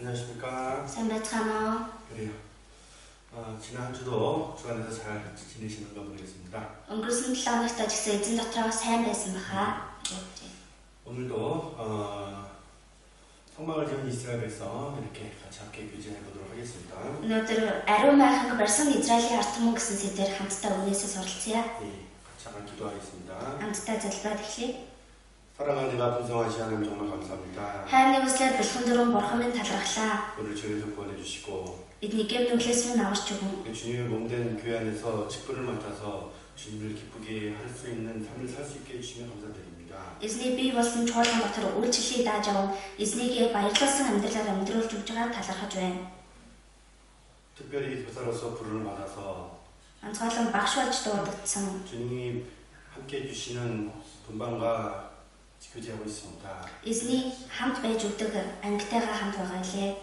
안녕하십니까. сайн 그래요. 지난 한 주도 주안에서 잘 지내시는가 모르겠습니다. өнгөрсөн 7 хоногт ч гэсэн эзэн дотроо сайн байсан баха. 오늘도 성막을 지은 이스라엘 백성 이렇게 같이 함께 교제해 보도록 하겠습니다. өнөөдөр ариун майханг барьсан Израилийн ард түмэн гэсэн сэдвээр хамтдаа үнээсээ суралцъя. 네, 같이 한번 기도하겠습니다. хамтдаа залбираад эхлэе. 사랑하는 내가 풍성하시 하나님 정말 감사합니다. Хайрны үслээр бэлхэн дөрөв бурхан минь талархлаа. 오늘 저희도 구원해주시고 Бидний гэм нүглээс минь аварч өгнө. 주님의 몸된 교회 안에서 직분을 맡아서 주님을 기쁘게 할 수 있는 삶을 살 수 있게 해주시면 감사드립니다. Эзний бие болсон чуулган дотор үйлчлэлийг дааж аван эзнийгээ баярлуулсан амьдралаар амьдруулж өгж байгаа талархаж байна. 특별히 교사로서 부름을 받아서 Онцгойлон багш болж дуудагдсан. 주님이 함께 해주시는 분방과 교제하고 있습니다. Эзний хамт байж өгдөг ангитайгаа хамт байгаа лээ.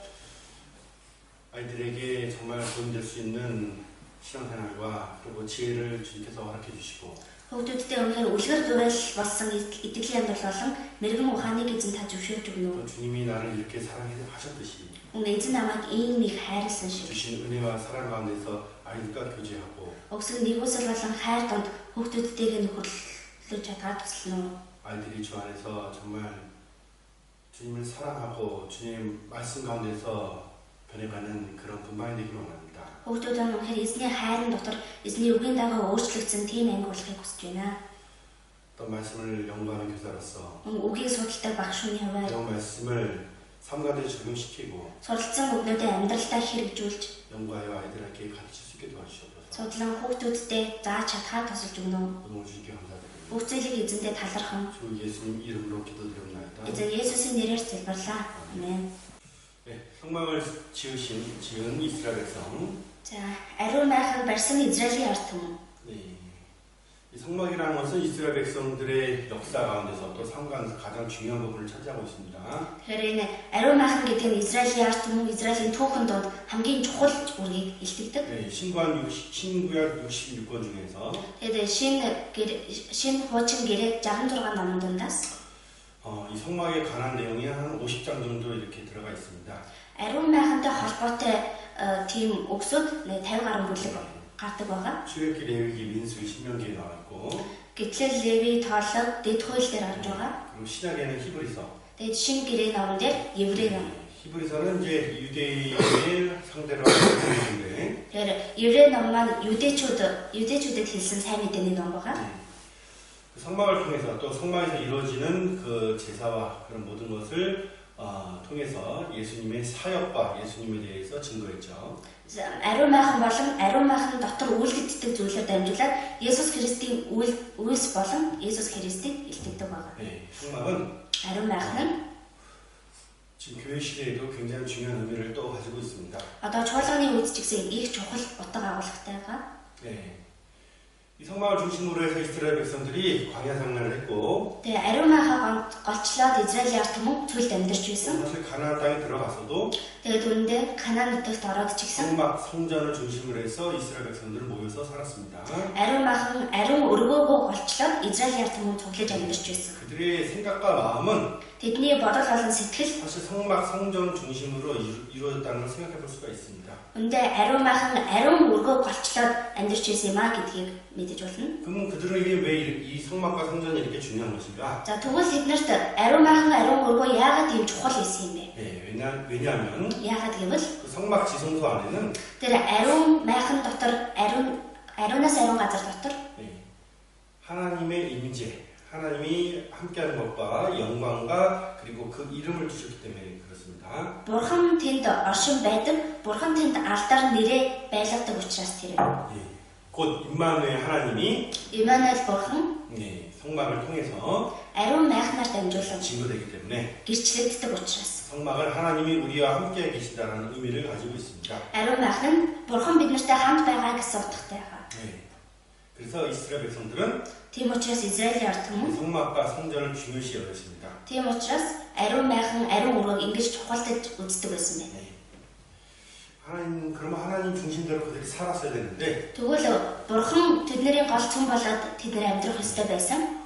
아이들에게 정말 도움 될 수 있는 신앙생활과 그리고 지혜를 주님께서 허락해 주시고 Хүүхдүүдтэй өнөхөр үлгэр дуурал болсон итгэлийн амьдрал болон мэрэгэн ухааныг эзэн та зөвшөөрж өгнө. 또 주님이 나를 이렇게 사랑하셨듯이 Эзэн намайг ийм их хайрласан шиг. 주신 은혜와 사랑 가운데서 아이들과 교제하고 Өгсөн нэгүсэл болон хайр донд хүүхдүүдтэйгээ нөхөрлөж чадгаар туслана. 아이들이 주 안에서 정말 주님을 사랑하고 주님 말씀 가운데서 변해가는 그런 분방이 되기를 원합니다. Хүүхдүүд нь өнөхөр эзний хайрын дотор эзний үгийн дагуу өөрчлөгдсөн тийм анги болохыг хүсэж байна. 또 말씀을 연구하는 교사로서 Үгийг судалдаг багш хүний хувьд 이 말씀을 삶 가운데 적용시키고 суралцсан үгнүүдээ амьдралдаа хэрэгжүүлж 연구하여 아이들에게 가르칠 수 있게 도와주시옵소서. судлан хүүхдүүдтэй зааж чадхаар тусалж өгнө. 오늘 주님께 감사드립니다. Бүх зүйлийг эзэндээ талархан. 주 예수님 이름으로 기도드립니다. эзэн Есүсийн нэрээр залбирлаа. Амен. 네, 성막을 지은 이스라엘 백성. За, ариун майхан барьсан Израилийн ард түмэн. 네, 이 성막이라는 것은 이스라엘 백성들의 역사 가운데서 또 가장 중요한 부분을 차지하고 있습니다. Тэгэхээр энэ ариун майхан гэдэг нь Израилийн ард түмэн, Израилийн түүхэн донд хамгийн чухал үргийг илтгэдэг. 네, 신구약 66권 중에서 Тэгээд шинэ хуучин гэрээ 66 номын дундаас 이 성막에 관한 내용이 한 50장 정도 이렇게 들어가 있습니다. ариун майхантай холбоотой тийм үгсүүд 50 гаруй бүлэг гардаг байгаа. 출애굽기, 레위기, 민수기, 신명기에 나와 있고 Гэтэл Леви тоолог дэд хууль дээр орж байгаа. 그리고 신약에는 히브리서. Тэгээд шинэ гэрээ номон дээр Еврей ном. 히브리서는 이제 유대인을 상대로 하는 내용인데 Тэгэхээр Еврей ном маань 유대чүүдэд хэлсэн сайн мэдээний ном байгаа. 그 성막을 통해서 또 성막에서 이루어지는 그 제사와 그런 모든 것을 통해서 예수님의 사역과 예수님에 대해서 증거했죠. Ариун майхан болон ариун майхан дотор үйлдэгддэг зүйлээр дамжуулаад Есүс Христийн үйлс болон Есүс Христийг илтгэдэг байгаа. 네, 성막은 아리ун майхан нь 지금 교회 시대에도 굉장히 중요한 의미를 또 가지고 있습니다. одоо чуулганы үед ч гэсэн их чухал утга агуулгатай байгаа. 네. 이 성막을 중심으로 해서 이스라엘 백성들이 광야 생활을 했고 Тэгээ ариун майхаа голчлоод Израилийн ард түмэн цүлд амьдарч байсан. 사실 가나안 땅에 들어가서도 Тэгээд үүндээ Канаан нутагт ороод ч гэсэн 성막 성전을 중심으로 해서 이스라엘 백성들은 모여서 살았습니다. ариун майхан ариун өргөөгөө голчлоод Израилийн ард түмэн цуглаж амьдарч байсан. 그들의 생각과 마음은 Тэдний бодол болон сэтгэл 사실 성막 성전 중심으로 이루어졌다는 걸 생각해 볼 수가 있습니다. үндэ ариун майхан ариун өргөө голчлоод амьдарч байсан юм а гэдгийг мэдэж болно. 그러면 그들에게 왜 이 성막과 성전이 이렇게 중요한 것인가? За тэгвэл тэднэрт ариун майхан ариун өргөө яагаад ийм чухал байсан юм бэ? 네, 왜냐하면 Яагаад гэвэл 그 성막 지성소 안에는 тэр ариун майхан дотор ариунаас ариун газар дотор 네, 하나님의 임재, 하나님이 함께하는 것과 영광과 그리고 그 이름을 주셨기 때문에 그렇습니다. Бурхан тэнд оршин байдаг, Бурхан тэнд алдар нэрээ байлгадаг учраас тэр. 예, 곧 임마누엘 하나님이 Имануэль Бурхан 네, 성막을 통해서 ариун майхнаар дамжуулан 증거되기 때문에 гэрчлэгддэг учраас. 성막을 하나님이 우리와 함께 계신다는 의미를 가지고 있습니다. 아리ун майхан нь Бурхан биднэртэй хамт байгаа гэсэн утгатай байгаа. 네, 그래서 이스라엘 백성들은 Тийм учраас Израилийн ард түмэн 성막과 성전을 중요시 여겼습니다. тийм учраас ариун майхан ариун өрөөг ингэж чухалдаж үздэг байсан байна. 네. 그러면 하나님 중심대로 그들이 살았어야 되는데 Тэгвэл Бурхан тэдний гол цөм болоод тэд нар амьдрах ёстой байсан.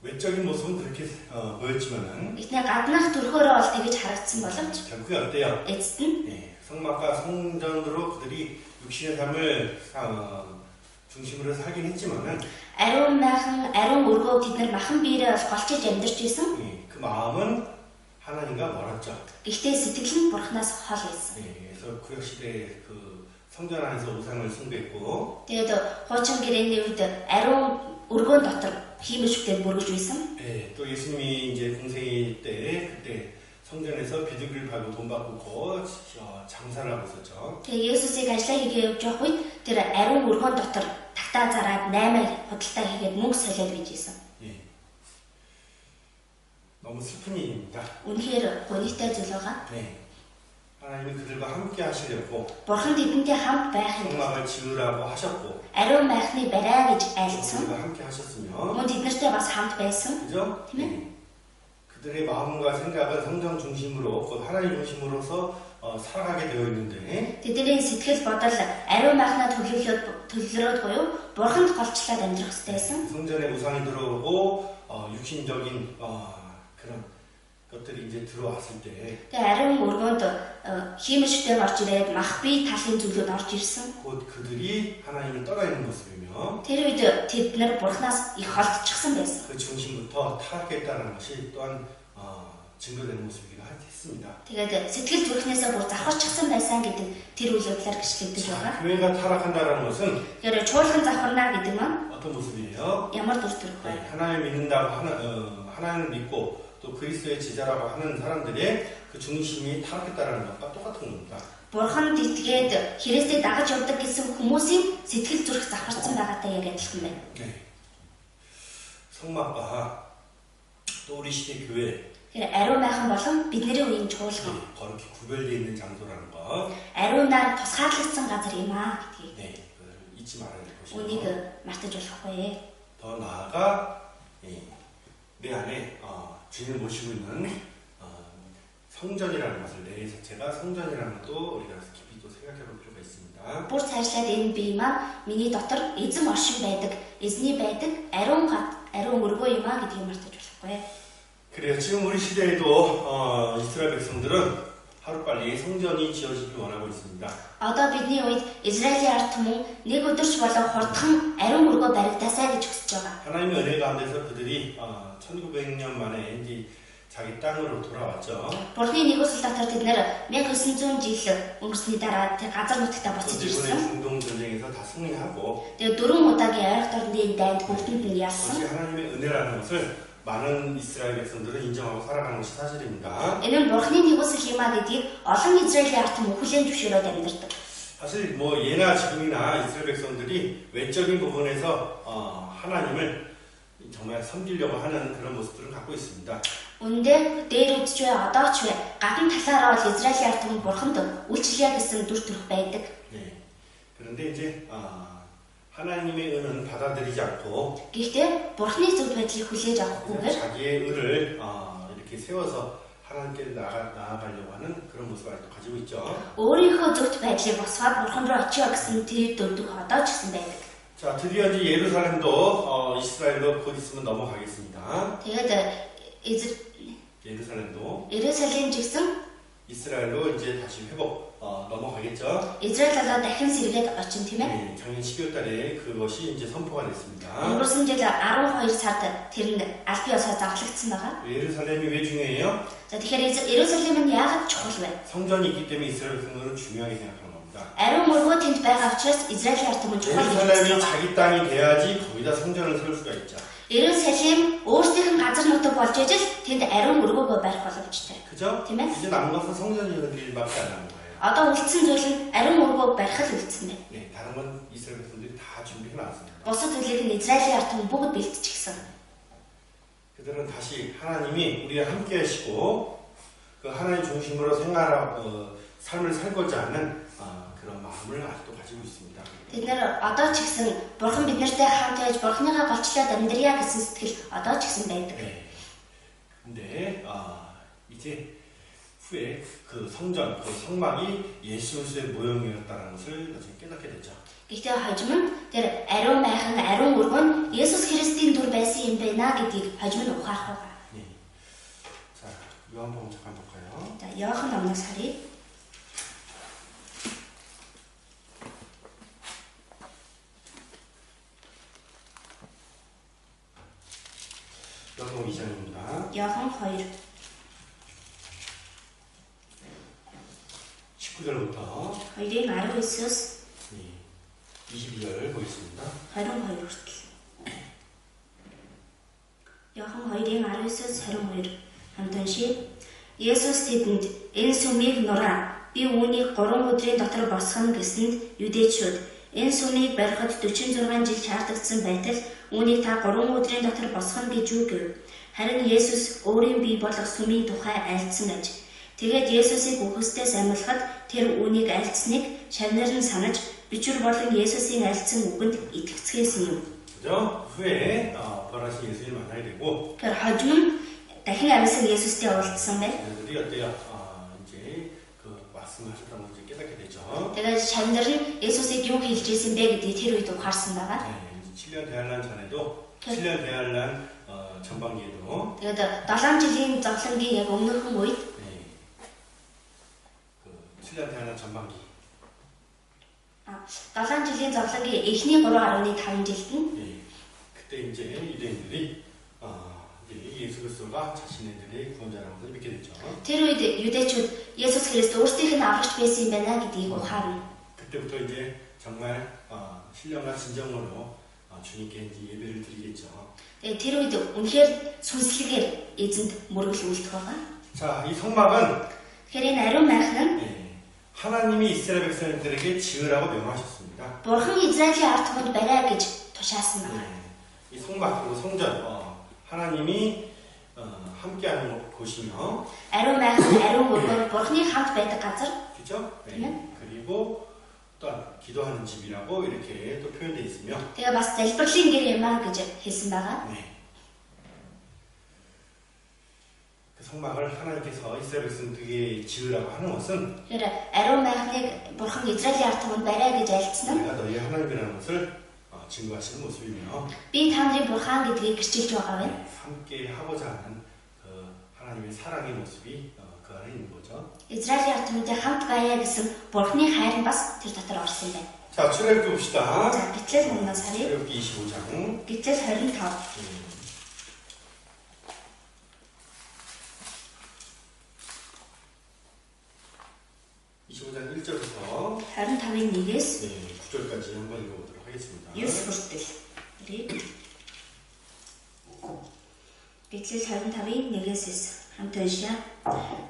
외적인 모습은 그렇게 보였지만은 Гэтэ гаднах төрхөөрөө бол тэгж харагдсан боловч 결국에 어때요? эцэст нь 예, 성막과 성전으로 그들이 육신의 삶을 중심으로 살긴 했지만은 ариун майхан, 아리ун өргөө тэд нар махан биерээ бол голчиж амьдарч исэн. 예, 그 마음은 하나님과 멀었죠. Гэхдээ сэтгэл нь бурхнаас хол байсан. 예, 그래서 구약 시대에 그 성전 안에서 우상을 숭배했고, Тэгээд хуучин гэрээний үед ариун өргөөн дотор хиймэшгтэй бүргэж байсан. 예, 또 예수님이 이제 공생애 때 그때 성전에서 비둘기를 팔고 돈 바꾸고 장사를 하고 있었죠. Тэгээд Есүсийг ажиллаа хийгээ явж явах үед тэр ариун өргөөн дотор тагтаа зараад 8 худалдаа хийгээд мөнгө солиод байж исэн. 예, 너무 슬픈 일입니다. Үнэхээр гонигтай зүйл байгаа. 네, 하나님이 그들과 함께 하시려고 Бурхан тэдэнтэй хамт байхын 성막을 지으라고 하셨고, ариун майхны барай гэж айлцсан. 우리가 함께 하셨으면, Мөн тэднэртэй бас хамт байсан. 그죠? 네. 예. 그들의 마음과 생각은 성전 중심으로, 곧 하나님 중심으로서 살아가게 되어 있는데, Тэдний сэтгэл бодол ариун майхнаа төлөвлөрөөд буюу бурханд голчлаад амьдрах хэрэгтэй байсан. 성전에 우상이 들어오고 육신적인 그런 것들이 이제 들어왔을 때, Тэгээ ариун өргөөнд хиймэшгтэй орж ирээд мах бие талын зүйлүүд орж ирсэн. 곧 그들이 하나님을 떠나 있는 모습이며, Тэр үед тэд нар бурхнаас их холдчихсан байсан. 그 중심부터 타락했다는 것이 또한 증거되는 모습이기도 했습니다. Тэгээд сэтгэл зүрхнээсээ бүр завхарчихсан байсан гэдэг тэр үйл явдлаар гიშлэгдэж 자, байгаа. 교회가 타락한다는 것은 Тэгэхээр чуулган завхарна гэдэг нь 어떤 모습이에요? ямар дүр төрх вэ? 네, 하나님을 믿는다고 하나님을 믿고 또 그리스도의 제자라고 하는 사람들의 그 중심이 타락했다는 것과 똑같은 겁니다. Бурханд итгээд Христийг дагаж явдаг гэсэн хүмүүсийн сэтгэл зүрх завхарсан байгаатай яг адилхан байна. 네. 성막과 또 우리 시대 교회, Тэгэхээр ариун майхан болон бидний үеийн чуулган 거룩히 구별되어 있는 장소라는 것, ариунаар тусгаарлагдсан газар юм аа гэдгийг 네, 그걸 잊지 말아야 될 үнийг 것이고, мартаж болохгүй. 더 나아가 내 안에 주님을 모시고 있는 성전이라는 것을, 내 자체가 성전이라는 것도 우리가 깊이 또 생각해 볼 필요가 있습니다. Бүр цаашлаад энэ бие маань миний дотор эзэн оршин байдаг, эзний байдаг ариун өргөө юм аа гэдгийг мартаж болохгүй. 그래요. 지금 우리 시대에도 이스라엘 백성들은 하루빨리 성전이 지어지길 원하고 있습니다. Одоо бидний үед Израилийн ард түмэн нэг өдөрч болон хурдхан ариун өргөө баригдаасаа гэж хүсэж байгаа. 하나님의 은혜 가운데서 그들이 1900년 만에 이제 자기 땅으로 돌아왔죠. Бурхны нэгүсэл дотор тэд нэр 1900 жил өнгөрсний дараа тэр газар нутагтаа буцаж 이번에 ирсэн. 중동 전쟁에서 다 승리하고, Тэгээ 4 удаагийн ойролт орны дайнд бүгдэнд нь ялсан. 그것이 하나님의 은혜라는 것을 많은 이스라엘 백성들은 인정하고 살아가는 것이 사실입니다. Энэ нь Бурхны нэгүсэл юм а гэдгийг олон Израилийн ард түмэн хүлээн зөвшөөрөөд амьдардаг. 사실 뭐 예나 지금이나 이스라엘 백성들이 외적인 부분에서 하나님을 정말 섬기려고 하는 그런 모습들을 갖고 있습니다. Үндэ дээр үдч вэ одоо ч вэ гадна талаараа бол Израилийн ард түмэн Бурханд үйлчлэе гэсэн дүр төрх байдаг. 네. 그런데 이제 하나님의 은은 받아들이지 않고, Гэхдээ Бурхны зөв байдлыг хүлээж авахгүйгээр 자기의 의를 이렇게 세워서 하나님께 나아가려고 하는 그런 모습을 아직도 가지고 있죠. өөрийнхөө зөвхт байдлыг босгоод Бурхан руу очио гэсэн тэр дөрдөг одоо ч гэсэн байдаг. 자, 드디어 이제 예루살렘도 이스라엘로 곧 있으면 넘어가겠습니다. Тэгээд 예루살렘도 Иерусалим ч гэсэн 이스라엘로 이제 다시 회복 넘어가겠죠. Израиль болоо дахин сэргээд очин тийм ээ. 네, 작년 12월 달에 그것이 이제 선포가 됐습니다. Өнгөрсөн жил 12 сард тэр нь аль бие осоо зарлагдсан байгаа. 예루살렘이 왜 중요해요? За тэгэхээр Иерусалим нь яагаад чухал вэ? 성전이 있기 때문에 이스라엘 백성들은 중요하게 생각하는 겁니다. Ариун өргөө тэнд байгаа учраас Израилийн ард түмэн чухал гэж 예루살렘이 үздэг. 자기 땅이 돼야지 거기다 성전을 세울 수가 있죠. Иерусалим өөрсдийнх нь газар нутаг болж ижил тэнд ариун өргөөгөө барих боломжтой. 그죠? Тийм ээ. 이제 남은 것은 성전 지는 일밖에 안 남은 거예요. Одоо үлдсэн зүйл нь ариун өргөөг барих л үлдсэн байна. 네, 다른 건 이스라엘 백성들이 다 준비해 놨습니다. Бусад зүйлийг нь Израилийн ард түмэн бүгд бэлтчихсэн. 그들은 다시 하나님이 우리와 함께 하시고 그 하나님 중심으로 삶을 살고자 하는 그런 마음을 아직도 가지고 있습니다. Тэд нэр одоо ч гэсэн Бурхан биднэртэй хамт байж Бурханыгаа голчлоод амьдрья гэсэн сэтгэл одоо ч гэсэн байдаг. 네. 근데 이제 후에 그 성전, 그 성막이 예수의 모형이었다는 것을 나중에 깨닫게 되죠. Гэхдээ хожим нь тэр ариун майхан ариун өргөн Есүс Христийн дүр байсан юм байна гэдгийг хожим нь ухаарах байна. 네. 자, 요한복음 잠깐 볼까요? За Иохан номноос харъя. 요한복음 2장입니다. Иохан 2 19절부터 2-ийн 19-с 22절 보겠습니다. 22 хүртэл. Иохан 2-ийн 19-с 22 хамт уншия. Есүс тэдэнд энэ сүмийг нураа. Би үүнийг 3 өдрийн дотор босгоно гэсэнд юдэчүүд энэ сүмийг барихад 46 жил шаардагдсан байтал үүнийг та 3 өдрийн дотор босгоно гэж юу гэв. Харин Есүс өөрийн бие болох сүмийн тухай альцсан аж. Тэгээд Есүсийг үхсдээс амьлахад тэр үүнийг альцсныг шавнар нь санаж бичвэр болон Есүсийн альцсан үгэнд итгэцгээсэн юм. 그죠? 후에 부활하신 예수님을 만나게 되고 Тэр хожим дахин амьсан Есүстэй уулзсан байна. 우리 어때요? 이제 그 말씀하셨다는 걸 이제 깨닫게 되죠. Тэгээд шавнар нь Есүсийг юу хэлж ирсэн бэ гэдгийг тэр үед ухаарсан байгаа. 네, 7년 대환란 전에도 7년 대환란 전반기에도 Тэгээд 7 жилийн зовлонгийн яг өмнөхөн үед 네, 그 7년 대환란 전반기 7 жилийн зовлонгийн эхний 3.5 жилд нь 네, 그때 이제 유대인들이 이제 예수 그리스도가 자신들의 구원자라는 것을 믿게 됐죠. тэр үед юдэчүүд Есүс Христ өөрсдийнх нь аврагч байсан юм байна гэдгийг ухаарна. 그때부터 이제 정말 신령과 진정으로 주님께 이제 예배를 드리겠죠. Тэгээд тэр үед үнэхээр сүнслэгээр эзэнд мөргөл үлдэх байгаа. 자, 이 성막은 Тэгэхээр энэ ариун майхан нь 하나님이 이스라엘 백성들에게 지으라고 명하셨습니다. Бурхан Израилийн ард түмэнд барай гэж тушаасан байна. 이 성막 그리고 성전 하나님이 함께하는 곳이며, Ариун майхан ариун өргөн Бурханы хамт байдаг газар. 그죠? 그리고 또 기도하는 집이라고 이렇게 또 표현되어 있으며, Тэгээ бас залбирлын гэр юм аа гэж хэлсэн байгаа. 그 성막을 하나님께서 이스라엘 백성들에게 지으라고 하는 것은 Тэгэхээр ариун майхныг Бурхан Израилийн ард түмэнд барай гэж альцсан нь 내가 너희 하나님이라는 것을 증거하시는 모습이며, би та нарын Бурхан гэдгийг гэрчилж байгаа байна. 함께 하고자 하는 그 하나님의 사랑의 모습이 그 안에 있는 거죠. Израилийн ард түмэнтэй хамт гаяа гэсэн Бурханы хайр нь бас тэр дотор орсон байна. 자, 출애굽기 봅시다. За Гэтэл өмнөөс харъя. 출애굽기 25장. Гэтэл 25. 25장 1절부터 25-ийн 1-ээс 9절까지 한번 읽어보도록 하겠습니다. 9 хүртэл. Гэтэл 25-ийн 1-ээс 9 хамт уншия.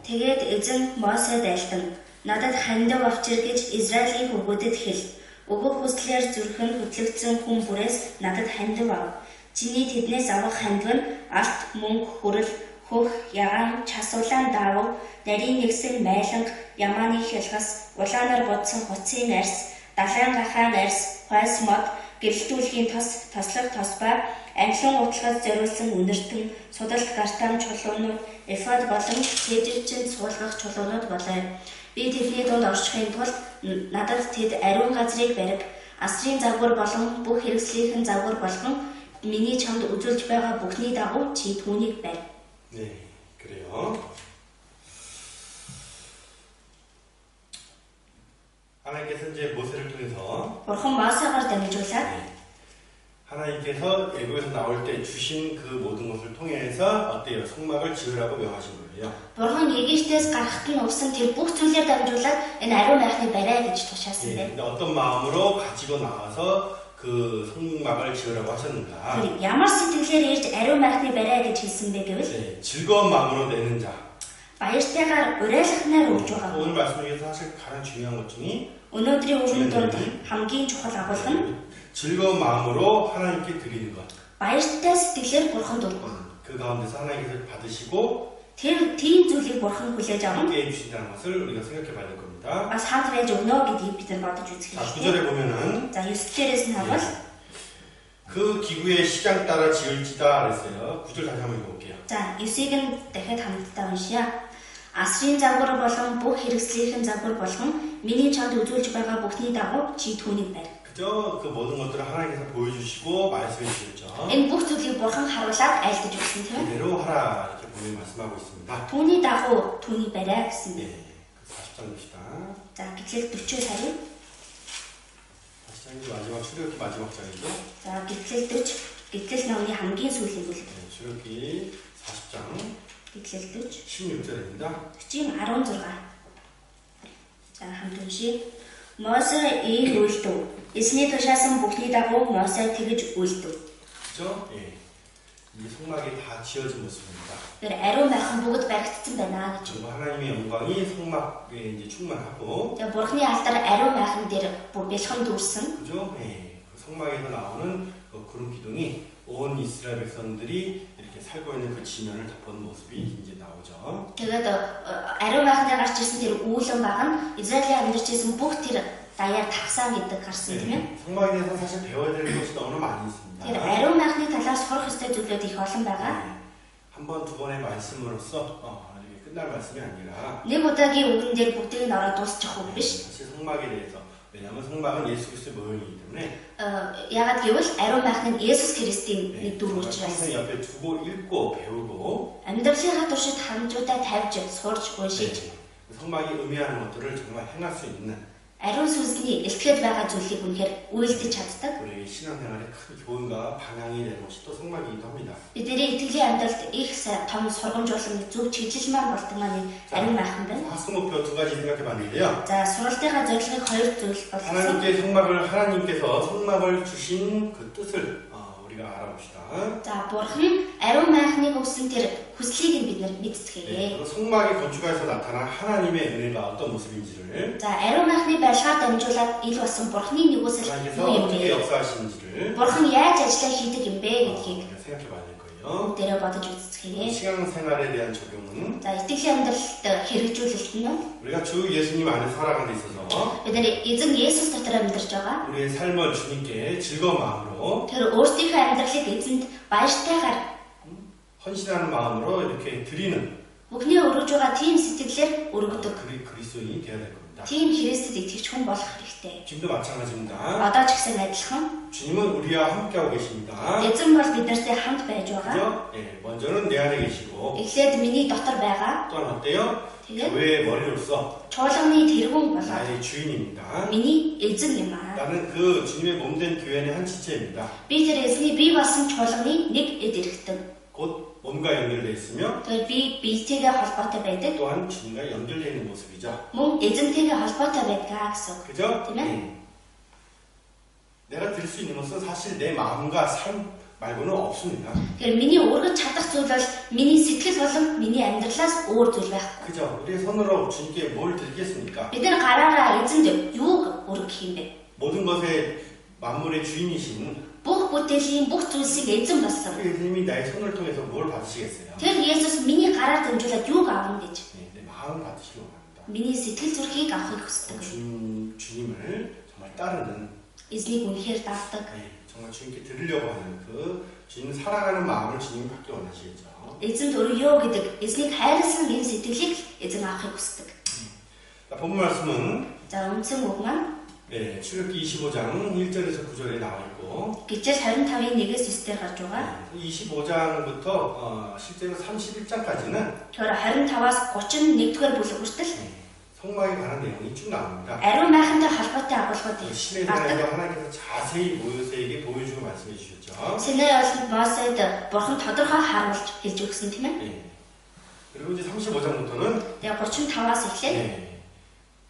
Тэгээд эзэн Мосед айлтан надад хандив авчир гэж Израилийн хүүгүүдэд хэл. Өгөх хүслээр зүрх нь хөтлөгдсөн хүн бүрээс надад хандив ав. Чиний тэднээс авах хандив нь алт, мөнгө, хүрэл, хөх, ягаан, час улаан даавуу, нарийн нэгсэл майланг, ямааны хялгас, улаанаар бодсон хуцын арьс, далайн гахаан арьс, хойс мод, гэрэлтүүлэхийн тос, тослог тосбай, англин утлагаас зориулсан үнэртэн, судалт гартам чулуунууд, эфод болон цэжирчин суулгах чулуунууд болоо. Би тэдний дунд орчихын тулд надад тэд ариун газрыг бариг, асрын загвар болон бүх хэрэгслийнхэн загвар болгон миний чамд үзүүлж байгаа бүхний дагуу чи түүнийг барь. 네, 그래요. 하나님께서 이제 모세를 통해서 Бурхан Мосегаар дамжуулаад 하나님께서 애굽에서 나올 때 주신 그 모든 것을 통해서 어때요? 성막을 지으라고 명하신 거예요. Бурхан Египтээс гарахт нь өгсөн тэр бүх зүйлээр дамжуулаад энэ ариун майхныг барай гэж тушаасан байна. 근데 어떤 마음으로 가지고 나와서 그 성막을 지으라고 하셨는가? Тэр ямар сэтгэлээр ирж ариун майхныг барай гэж хэлсэн бэ гэвэл 즐거운 마음으로 내는 자. баяртайгаар уриалгахнаар өгж байгаа. 오늘 말씀 중에서 사실 가장 중요한 것 중에 Өнөөдрийн үгэн донд хамгийн чухал агуулга нь 즐거운 마음으로 하나님께 드리는 것. баяртай сэтгэлээр Бурханд өгөх. 그 가운데서 하나님께서 받으시고 Тэр тийм зүйлийг Бурхан хүлээж аван 함께 해주신다는 것을 우리가 생각해 봐야 될 겁니다. бас хамт байж өгнө гэдгийг бид нар бодож үзэх 자, хэрэгтэй. 9절에 보면은 За 9-дээрээс нь харвал 그 기구의 시장 따라 지을지다 그랬어요. 9절 다시 한번 읽어볼게요. за 9-ыг нь дахиад хамтдаа уншия. Асрын загвар болон бүх хэрэгслийнхэн загвар болгон миний чамд үзүүлж байгаа бүхний дагуу чи түүнийг барь. 그죠? 그 모든 것들을 하나님께서 보여주시고 말씀해 주셨죠. Энэ бүх зүйлийг бурхан харуулад айлдаж өгсөн тийм ээ. 그대로 하라 이렇게 분명히 말씀하고 있습니다. Түүний дагуу түүнийг бариа гэсэн. 네, 40장 봅시다. За гэтэл 40 харъя. 40장이 마지막 출애굽기 마지막 장이죠. За гэтэл 40 гэтэл номны хамгийн сүүлийн бүлэг. 네, 출애굽기 40장 Гэтэл 40 16절입니다. 16. За хамт уншия. Мосе ийг үйлдв. Эсний тушаасан бүхний дагуу Мосе тэгж үйлдв. 그죠? 예. 이 성막이 다 지어진 모습입니다. Тэр ариун майхан бүгд баригдсан байна гэж. 정말 하나님의 영광이 성막에 이제 충만하고, Тэгээ бурхны алдар ариун майхан дээр бэлхэн дүүрсэн. 그죠? 예. 그 성막에서 나오는 그 구름 기둥이 온 이스라엘 백성들이 이렇게 살고 있는 그 지면을 덮은 모습이 이제 나오죠. Тэгээд ариун майханаар гарч ирсэн тэр үүлэн баг нь Израилийн амьдарч ирсэн бүх тэр даяар тавсаа гэдэг гарсан тийм ээ. 예. 성막에 대해서 사실 배워야 될 것이 너무나 많이 있습니다. Тэр ариун майхны талаас сурах ёстой зүйлүүд их олон байгаа. 한 번, 두 번의 말씀으로써 이게 끝날 말씀이 아니라 Нэг удаагийн үгэн дээр бүгдийг нь ороод дуусчих үг биш. 사실 성막에 대해서, 왜냐하면 성막은 예수 그리스도의 모형이기 때문에 Ягаад гэвэл ариун майхан нь Есүс Христийн нэг дүр 정말 учраас. 평생 옆에 두고 읽고 배우고 амьдралынхаа туршид хамжуудаа тавьж сурж уншиж 성막이 의미하는 것들을 정말 행할 수 있는 ариун сүнсний илтгэхэд байгаа зүйлийг үнэхээр үйлдэж чаддаг. 우리의 신앙생활에 큰 교훈과 방향이 되는 것이 또 성막이기도 합니다. Бидний итгэлийн амьдралд их том сургамжуулсан зөв чиглэлмаар болдог маань ариун майхан байна. 학습 목표 두 가지 생각해 봤는데요. За сургалтынхаа зорилгыг хоёр зүйл болгосон. 하나님께서 성막을 주신 그 뜻을 우리가 알아봅시다. За бурхан ариун майхныг өгсөн тэр хүслийг нь бид нар мэдцгээе. 그 성막의 건축에서 나타난 하나님의 은혜가 어떤 모습인지를 За ариун майхны байлгаар дамжуулаад ил болсон бурханы нэгүсэл 하나님께서 юу юм 어떻게 бэ? 역사하시는지를 Бурхан яаж ажиллаа хийдэг юм бэ гэдгийг 우리가 생각해 봐야 될 거예요. бүгдээрээ бодож үзцгээе. 신앙생활에 대한 적용은 За итгэлийн амьдралд хэрэгжүүлэлт нь 우리가 주 예수님 안에 살아가는 데 있어서 бид нар эзэн Есүс дотор амьдарч байгаа. 우리의 삶을 주님께 즐거운 마음으로 Тэр өөрсдийнхөө амьдралыг эзэнд баяртайгаар 헌신하는 마음으로 이렇게 드리는 бүхний өргөж байгаа тийм сэтгэлээр өргөдөг. 그리스도인이 되어야 될 겁니다. Тийм Христэд итгэж хүн болох хэрэгтэй. 지금도 마찬가지입니다. Одоо ч гэсэн адилхан 주님은 우리와 함께하고 계십니다. эзэн бол бид нартай хамт байж байгаа. 그죠? 예, 먼저는 내 안에 계시고 Эхлээд миний дотор байгаа. 또한 어때요? Тэгээд 교회의 머리로서 чуулганы тэргүүн болоод 나의 주인입니다. миний эзэн юм аа. 나는 그 주님의 몸된 교회의 한 지체입니다. Би тэр эзний бий болсон чуулганы нэг эд эрхтэн. 곧 몸과 연결되어 있으며 Тэгээд би биетэйгээ холбоотой байдаг. 또한 주님과 연결되어 있는 모습이죠. Мөн эзэнтэйгээ холбоотой байдгаа гэсэн. 그죠? тийм ээ? 내가 드릴 수 있는 것은 사실 내 마음과 삶 말고는 없습니다. Тэгэхээр миний өргөж чадах зүйл бол миний сэтгэл болон миний амьдралаас өөр зүйл байхгүй. 그죠? 우리의 손으로 주님께 뭘 드리겠습니까? Бид нар гараараа эзэнд юуг өргөх юм бэ? 모든 것의 만물의 주인이신 Бүх бүтээлийн бүх зүйлсийг эзэн болсон. 그 예수님이 나의 손을 통해서 뭘 받으시겠어요? Тэр Есүс миний гараар дамжуулаад юуг авах гэж? 내 마음을 받으시려고 합니다. Миний сэтгэл зүрхийг авахыг хүсдэг. 주님을 정말 따르는 Эзнийг үнэхээр дагдаг. 정말 주님께 드리려고 하는 그 주님을 사랑하는 마음을 주님이 받기 원하시겠죠. Эзэн өргөё гэдэг эзнийг хайрлсан энэ сэтгэлийг эзэн авахыг хүсдэг. 자, 본문 말씀은 За үндсэн үг маань 출애굽기 25장 1절에서 9절에 나와 있고 Гижэл 25-ийн 1-ээс 9-дэр гарч байгаа. 25장부터 실제로 31장까지는 Тэр 25-аас 31-р бүлэг хүртэл 성막에 관한 내용이 쭉 나옵니다. ариун майхантай холбоотой агуулгууд 신의 гардаг. 산에서 하나님께서 자세히 모세에게 보여주고 말씀해 주셨죠. Синай болон Мосед бурхан тодорхой харуулж хэлж өгсөн тийм ээ. 그리고 이제 35장부터는 Тэгээ 35-аас эхлээд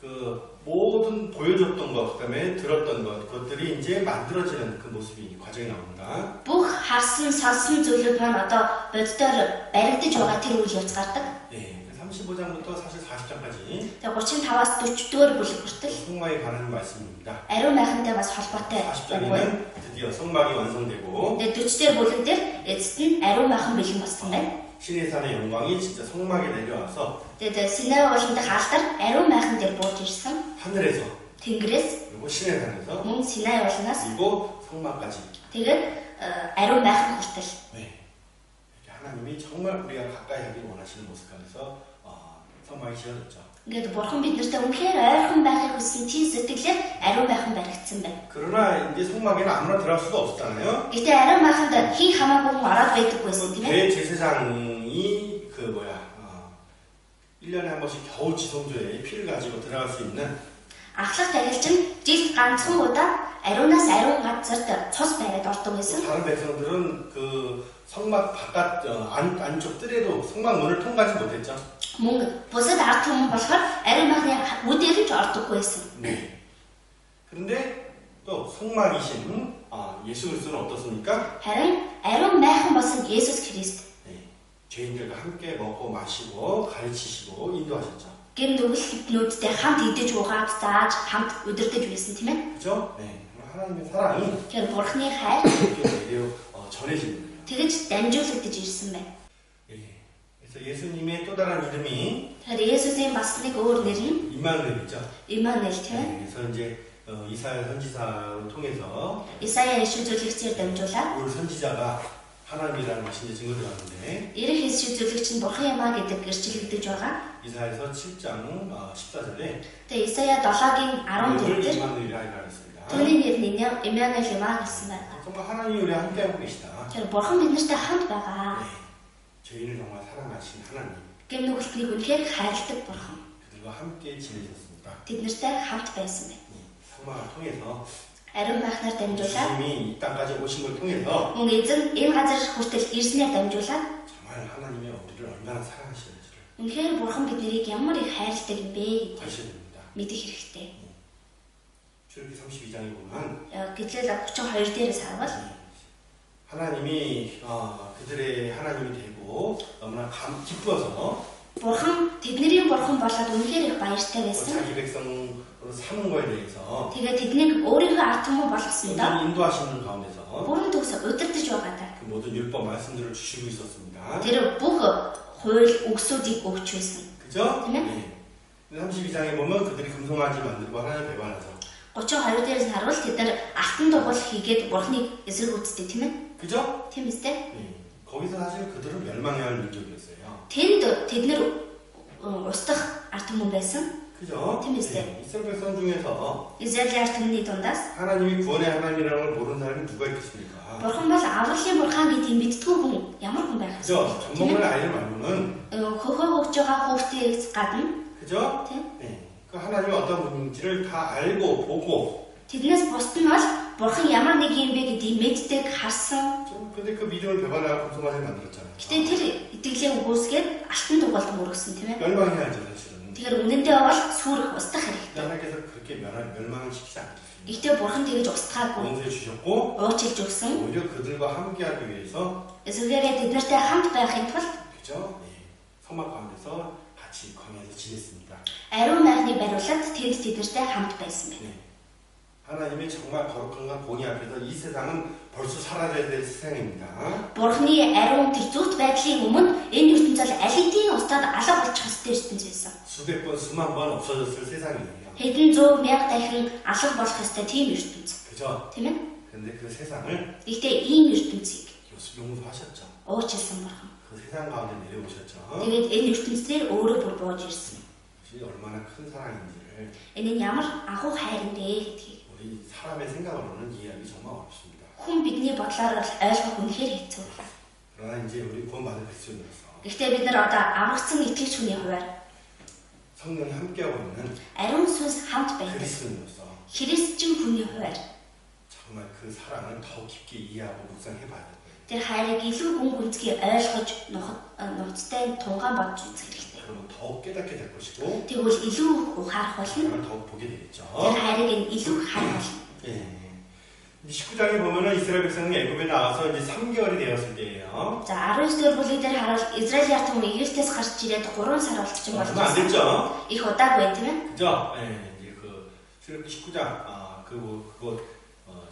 그 모든 보여줬던 것, 그다음에 들었던 것, 그것들이 이제 만들어지는 그 모습이 과정이 나옵니다. бүх харсан сонссон зүйлүүд маань одоо боддоор баригдаж байгаа тэр үйл явц гардаг. 35장부터 사실 40장까지 Тэгээ 35-аас 40-р бүлэг хүртэл 성막에 관한 말씀입니다. ариун майхантай бас холбоотой. 40장에는 드디어 성막이 완성되고 Тэгээ 40-р бүлэг дээр эцэст нь ариун майхан бэлэн болсон байна. 신의 산의 영광이 진짜 성막에 내려와서 Тэгээд Синай ууланд хаалдар ариун майхан дээр бууж ирсэн. 하늘에서 Тэнгэрээс 그리고 신의 산에서 мөн Синай уулнаас 그리고 성막까지 тэгээд ариун майхан хүртэл 이렇게 하나님이 정말 우리가 가까이 하길 원하시는 모습 가운데서 성막이 지어졌죠. Ингээд бурхан биднэртэй үнэхээр ойрхон байхыг хүссэн тийм сэтгэлээр ариун байхан баригдсан байна. 그러나 이제 성막에는 아무나 들어갈 수가 없었잖아요. Гэтэ ариун байханд хин хамаагүй хүн ороод байдаг байсан тийм ээ. 대제사장이 1년에 한 번씩 겨우 지성소에 피를 가지고 들어갈 수 있는 Ахлах тахилчин жилд ганцхан удаа ариунаас ариун газарт цус байгаад ордог байсан. 다른 백성들은 그 성막 바깥 안쪽 뜰에도 성막 문을 통과하지 못했죠. Мөн бусад ард түмэн болохоор ариун байхны үдээр ч ордоггүй байсан. 네. 그런데 또 성막이신 예수 그리스도는 어떻습니까? Харин ариун байхан болсон Есүс Христ 네. 죄인들과 함께 먹고 마시고 가르치시고 인도하셨죠. гэр нүгэлтнүүдтэй хамт идэж уугаад зааж хамт удирдах байсан тийм ээ. 그죠? 네. 하나님의 사랑이 Тэгэхээр бурхны хайр 이렇게 내려 전해지는 거예요. тэгэж дамжуулагдаж ирсэн байна. 예. 그래서 예수님의 또 다른 이름이 Тэгэхээр Есүсийн бас нэг өөр нэр нь 임마누엘이죠. Иммануэл тийм ээ. 네. 그래서 이제 이사야 선지사를 통해서 Исая иш үзүүлэгчээр дамжуулаад 올 선지자가 하나님이라는 것이 이제 증거되었는데 Ирэх иш үзүүлэгч нь бурхан юм а гэдэг гэрчлэгдэж байгаа. 이사야서 7장 14절에 Тэгээ Исая 7-гийн 14 дээр 임마누엘이라 했습니다. түүний нэр нь Иммануэл юм а гэсэн байна. 정말 하나님이 우리와 함께하고 계시다. Тэгэхээр бурхан биднэртэй хамт байгаа. 네. 저희를 정말 사랑하신 하나님 Гэм нүгэлтнийг үнэхээр хайрладаг бурхан. 그들과 함께 지내셨습니다. Тэднэртэй хамт байсан байна. 성막을 통해서 Ариун байхнаар дамжуулаад 주님이 이 땅까지 오신 걸 통해서 мөн эзэн энэ газар хүртэл ирснээр дамжуулаад 정말 하나님의 우리를 얼마나 사랑하시는지를 үнэхээр бурхан биднийг ямар их хайрладаг юм бэ гэдгийг 아셔야 됩니다. мэдэх хэрэгтэй. 출애굽기 32장에 보면 Гэтэл 32 дээрээс харвал 하나님이 그들의 하나님이 되고 너무나 기뻐서 бурхан тэдний бурхан болоод үнэхээр их баяртай байсан. 자기 백성으로 삼은 거에 대해서 Тэгээд тэднийг өөрийнхөө ард түмэн болгосондоо 인도하시는 가운데서 бүрэн төгс удирдах байгаадаа 그 모든 율법 말씀들을 주시고 있었습니다. тэр бүх хууль өгсүүдийг өгч байсан. 그죠? 네. 네. 32장에 보면 그들이 금송아지 만들고 하나님 배반해서 32 дээрээс харвал тэд нар алтан дугуйл хийгээд бурхныг эсрэг үздэг тийм ээ. 그죠? Тийм үстэй. 네. 거기서 사실 그들은 멸망해야 할 민족이었어요. Тэнд тэд нар устдах ард түмэн байсан. 그죠? Тийм үстэй. 네. 이스라엘 백성 중에서 Израилийн ард түмний дундаас 하나님이 구원의 하나님이라는 걸 모르는 사람이 누가 있겠습니까? бурхан бол авралын бурхан гэдгийг мэдтгүй хүн ямар хүн байх вэ? 그죠? 전문을 알지 말고는 Хөхөө хөгж байгаа хүүхдээс гадна 그죠? тийм 네. 그 하나님이 어떤 분인지를 다 알고 보고 тэднээс бусд нь бол бурхан ямар нэг юм бэ гэдгийг мэддэг, харсан. 근데 그 믿음을 배반하고 금송아지를 만들었잖아요. Гэтэ тэр итгэлээ үгүйсгээд алтан дугуйлд мөргсөн тийм ээ. 멸망해야죠 사실은. Тэгэхээр үнэндээ бол сүрэх устдах хэрэгтэй. 하나님께서 그렇게 멸망을 시키지 않겠습니다. Гэхдээ бурхан тэгж устгаагүй. 용서해 주셨고 Уучлж өгсөн. 오히려 그들과 함께하기 위해서 Эсвэл тэднэртэй хамт байхын тулд 그죠? 네. 성막 가운데서 같이 광야에서 지냈습니다. ариун байхныг бариулаад тэнд тэднэртэй хамт байсан байна. 네. 하나님의 정말 거룩한가 공의 앞에서 이 세상은 벌써 살아야 될 세상입니다. Бурхны ариун тэр зүрт байдлын өмнө энэ ертөнцийн аль хэдийн устдад алга болчих ёстой ертөнц байсан. 수백 번 수만 번 없어졌을 세상이에요. Хэдэн зуун мянга дахин алга болох ёстой тийм ертөнц. 그죠? Тийм ээ? 그런데 그 세상을 Гэхдээ ийм ертөнцийг 용서하셨죠. уучлсан бурхан. 그 세상 가운데 내려오셨죠. Тэгээд энэ ертөнцээр өөрөө бүр бууж ирсэн. 그것이 얼마나 큰 사랑인지를 Энэ нь ямар агуу хайр юм бэ гэдгийг 우리 사람의 생각으로는 이해하기 정말 어렵습니다. хүн бидний бодлоор ойлгох үнэхээр хэцүү. 그러나 이제 우리 구원받은 그리스도인으로서 Гэхдээ бид нар одоо аврагдсан итгэгч хүний хувьд 성령이 함께하고 있는 ариун сүнс хамт байдаг. 그리스도인으로서 Христчин хүний хувьд 정말 그 사랑을 더 깊게 이해하고 묵상해봐야 돼요. тэр хайрыг илүү гүн гүнзгий ойлгож нухацтай тунгаан бодж үзэх хэрэгтэй. 그러면 더욱 깨닫게 될 것이고 Тэгвэл илүү ухаарах болно. 사랑을 더욱 보게 되겠죠. Тэр хайрыг илүү харах болно. 예. 19장에 보면은 이스라엘 백성이 애굽에 나와서 이제 3개월이 되었을 때예요. За 19-р бүлэг дээр харвал Израилийн ард түмэн Египтээс гарч ирээд 3 сар болчихсон 얼마 안 болж 됐죠. их удаагүй тийм ээ. 그죠? 예. 이제 그 출애굽기 19장 그곳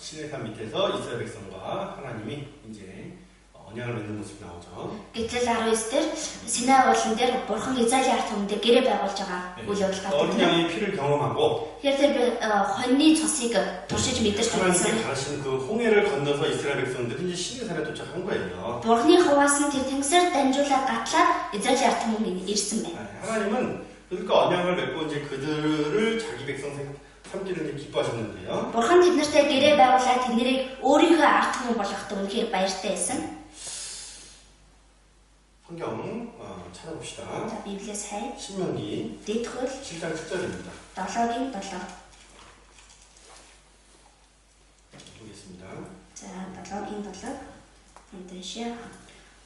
시내산 밑에서 이스라엘 백성과 하나님이 이제 언약을 맺는 모습이 나오죠. Гэтэл 19 дээр Синай уулан дээр бурхан Израилийн ард түмэндээ гэрээ байгуулж байгаа үйл явдал 어린 гардаг. 양의 피를 경험하고 Тэгэхээр тэр хоньны цусыг туршиж мэдэрч 하나님께 байсан. 가르친 그 홍해를 건너서 이스라엘 백성들이 이제 시내산에 도착한 거예요. Бурхны хуваас нь тэр тэнгисээр дамжуулаад гатлаад Израилийн ард түмэнд ирсэн байна. 하나님은 그러니까 언약을 맺고 이제 그들을 자기 백성 삼기를 기뻐하셨는데요. Бурхан тэднэртэй гэрээ байгуулаад тэднийг өөрийнхөө ард түмэн болгоход үнэхээр баяртай байсан. 성경 찾아봅시다. За Библиэс хай. 신명기 Дэд хууль 7장 7절입니다. 7-гийн 7. 보겠습니다. За 7-гийн 7. Унташаа.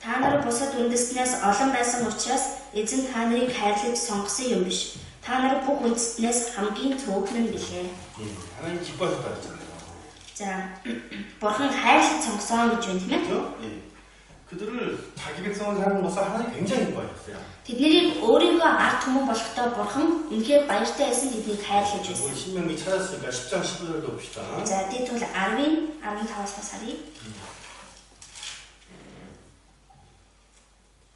Та нар бусад үндэстнээс олон байсан учраас эзэн та нарыг хайрлаж сонгосон юм биш. Та нар бүх үндэстнээс хамгийн цөөхөн нь билээ. 하나님 기뻐하셨다 했잖아요. За Бурхан хайрлаж сонгосон гэж байна тийм ээ. 그렇죠? 예. 그들을 자기 백성을 사는 것을 하나님 굉장히 기뻐하셨어요. Тэднийг өөрийнхөө ард түмэн болохдоо Бурхан үнэхээр баяртай байсан тэднийг хайрлаж байсан. 우리 신명기 찾았으니까 10장 15절도 봅시다. За дэд хууль 10-ийн 15-аас харъя.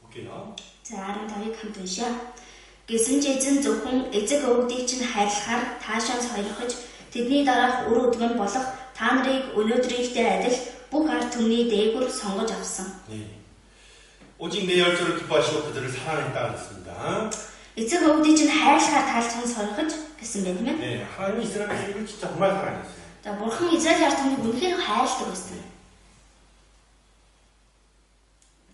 볼게요. За 15-ыг хамт уншаа. Гэсэн ч эзэн зөвхөн эцэг өвгдийг чинь хайрлахаар таашаан сойрхож тэдний дараах үр өдгөн болох та нарыг өнөөдрийнхтэй адил бүх ард түмний дээгүр сонгож авсан. 네. 오직 내 열조를 기뻐하시고 그들을 사랑했다 그랬습니다. Эцэг өвгдийг чинь хайрлахаар таашаан сойрхож гэсэн байна тийм ээ. 네, 하나님이 이스라엘 백성을 진짜 정말 사랑했어요. За Бурхан Израиль ард түмнийг үнэхээр хайрладаг байсан.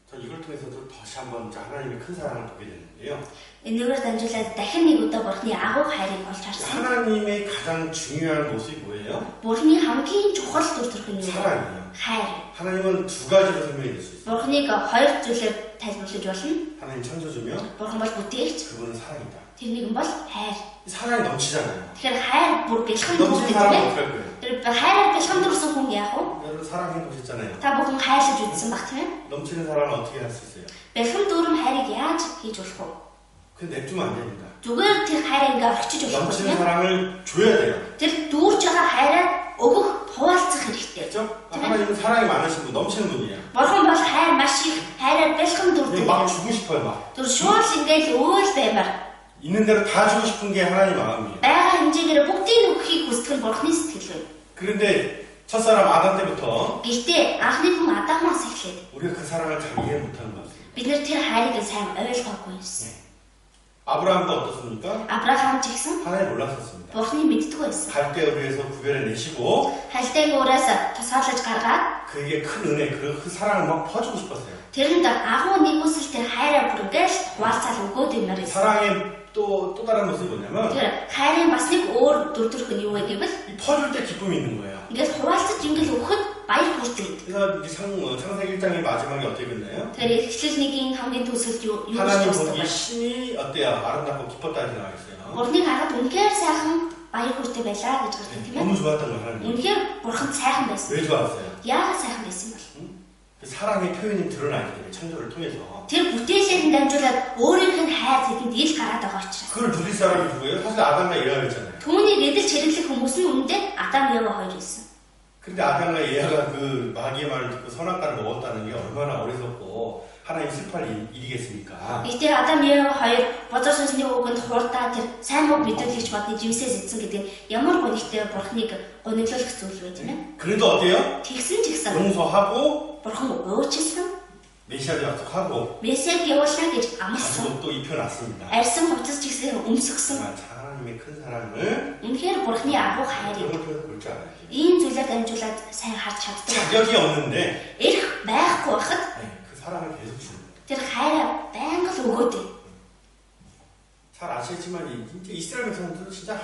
전 이걸 통해서도 다시 한번 이제 하나님의 큰 사랑을 보게 되는데요. Энэгээр дамжуулаад дахин нэг удаа Бурханы агуу хайрыг олж харсан. 하나님의 가장 중요한 모습이 뭐예요? Бурханы хамгийн чухал дүр төрх нь юу вэ? 사랑이에요. Хайр. 하나님은 두 가지로 설명이 될 수 있어요. Бурханыг хоёр зүйлээр тайлбарлаж болно. 하나님 창조주며 Бурхан бол бүтээгч, 그분은 사랑이다. тэр нэг нь бол хайр. 사랑이 넘치잖아요. Тэгэхээр хайр бүр бэлхэн 넘치는 дүүрдэг 사람은 тийм ээ. 어떻게 할 거예요? Тэр хайраар бэлхэн дүүрсэн хүн яах вэ? 여러분 사랑해 보셨잖아요. Та бүхэн хайрлаж үзсэн баг тийм ээ. 넘치는 사랑은 어떻게 할 수 있어요? Бэлхэн дүүрэн хайрыг яаж хийж болох вэ? 그냥 냅두면 안 됩니다. Зүгээр тэр хайраа ингээ орчиж болох 넘치는 тийм ээ. 사랑을 줘야 돼요. Тэр дүүрж байгаа хайраа өгөх, хуваалцах хэрэгтэй. 그렇죠? 하나님은 사랑이 많으신 분, 넘치는 분이에요. Бурхан бол хайр маш их, хайраар бэлхэн 근데 дүүрдэг. 막 주고 싶어요, 막. Тэр шууд ингээл өөл баймаар 있는 대로 다 주고 싶은 게 하나님 마음이에요. байгаа хэмжээгээр бүгдийг өгөхийг хүсдэг нь Бурханы сэтгэл байна. 그런데 첫사람 아담 때부터 Гэхдээ анхны хүн Адамаас эхлээд 우리가 그 사랑을 잘 이해 못하는 것 같아요. бид нэр тэр хайрыг сайн ойлгоогүй юмсан. 아브라함도 어떻습니까? Авраам ч гэсэн 하나님 몰랐었습니다. Бурханыг мэддэг байсан. 갈대어를 위해서 구별해내시고 Хальтайг ураас тусгаарлаж гаргаад 그에게 큰 은혜, 그 사랑을 막 퍼주고 싶었어요. тэрэнд агуу нэгүсэл тэр хайраа бүргээл хуваалцаал өгөөд юмар байсан. 사랑의 또 다른 모습이 뭐냐면 Тэр хайрын бас нэг өөр дүр төрх нь юу вэ гэвэл 이 퍼줄 때 기쁨이 있는 거예요. ингээд хуваалцаж ингээд өгөхөд баяр хүрдэг. 그래서 이 창세기 1장의 마지막에 어떻게 끝나요? Тэр эхлэл нэгийн хамгийн төсөлд юу гэж 하나님 дуусдаг 보기 вэ? 신이 어때요? 아름답고 기뻤다 이렇게 나와 있어요. Бурханыг харахад үнэхээр сайхан баяр хүртэй байлаа гэж гардаг тийм ээ. 너무 좋았던 거 하나님. Үнэхээр Бурханд сайхан байсан. 왜 좋았어요? Яагаад сайхан байсан бол? 그 사랑의 표현이 드러나게 돼요. 창조를 통해서. Тэр бүтээлээр дамжуулаад өөрийнх нь хайр тэдэнд ил гараад байгаа учраас. 그걸 누릴 사람이 누구예요? 사실 아담과 예아였잖아요. Түүнийг эдэлж хэрэглэх хүмүүс нь үүндээ Адам, Ева хоёр байсан. 근데 아담과 예아가 그 마귀의 말을 듣고 선악과를 먹었다는 게 얼마나 어리석고 하나님 슬퍼할 일이겠습니까? Гэхдээ Адам, Ева хоёр бозор сүнсний үгэнд хуурдаа тэр сайн муу мэдүүлэгч бодны живсээс эзэн гэдэг нь ямар гонигтэй Бурханыг гониглуулах зүйл вэ тийм ээ? 그래도 어때요? Тэгсэн ч гэсэн 용서하고 Бурхан өөрчилсөн, 메시아도 약속하고 Месиаг явуулна гэж амласан. 가지고 또 입혀놨습니다. Арьсан хувцас ч гэсэн өмсгсөн. 하나님의 큰 사랑을 Үнэхээр Бурханы агуу хайрыг 이걸 통해서 볼 줄 알아요. ийм зүйлээр дамжуулаад сайн харж чаддаг. 자격이 없는데 Эрх байхгүй байхад 그 사랑을 계속 주는 거예요. тэр хайраа байнга л өгөөд. 잘 아시겠지만 진짜 이스라엘 백성들은 진짜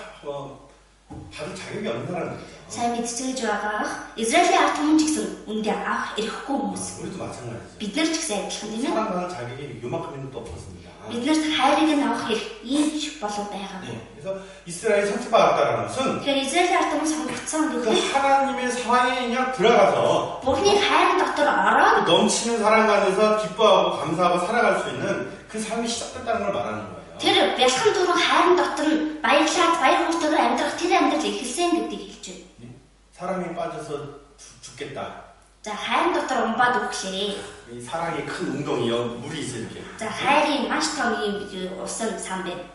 받을 자격이 없는 사람들이죠. Сайн мэдчихэж байгаа Израилийн ард түмэн ч гэсэн үндэ авах эрхгүй хүмүүс. 우리도 마찬가지죠. Бид нар ч гэсэн адилхан тийм ээ. 사랑받을 자격이 요만큼도 없었습니다. Биднэрт хайрыг нь авах эрх ийм ч болов байгаа. 네, 그래서 이스라엘이 선택받았다는 것은 Тэгэхээр Израилийн ард түмэн сонгогдсон 그 гэдэг 하나님의 사랑에 그냥 들어가서 Бурханы хайрын дотор ороод 넘치는 사랑 안에서 기뻐하고 감사하고 살아갈 수 있는 그 삶이 시작됐다는 걸 말하는 거예요. тэр бэлхэн дөрвөн хайрын дотор нь баярлаад баяр хүртэйгээр амьдрах тэр амьдрал эхэлсэн гэдгийг хэлж байна. 사랑에 빠져서 죽겠다. За хайрын дотор умбаад өгөхлээ. 이 사랑의 큰 웅덩이요 물이 있어 이렇게. За хайрын маш том юм усан сан байна.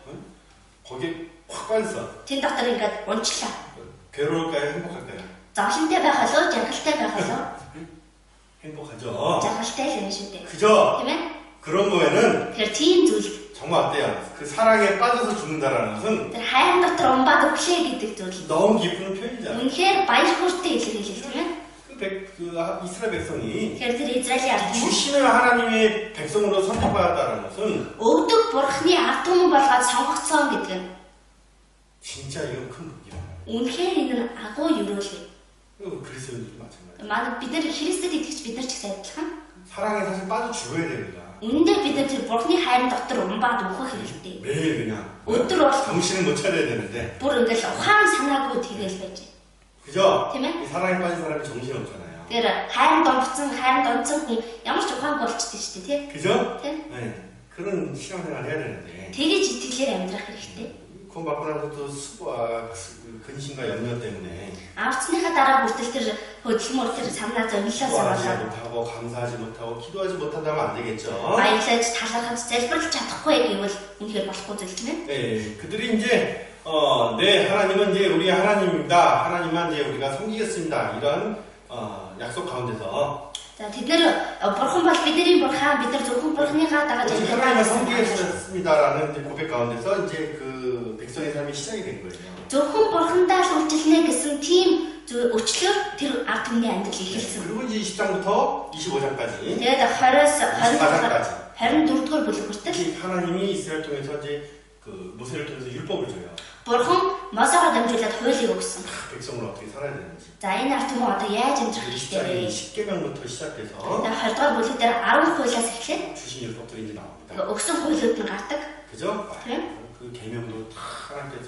거기에 확 빠졌어. Тэн дотор ингээд унчлаа. 괴로울까요? 행복할까요? Зовлонтой байх болоо, жаргалтай байх болоо. 행복하죠. Жаргалтай л юм шүү дээ. 그죠? Тийм ээ? 그런 거에는 Тэгэхээр тийм зүйл 정말 어때요? 그 사랑에 빠져서 죽는다라는 것은 Тэр хайр дотор умбаад өглөө гэдэг зүйл. 너무 기쁜 표현이잖아요. Үнэхээр баяр хөөртэй илэрхийлэл тийм ээ. 이스라엘 백성이 Тэгэхээр тэр Израилийн ард түмэн 주시는 하나님의 백성으로 선택받았다는 것은 өгдөг бурхны ард түмэн болгоод сонгогдсон гэдэг нь 진짜 이건 큰 복이야. үнэхээр энэ нь агуу өрөөлөе. 그리스도인들도 마찬가지. Манай бид нар Христэд итгэж бид нар ч гэсэн адилхан. 사랑에 사실 빠져 죽어야 됩니다. Үнэндээ бид нар тэр бурхны хайрын дотор умбаад өгөх хэрэгтэй. 매일 그냥 өдөр бол 정신을 못 차려야 되는데, бүр ингээл ухаан санаагүй тэгэл байж. 그죠? Тийм ээ. 이 사랑에 빠진 사람이 정신이 없잖아요. Тэр хайранд донцсон хүн ямар ч ухаангүй болчихдээ шүү дээ, 그죠? тийм. 네. 그런 신앙생활 해야 되는데, Тэгэж итгэлээр амьдрах хэрэгтэй. 그거 받고 나서 또 수고와 근심과 염려 때문에 Авцсныхаа дараа хүртэл тэр хөдөлмөр тэр санаа зовлосоо 기도하지 болоод 못하고 감사하지 못하고 기도하지 못한다면 안 되겠죠. баярлаж талархаж залбирлаж чадахгүй гэвэл үнэхээр болохгүй зүйл тийм ээ. 네, 그들이 이제 네, 하나님은 이제 우리 하나님입니다. 하나님만 이제 우리가 섬기겠습니다. 이런 약속 가운데서 За тэд нэр бурхан бол бидний бурхан бид нар зөвхөн бурханыхаа дагаж 오직 амьдрах 하나님만 гэсэн. 섬기겠습니다라는 이제 고백 가운데서 이제 그 백성의 삶이 시작이 된 거예요. Зөвхөн бурхандаа л үйлчлэнэ гэсэн тийм өчлөөр тэр ард түмний амьдрал эхэлсэн. 그리고 이제 20장부터 25장까지 Тэгээд 20-с 24장까지 24 дугаар бүлэг хүртэл 하나님이 이스라엘 통해서 이제 그 모세를 통해서 율법을 줘요. бурхан Мосеогоо дамжуулаад хуулийг өгсөн. 백성으로 어떻게 살아야 되는지. За энэ ард түмэн одоо яаж амьдрах хэрэгтэй вэ? 10계명부터 시작해서 Тэгээд 20 дугаар бүлэг дээр 10 хуулиас эхлээд 주신 율법들이 이제 나옵니다. өгсөн хуулиуд нь гардаг. 그죠? тийм. 그 계명도 다 하나님께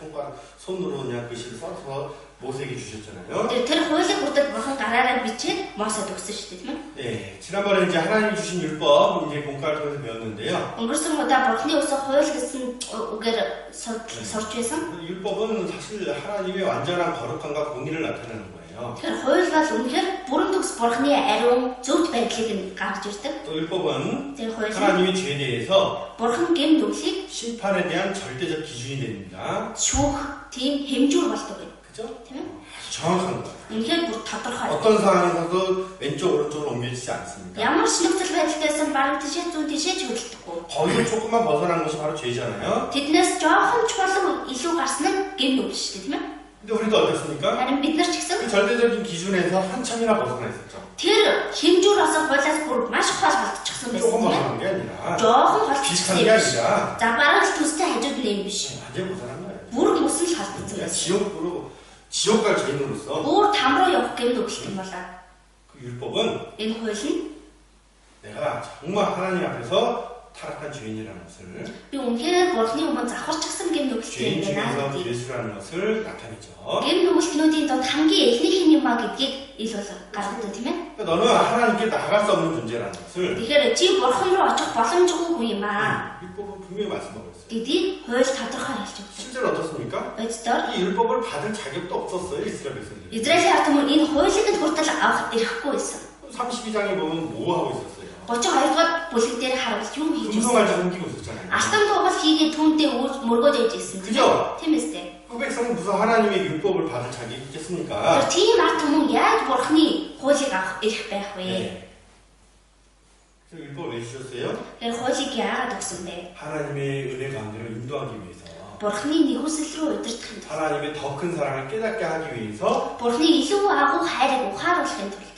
손으로 그냥 글씨를 써서 모세에게 주셨잖아요. Тэр хуулийг бүрдэл бурхан гараараа бичээд Мосед өгсөн шүү дээ, тийм ээ. 네, 지난번에 이제 하나님이 주신 율법 이제 공과를 통해서 배웠는데요. Өнгөрсөн удаа бурханы өгсөн хууль гэсэн үгээр сурч байсан. 율법은 사실 하나님의 완전한 거룩함과 공의를 나타내는 거예요. Тэгэхээр хууль бол үнэхээр бүрэн төгс бурханы ариун зөвхт байдлыг нь гаргаж ирдэг. 또 율법은 Тэр хууль нь 하나님의 죄에 대해서 бурхан гэм нүглийг 심판에 대한 절대적 기준이 됩니다. шүүх тийм хэмжүүр болдог юм. 그죠? Тийм ээ. 아주 정확한 거예요. Үнэхээр бүр тодорхой. 어떤 상황에서도 왼쪽 오른쪽으로 옮겨지지 않습니다. Ямар ч нөхцөл байдалтайсан бараг тийшээ зүүн тийшээ ч хөдөлдөггүй. 거기서 조금만 벗어난 것이 바로 죄잖아요. Тэднээс жоохон ч болон илүү гарсан нь гэм нүгэл шүү дээ, тийм ээ. 근데 우리도 어떻습니까? Харин бид нар ч гэсэн 그 절대적인 기준에서 한참이나 벗어나 있었죠. тэр хэмжүүр осон хуулиас бүр маш хол болчихсон байсан 조금 тийм ээ. 벗어난 게 아니라 Жоохон 비슷한 холцсон 게 юм биш. 아니라 За бараг л төстэй хажууд нь юм биш. 완전 벗어난 거예요. Бүр мөсөн л холдсон 그냥 байсан. 지옥 갈 죄인으로서 Бүр там руу явах гэм нүгэлт юм болоо. 그 율법은 Энэ хууль нь 내가 정말 하나님 앞에서 타락한 죄인이라는 것을 би үнэхээр бурхны өмнө завхарчихсан гэм 죄인 нүгэлт юм 중에서 байна. 예수라는 것을 나타냈죠. Гэм нүгэлтнүүдийн донд хамгийн эхнийх нь юм а гэдгийг ил бол гаргадаг тийм ээ. 그러니까 너는 하나님께 나갈 수 없는 존재라는 것을 Тэгэхээр чи бурхан руу очих боломжгүй юм а 율법은 분명히 말씀하고 있어요. гэдгийг хууль тодорхой хэлж өгдөг. 실제로 어떻습니까? Өчтөр 이 율법을 받을 자격도 없었어요, 이스라엘 백성들이. Израилийн ард түмэн энэ хуулийг нь хүртэл авах ирэхгүй байсан. 32장에 보면 뭐 하고 있었어요? 32 дугаар бүлэг дээр харуул юу хийж 금송아지 байсан? 섬기고 있었잖아요. Алтан тугал хийгээд түүнтэй мөргөөж явж ирсэн. 그죠? Тийм ээ. 그 백성은 무슨 하나님의 율법을 받을 자격이 있겠습니까? Тэр тийм ард түмэн яаж бурхны хуулийг авах ирэх байх вэ? 네. 그래서 율법을 왜 주셨어요? Тэр хуулийг яагаад өгсөн бэ? 하나님의 은혜 가운데로 인도하기 위해서, Бурхны нэгүсэл рүү удирдахын тулд. 하나님의 더 큰 사랑을 깨닫게 하기 위해서 Бурхны илүү агуу хайрыг ухааруулахын тулд.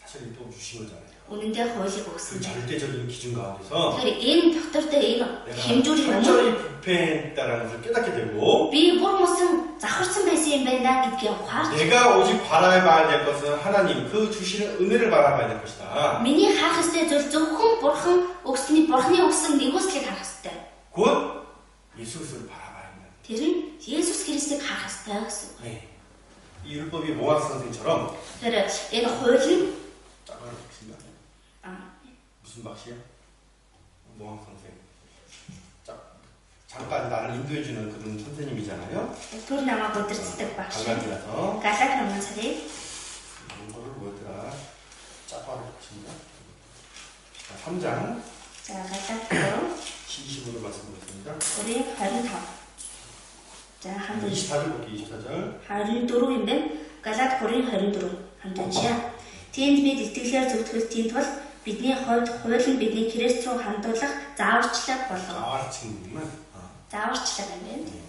사실 율법 주신 거잖아요. Үнэндээ хуулийг 그 өгсөн. 절대적인 기준 가운데서 Тэгэхээр энэ дотор дээр энэ 내가 хэмжүүрийн өмнө 철저히 불패했다라는 것을 깨닫게 되고, би бүр мөсөн завхарсан байсан юм байна гэдгийг ухаарч 내가 오직 바라봐야 될 것은 하나님 그 주시는 은혜를 바라봐야 될 것이다. миний хаах ёстой зүйл зөвхөн бурхны өгсөн нэгүслийг харах ёстой. 곧 예수 그리스도를 바라봐야 한다. Тэр нь Есүс Христийг харах ёстой гэсэн. 네. 이 율법이 모학 선생처럼 Тэгэхээр энэ хууль нь 짜가로 붙습니다. 무슨 박씨야? 모학 선생. 자, 잠깐 나를 인도해주는 그런 선생님이잖아요. түр намайг удирддаг багш. 강간지라서 Галаад намын царийг 이런 거를 뭐더라? 짜가로 붙습니다. 3장 за галаад 20으로 말씀드렸습니다. бүрийн 25. За хамт 24절 볼게요. 24절. 24 юм байна. Галаад бүрийн 24 хамт уншия. Тэнд бид итгэлээр зүтгэл тэнд бол бидний хувьд хууль нь бидний Христ рүү хандуулах зааварчлаг болов. 자활증이구만. Зааварчлаг юм байна.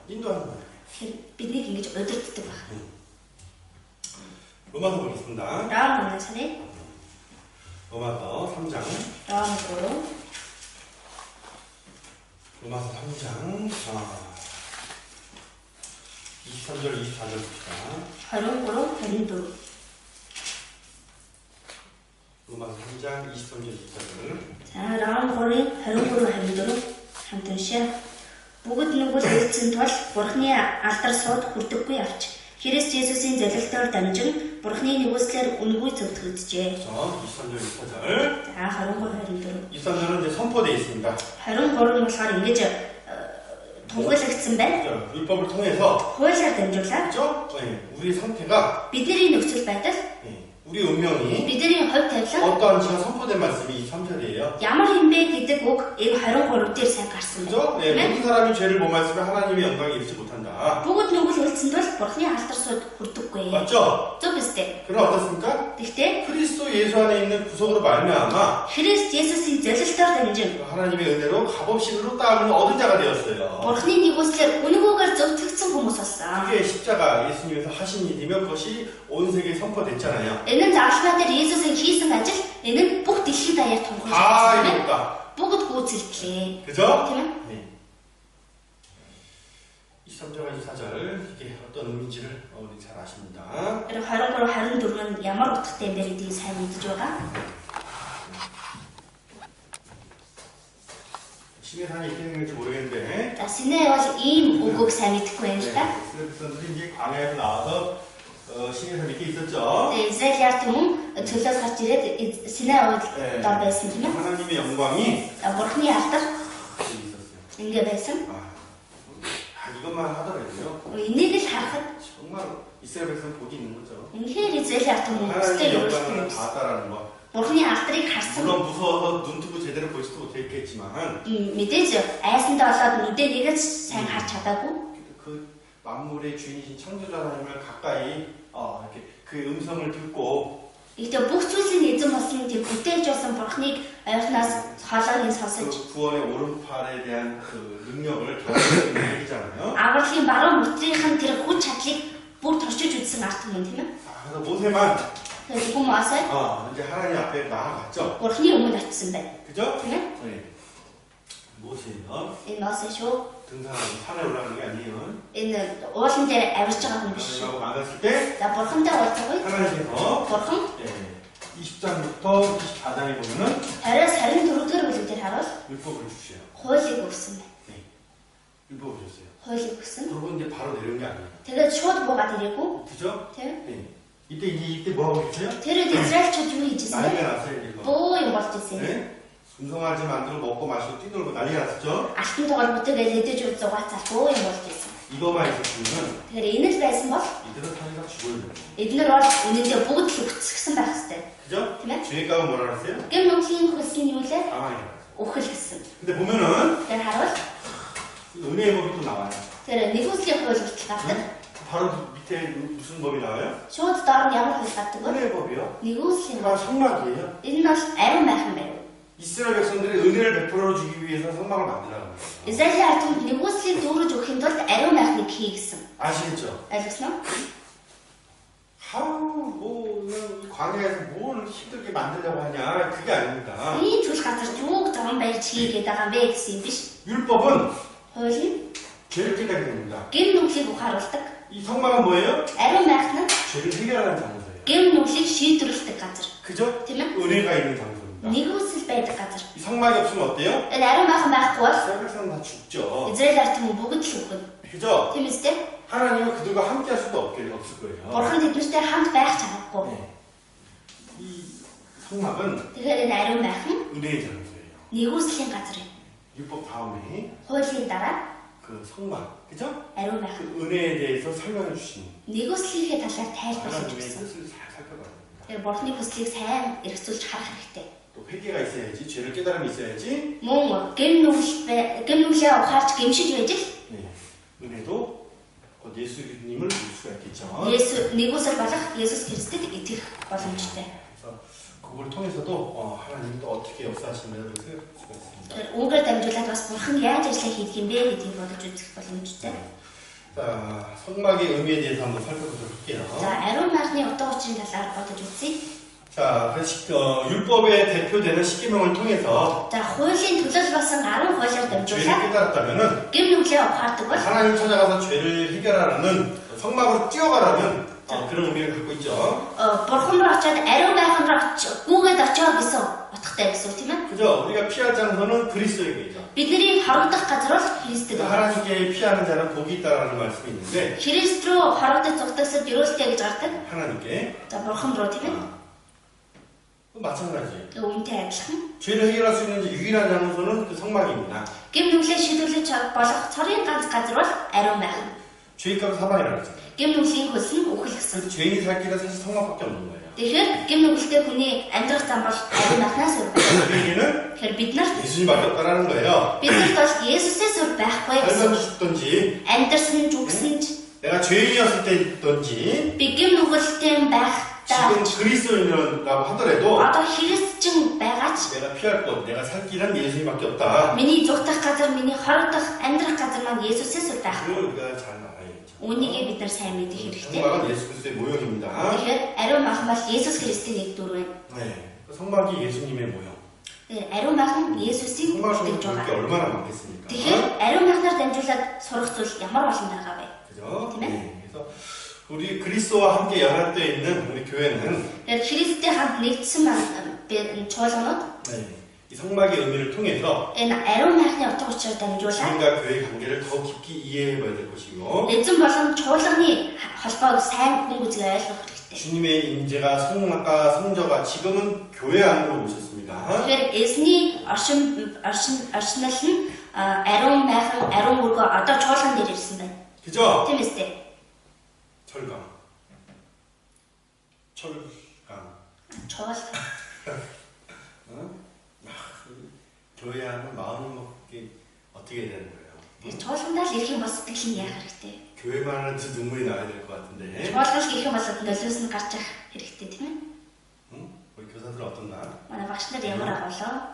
인도하는 거예요. Тэгэхээр биднийг ингэж удирддаг байна. 로마서 보겠습니다. Ром унаа сарыг. 로마서 3장. Ром 3. 로마서 3장. 23절 24절 봅시다. 23, 24. 로마서 3장 23절 24절. За Ром 3-ын 23, 24 хамт уншаа. Бүгд нүгэл үйлцэн тул Бурхны алдар сууд хүрдэггүй авч Христ Есүсийн залилтаар дамжин Бурхны нэгүслэр үнгүй зөвтгөгдөжээ. 23절 24절. За 23, 24. 23절은 이제 선포되어 있습니다. 23 нь болохоор ингэж тунгаглагдсан байна. 율법을 통해서 Хуулиар дамжуулаад 그죠? 우리 상태가 бидний нөхцөл байдал, 우리 운명이 бидний хувь тавилан 어떠한지가 선포된 말씀이 23절이에요. ямар юм бэ гэдэг үг энэ 23 дээр сайн гарсан байна. 그죠? 모든 사람이 죄를 못 말씀에 하나님의 영광을 입지 못한다. Бүгд нүгэл үйлцэн тул Бурхны алдар сууд хүрдэггүй. 맞죠? Зөв үстэй. 그럼 어떻습니까? Гэхдээ 그리스도 예수 안에 있는 구속으로 말미암아 Христ Есүсийн залилтаар дамжин 하나님의 은혜로 값없이 의롭다함을 얻은 자가 되었어요. Бурхны нэгүслэр үнэгүйгээр зөвтгөгдсөн хүмүүс болсон. 그게 십자가 예수님께서 하신 일이며 그것이 온 세계에 선포됐잖아요. Энэ нь заалмаа дээр Есүсийн хийсэн ажил, энэ нь бүх дэлхийд даяар 다 тунхагласан. 이뤘다. Бүгд гүйцэлдлээ. 그죠? Тийм ээ. 네. 23절과 24절 이게 어떤 의미인지를 우리 잘 아십니다. Тэр 23, 24 нь ямар утгатай юм бэ гэдгийг сайн мэдж байгаа. 신해산이 이렇게 생겼는지 모르겠는데 За Синэ бол ийм үгийг сайн мэдэхгүй байна л да. 이스라엘들이 이제 광야에서 나와서 신해산 이렇게 있었죠. Тэгээ Израиль ард түмэн төлөөс гарч ирээд Синэ уулдаа байсан тийм ээ. 하나님의 영광이 Бурхны алдар 여기 있었어요. ингэ байсан. 이것만 하더라도요. Энийг л харахад 정말 이스라엘 백성 복이 있는 거죠. үнэхээр Израиль ард түмэн өстэй 하나님의 өөрсдөө 영광을 봤다라는 거. Бурхны алдрыг харсан. 물론 무서워서 눈뜨고 제대로 보지도 못했겠지만 Мэдээж айсандаа болоод нүдээ нэгэж сайн харж чадаагүй. 그 만물의 주인이신 창조자 하나님을 가까이 이렇게 그 음성을 듣고 Гэхдээ бүх зүйлийн эзэн болсон тэр бүтээж болсон Бурхныг ойрноос хоолойн сонсож 그 구원의 오른팔에 대한 그 능력을 경험하는 얘기잖아요. авралын баруун бүтрийнхэн тэр хүч чадлыг бүр туршиж үзсэн ард түмэн тийм ээ. 그래서 모세만 Тэгээд хүмүүс 이제 하나님 앞에 나아갔죠. Бурхны өмнө очисон байна. 그죠? Тийм ээ. 네. 모세요. Энэ Мосе шүү. 등산하고 산에 올라가는 게 아니에요. Энэ уулан дээр авирч байгаа хүн биш. 하나님하고 만났을 때 За Бурхантай уулзах үед 하나님께서 Бурхан 20장부터 24장에 보면은 24-р бүлгээр харуул 율법을 주셔요. хуулийг өгсөн байна. 율법을 주셨어요. Хуулийг өгсөн. 그러고 이제 바로 내려온 게 아니에요. Тэгээд шууд буугаад ирээгүй. 그죠? Тийм. 네. 이때 뭐 하고 있어요? Тэр үед Израильчууд юу хийж ирсэн бэ? 난리가 났어요, 이거. Буу юм болж ирсэн. 네? 운송아지 만들고 먹고 마시고 뛰놀고 난리가 났었죠? Алтан тугаар бүтээгээл эдэж үз зугаацаа буу юм болж ирсэн. 이거만 있었으면 Тэгэхээр энэ л байсан бол 이들은 살기가 죽어야 돼요. эднэр бол үнэндээ бүгд л өвцгсөн байх хэвээр. 그죠? Тийм ээ. 죄의 값은 뭐라 그랬어요? Гэм нүглийн хөлс нь юу лээ? 아마이라. Үхэл гэсэн. 근데 보면은 Тэгэхээр харуул 은혜의 법이 또 나와요. тэр нэгүслийн хууль хүртэл гардаг. 바로 밑에 무슨 법이 나와요? Шууд доор нь ямар хууль гардаг вэ? 은혜의 법이요. Нэгүслийн. 그가 성막이에요. Энэ нь бол ариун майхан байв. 이스라엘 백성들이 은혜를 베풀어 주기 위해서 성막을 만들라는 거예요. Израилийн ард түмэнд нэгүслийг дүүрэж өгөхийн тулд ариун майхныг хий гэсэн. 아시겠죠? Ойлгосноо? 이 광야에서 뭘 힘들게 만들려고 하냐? 그게 아닙니다. Энэ зүйл газар юуг зам барьж хийгээд байгаа юм бэ гэсэн юм биш. 율법은 Хууль нь 죄를 깨닫게 됩니다. гэм нүглийг ухааруулдаг. 이 성막은 뭐예요? Ариун майхан нь 죄를 해결하는 장소예요. гэм нүглийг шийдвэрлэдэг газар. 그죠? Тийм ээ? 은혜가 있는 장소입니다. Нэгүсэл байдаг газар. 이 성막이 없으면 어때요? Энэ ариун майхан байхгүй бол 이스라엘 백성은 다 죽죠. Израиль ард түмэн бүгд л үхэн. 그죠? Тийм үстэй? 하나님은 그들과 함께 할 수도 없을 거예요. Бурхан тэднэртэй хамт байх чадахгүй. 네. 이 성막은 Тэгэхээр энэ ариун майхан 은혜의 장소예요. нэгүслийн газар юм. 율법 다음에 Хуулийн дараа 그 성막, 그죠? ариун 그 майхан. 은혜에 대해서 설명해 주시는 Нэгүслийнхээ талаар тайлбарлаж 하나님의 өгсөн. 뜻을 잘 살펴봐야 됩니다. Тэгэхээр Бурханы хүслийг сайн эргцүүлж харах хэрэгтэй. 또 회개가 있어야지, 죄를 깨달음이 있어야지. Мөн гэмнүглээ ухаарч гэмшиж байж л 네. 은혜도 곧 예수님을 볼 수가 있겠죠. Нэгүсэл болох Есүс Христэд итгэх боломжтой. 그래서 그 그걸 통해서도 하나님이 또 어떻게 역사하시는가를 생각할 수가 있습니다. Тэгэхээр үүгээр дамжуулаад бас бурхан яаж ажиллаа хийх юм бэ гэдгийг бодож үзэх боломжтой. 자, 성막의 의미에 대해서 한번 살펴보도록 할게요. За, ариун майхны утга учирын талаар бодож үзье. 자, 율법에 대표되는 십계명을 통해서 За, хуулийн төлөөлөл болсон 10 хуулиар 죄를 дамжуулаад 깨달았다면은 гэм нүглээ ухаардаг бол 하나님 찾아가서 죄를 해결하라는 성막으로 뛰어가라는 그런 의미를 갖고 있죠. бурхан руу очиод ариун майхан руу гүгээд очоо гэсэн утгатай гэсэн үг тийм ээ. 그죠? 우리가 피할 장소는 그리스도에게죠. Бидний хорогдох газар бол Христэд байна. 하나님께 피하는 자는 복이 있다라는 말씀이 있는데 Христ рүү хорогдож зүгтсэд юрэлтэй гэж гардаг. 하나님께 За, бурхан руу тийм ээ. 마찬가지. Тэг үүнтэй адилхан. 죄를 해결할 수 있는 유일한 장소는 그 성막입니다. Гэм нүглээ шийдвэрлэж болох цорын ганц газар бол ариун майхан. 죄값은 사망이라고 했잖아요. Гэм нүглийн хөлс нь үхэл гэсэн. 그 죄인이 살 길은 사실 성막밖에 없는 거예요. Тэгэхээр гэм нүгэлтэй хүний амьдрах зам бол ариун майхнаас өөр байна. 우리에게는 Тэгэхээр бид нар 예수님밖에 없다라는 거예요. биднэрт бол Есүсээс өөр байхгүй гэсэн. 살면 죽든지 Амьдрсан ч үгсэн ч 내가 죄인이었을 때든지 би гэм нүгэлтэй байхдаа 지금 그리스도인이라고 하더라도 одоо христчин байгаа ч 내가 피할 곳, 내가 살 길은 예수님밖에 없다. миний зүгтах газар, миний хорогдох амьдрах газар маань Есүсээс өөр байхгүй. 그걸 우리가 잘 알아야죠. Үүнийг бид нар сайн мэдэх хэрэгтэй. 성막은 예수 그리스도의 모형입니다. Тэгэхээр ариун майхан бол Есүс Христийн нэг дүр байна. 네, 그 성막이 예수님의 모형. Тэгэхээр ариун майхан Есүсийн 성막을 бүтээж 볼 게 байгаа. 얼마나 많겠습니까? Тэгэхээр ариун майхнаар дамжуулаад сурах зүйл ямар олон байгаа вэ? 그죠? 네. 그래서 우리 그리스도와 함께 연합되어 있는 우리 교회는 Тэгэхээр Христтэй хамт нэгдсэн чуулганууд 네, 이 성막의 의미를 통해서 энэ ариун майхны утга учираар дамжуулаад 주님과 교회의 관계를 더 깊이 이해해봐야 될 것이고 эзэн болон чуулганы холбоог сайн хүн үзгээ ойлгох хэрэгтэй. 주님의 임재가 성막과 성저가 지금은 교회 안으로 오셨습니다. Тэгэхээр эзний оршинол нь ариун майхан, ариун өргөө одоо чуулган дээр ирсэн байна. 그죠? Тийм үстэй. 철강. Чуулган. 교회 하면 마음을 먹기 어떻게 되는 거예요? Тэгээ чуулгандаа л ирэх юм бол сэтгэл нь яах хэрэгтэй. 교회만 하는 두 눈물이 나야 될 것 같은데. Чуулган л ирэх юм бол нөлөөс нь гарч ирэх хэрэгтэй тийм ээ. 응? 우리 교사들 어떤가? Манай багш нар ямар агуулаа?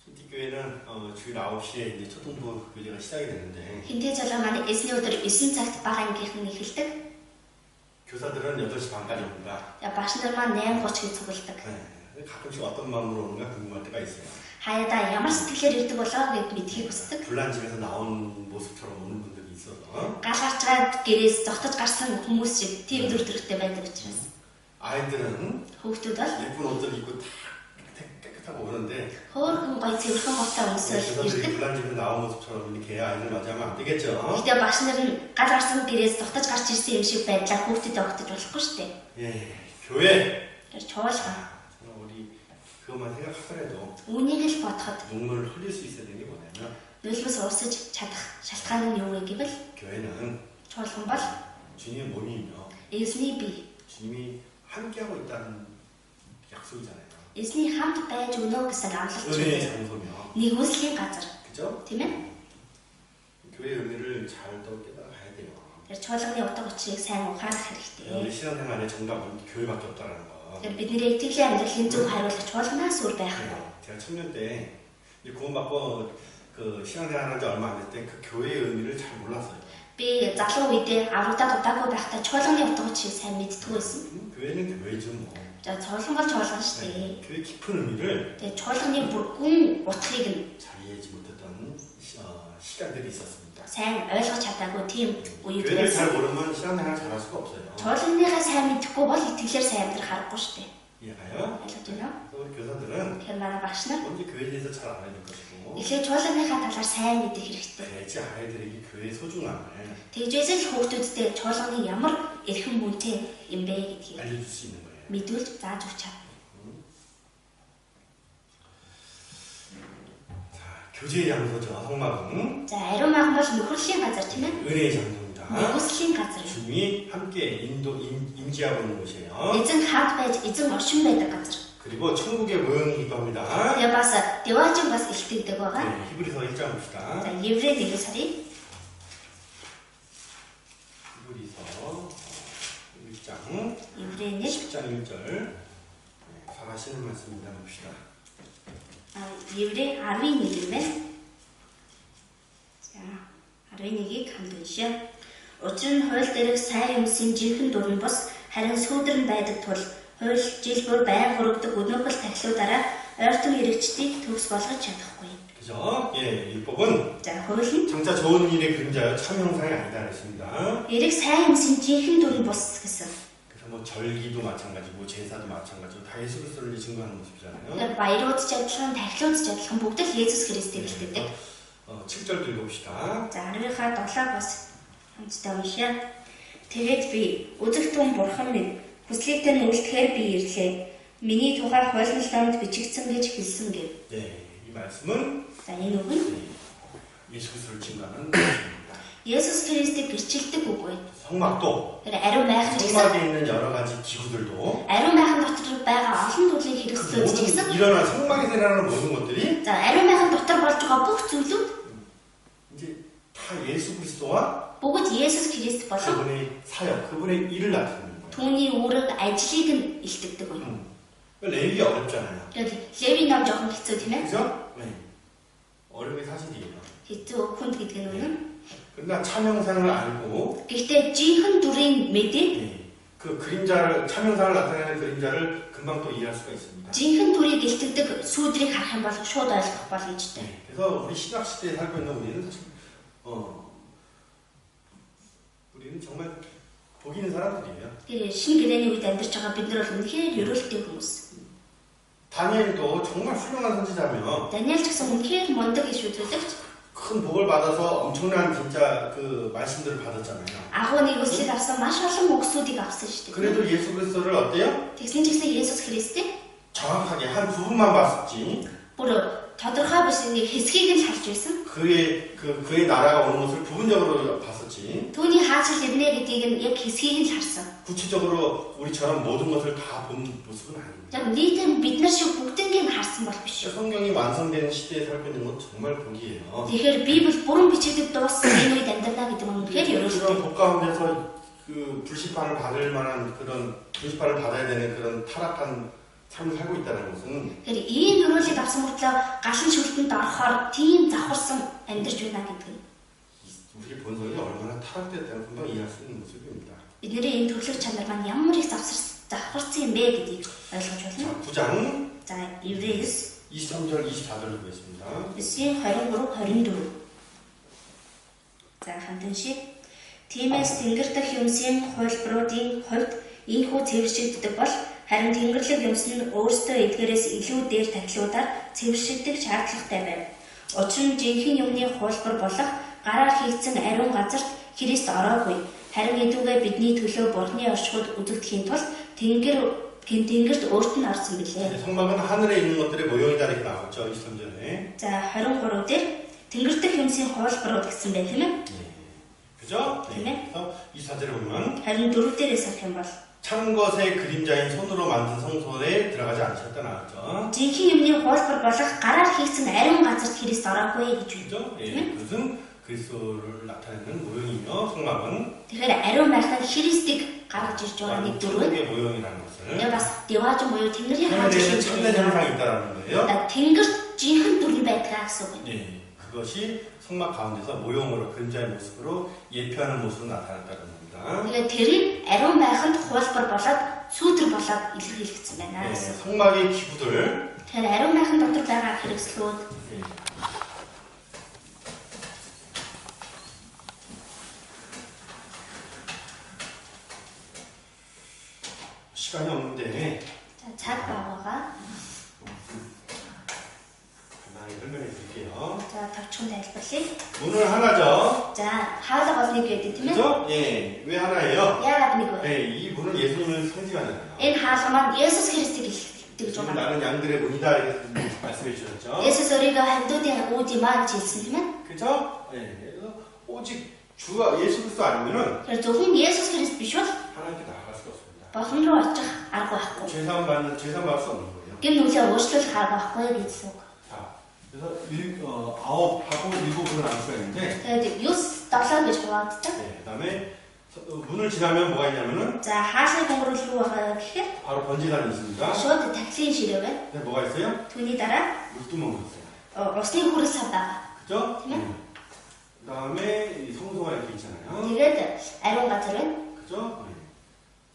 신티 교회는 주일 9시에 이제 초등부 교제가 시작이 되는데 Хинтээ жолоо манай эзний өдөр 9 цагт бага ангийнхан эхэлдэг. 교사들은 8시 반까지 옵니다. За багш нар маань 8:30-д цуглдаг. 네. 가끔씩 어떤 마음으로 오는가 궁금할 때가 있어요. Хаяада ямар сэтгэлээр ирдэг болоо гэд мэдхийг хүсдэг. 불난 집에서 나온 모습처럼 오는 분들이 있어서 Гал гарчгаад гэрээс зогтож гарсан хүмүүс шиг тийм дүр төрхтэй байдаг учраас 아이들은 хүүхдүүд бол 예쁜 옷들 입고 다 깨끗하고 오는데 хөөрхөн гоё цэвэрхэн хувцас өмсөж 교사들이 ирдэг. 불난 집에서 나온 모습처럼 이렇게 아이들 맞이하면 안 되겠죠. Гэтэ багш нар нь гал гарсан гэрээс зогтож гарч ирсэн юм шиг байдлаар хүүхдэд огтож болохгүй шүү дээ. 예, 교회. Тэр чуулган. 정말 우리 그것만 생각하더라도 Үүнийг л бодоход 눈물을 흘릴 수 있어야 되는 게 뭐냐면 нулимс урсаж чадах шалтгаан нь юу вэ гэвэл 교회는 чуулган бол 주님의 몸이며 эзний бие. 주님이 함께하고 있다는 약속이잖아요. Эзний хамт байж өнөө гэсэн амлалт 은혜의 шүү. 장소며 Нэгүслийн газар. 그죠? Тийм ээ? 교회의 의미를 잘 더 깨달아야 돼요. Тэр чуулганы утга учирыг сайн ухаарах 우리 хэрэгтэй. 신앙생활의 정답은 교회밖에 없다는 거. Тэр бидний итгэлийн амьдралын зөв хариулт чуулганаас өөр байхгүй. 제가 청년 때 구원받고 그 신앙생활한 지 얼마 안 됐을 때 그 교회의 의미를 잘 몰랐어요. Би залуу үедээ аврагдаад удаагүй байхдаа чуулганы утга учирыг сайн мэддэггүй байсан. 교회는 교회죠 뭐. За чуулган бол чуулган шүү дээ. 교회 깊은 의미를 Тэгээ чуулганы бүр гүн утгыг нь 잘 이해하지 못했던 시간들이 있었습니다. сайн ойлгож чадаагүй тийм үед 교회를 잘 байсан. 모르면 신앙생활 잘할 수가 없어요. Чуулганыхаа сайн мэдхгүй бол итгэлээр сайн амьдрах аргагүй шүү дээ. 이해가요? Ойлгож байна уу? 그래서 우리 교사들은 Тэгэхээр манай багш нар 먼저 교회에 대해서 잘 알아야 될 것이고 эхлээд чуулганыхаа талаар сайн мэдэх хэрэгтэй. 그래야지 아이들에게 교회의 소중함을 Тэгжээс л хүүхдүүдтэй чуулганы ямар эрхэм бүнтэй юм бэ гэдгийг 알려줄 수 있는 거예요. мэдүүлж зааж өгч чадна. 자, 교제의 장소죠. 성막은 За ариун майхан бол нөхөрлийн газар тийм ээ. 은혜의 장소입니다. Нэгүслийн газар. 주님이 함께 임재하고 있는 곳이에요. Эзэн хамт байж эзэн оршин байдаг газар. 그리고 천국의 모형이기도 합니다. Тэгээ бас деважин бас илтгэдэг байгаа. 네, 히브리서 1장 봅시다. За еврей нэг сарын 히브리서 1장 еврей нэг 10장 1절 하시는 말씀입니다. 봅시다. Еврей 11 юм байна. За 11-ийг хамт уншъя. Учир нь хууль дээрх сайн юмсын жинхэнэ дур нь бус харин сүүдэр нь байдаг тул хууль жил бүр байн хүргэдэг өнөөхөл тахилуудаараа ойртон хэрэгждийг төгс болгож чадахгүй. 그죠? 예, 율법은 За хууль нь 장차 좋은 일의 그림자요 참 형상이 아니다 그랬습니다. эрэг сайн юмсын жинхэнэ дур нь бус гэсэн. 그래서 뭐 절기도 마찬가지고 제사도 마찬가지고 다 예수 그리스도를 증거하는 모습이잖아요. Тэгэхээр баярууд ч адилхан, тахилууд ч адилхан бүгд л Есүс Христийг илтгэдэг. 7절 읽어봅시다. За 10-ийнхаа 7-аг бас хамтдаа уншъя. Тэгээд би үзэг түн бурхан минь хүслийг тань үлдэхээр би ирлээ. Миний тухай хуулинд бичигдсэн гэж хэлсэн гэв. 예, 이 말씀은 За энэ үг нь 예수 그리스도를 증거하는 말씀입니다. Есүс Христийг гэрчилдэг үг бай. 성막도 Тэр ариун майхан ч гэсэн 성막에 있는 여러 가지 기구들도 ариун майхан дотор байгаа олон төрлийн хэрэгслүүд ч гэсэн 일어난 성막에서 일어나는 모든 것들이 за ариун майхан дотор болж байгаа бүх зүйлүүд 이제 다 예수 그리스도와 бүгд Есүс Христ болон 그분의 사역, 그분의 일을 나타내는 거예요. түүний үүрэг ажлыг нь илтгэдэг үе. 레위기 어렵잖아요. Тэгээд Леви нам жоохон хэцүү тийм ээ. 그죠? 네. 어려운 게 사실이에요. Хэцүү хүнд гэдэг нь үнэн. 그러나 참형상을 알고 Гэхдээ жинхэнэ дүрийн мэдээ 그 그림자를 참형상을 나타내는 그림자를 금방 또 이해할 수가 있습니다. жинхэнэ дүрийг илтгэдэг сүүдрийг харах юм бол шууд ойлгох боломжтой. 그래서 우리 신학 시대에 살고 있는 우리는 사실 우리는 정말 복 있는 사람들이에요. Тэгээд шинэ гэрээний үед амьдарч байгаа бид нар бол үнэхээр ерөөлтэй хүмүүс. 다니엘도 정말 훌륭한 선지자며 Даниэл ч гэсэн үнэхээр мундаг иш үзүүлэгч. 큰 복을 받아서 엄청난 진짜 그 말씀들을 받았잖아요. Агуу нэгүслийг авсан маш олон үгсүүдийг авсан шүү дээ. 그래도 예수 그리스도를 어때요? Тэгсэн ч гэсэн Есүс Христийг 정확하게 한 부분만 봤었지. бүр тодорхой биш нэг хэсгийг нь харж байсан. 그의 나라가 오는 것을 부분적으로 봤었지. Түүний хаачил ирнэ гэдгийг нь яг хэсгийг нь харсан. 구체적으로 우리처럼 모든 것을 다 본 모습은 아닙니다. Яг нийтэн бид нар шиг бүгднийг нь харсан бол биш шүү. 성경이 완성되는 시대에 살고 있는 건 정말 복이에요. Тэгэхээр Библи бүрэн бичигдэж дууссан энэ үед амьдрна гэдэг нь үнэхээр ерөөлтэй. 그런 복 가운데서 그 불시판을 받을 만한 그런 불시판을 받아야 되는 그런 타락한 삶을 살고 있다는 것은 Тэгэхээр ийм ерөөлийг авсан мөртлөө галан шүлтэнд орохоор тийм завхарсан амьдарч байна гэдэг нь. 우리 본성이 얼마나 타락됐다는 금방 이해할 수 있는 모습입니다. Бидний энэ төрлөх чанар маань ямар их завхарсан юм бэ гэдгийг ойлгож байна. 자, 9장 За, Еврей 23절 24절을 보겠습니다. 9:23-24. За, хамтан шиг тиймээс тэнгэр дэх юмсын хувилбаруудын хувьд ийхүү цэвэршигддэг бол харин тэнгэрлэг юмс нь өөрсдөө эдгээрээс илүү дээр тахилуудаар цэвэршигдэх шаардлагатай байв. Учир нь жинхэнэ юмны хувилбар болох гараар хийгдсэн ариун газарт Христ ороогүй. Харин идүүгээ бидний төлөө Бурхны оршихуйд үзэгдэхийн тулд тэнгэрт өөрт нь орсон билээ. 성막은 하늘에 있는 것들의 모형이다 이렇게 나왔죠. 23절에. За 23 дээр тэнгэр дэх юмсын хувилбарууд гэсэн байх тийм ээ. 그죠? 네. 그래서 24절에 보면 Харин 4 дээрээс харах юм бол 찬 것의 그림자인 손으로 만든 성소에 들어가지 않으셨다 나왔죠. жинхэнэ юмны хувилбар болох гараар хийгдсэн ариун газарт Христ ороогүй гэж 그죠? байна. 예, 그것은 그리스도를 나타내는 모형이며 성막은 Тэгэхээр ариун байхад Христийг гаргаж ирж байгаа нэг дүр нь. 천국의 모형이라는 것을 Яг бас деваж буюу тэнгэрийн хааж 하늘에는 ирж 참된 байгаа. 형상이 있다라는 거예요. Тэнгэрт жинхэнэ дүр нь байдаг гэсэн үг байна. 예, 그것이 성막 가운데서 모형으로 그림자의 모습으로 예표하는 모습으로 나타났다는 겁니다. Тэгээд тэрийг ариун байхад хувилбар болоод сүүдэр болоод илэрхийлэгдсэн байна 예, гэсэн. 성막의 기구들 Тэгэхээр ариун байхад дотор байгаа хэрэгслүүд 예, 시간이 없는데 за цаг байгаа. 간단히 설명해 드릴게요. За товчхон тайлбарлая. 문은 하나죠. За хаалга бол нэг гэдэг тийм ээ. 그죠? 예, 왜 하나예요? Яагаад нэг вэ? 예, 이 문은 예수님을 상징하잖아요. Энэ хаалга маань Есүс Христийг илтгэж 지금 байгаа. 나는 양들의 문이다 이렇게 말씀해 주셨죠. Есүс өөрийгөө хандуудын үүд юм аа гэж хэлсэн тийм ээ. 그죠? 예, 그래서 오직 주가 예수 그리스도 아니면은 Тэгэхээр зөвхөн Есүс Христ биш бол 하나님께 나아갈 수가 없습니다. Бурхан руу очих арга байхгүй. 죄사함 받을 수 없는 거예요. Гин нүлээ өөрчлөх арга байхгүй гэсэн үг. 자, 그래서 9하고 7분을 나눌 수가 있는데, Тэгээд 9 7 гэж хуваагддаг. 네, 그다음에 문을 지나면 뭐가 있냐면은 За хаалгыг өнгөрүүл юу байгаа гэхээр 바로 번지단이 있습니다. шууд тахилын ширээ байна. 근데 뭐가 있어요? Түүний дараа 물두멍이 있어요. усны хүрэл сав байгаа. 그죠? 네. 그다음에 이 성소가 이렇게 있잖아요. Тэгээд ариун газар байна. 그죠?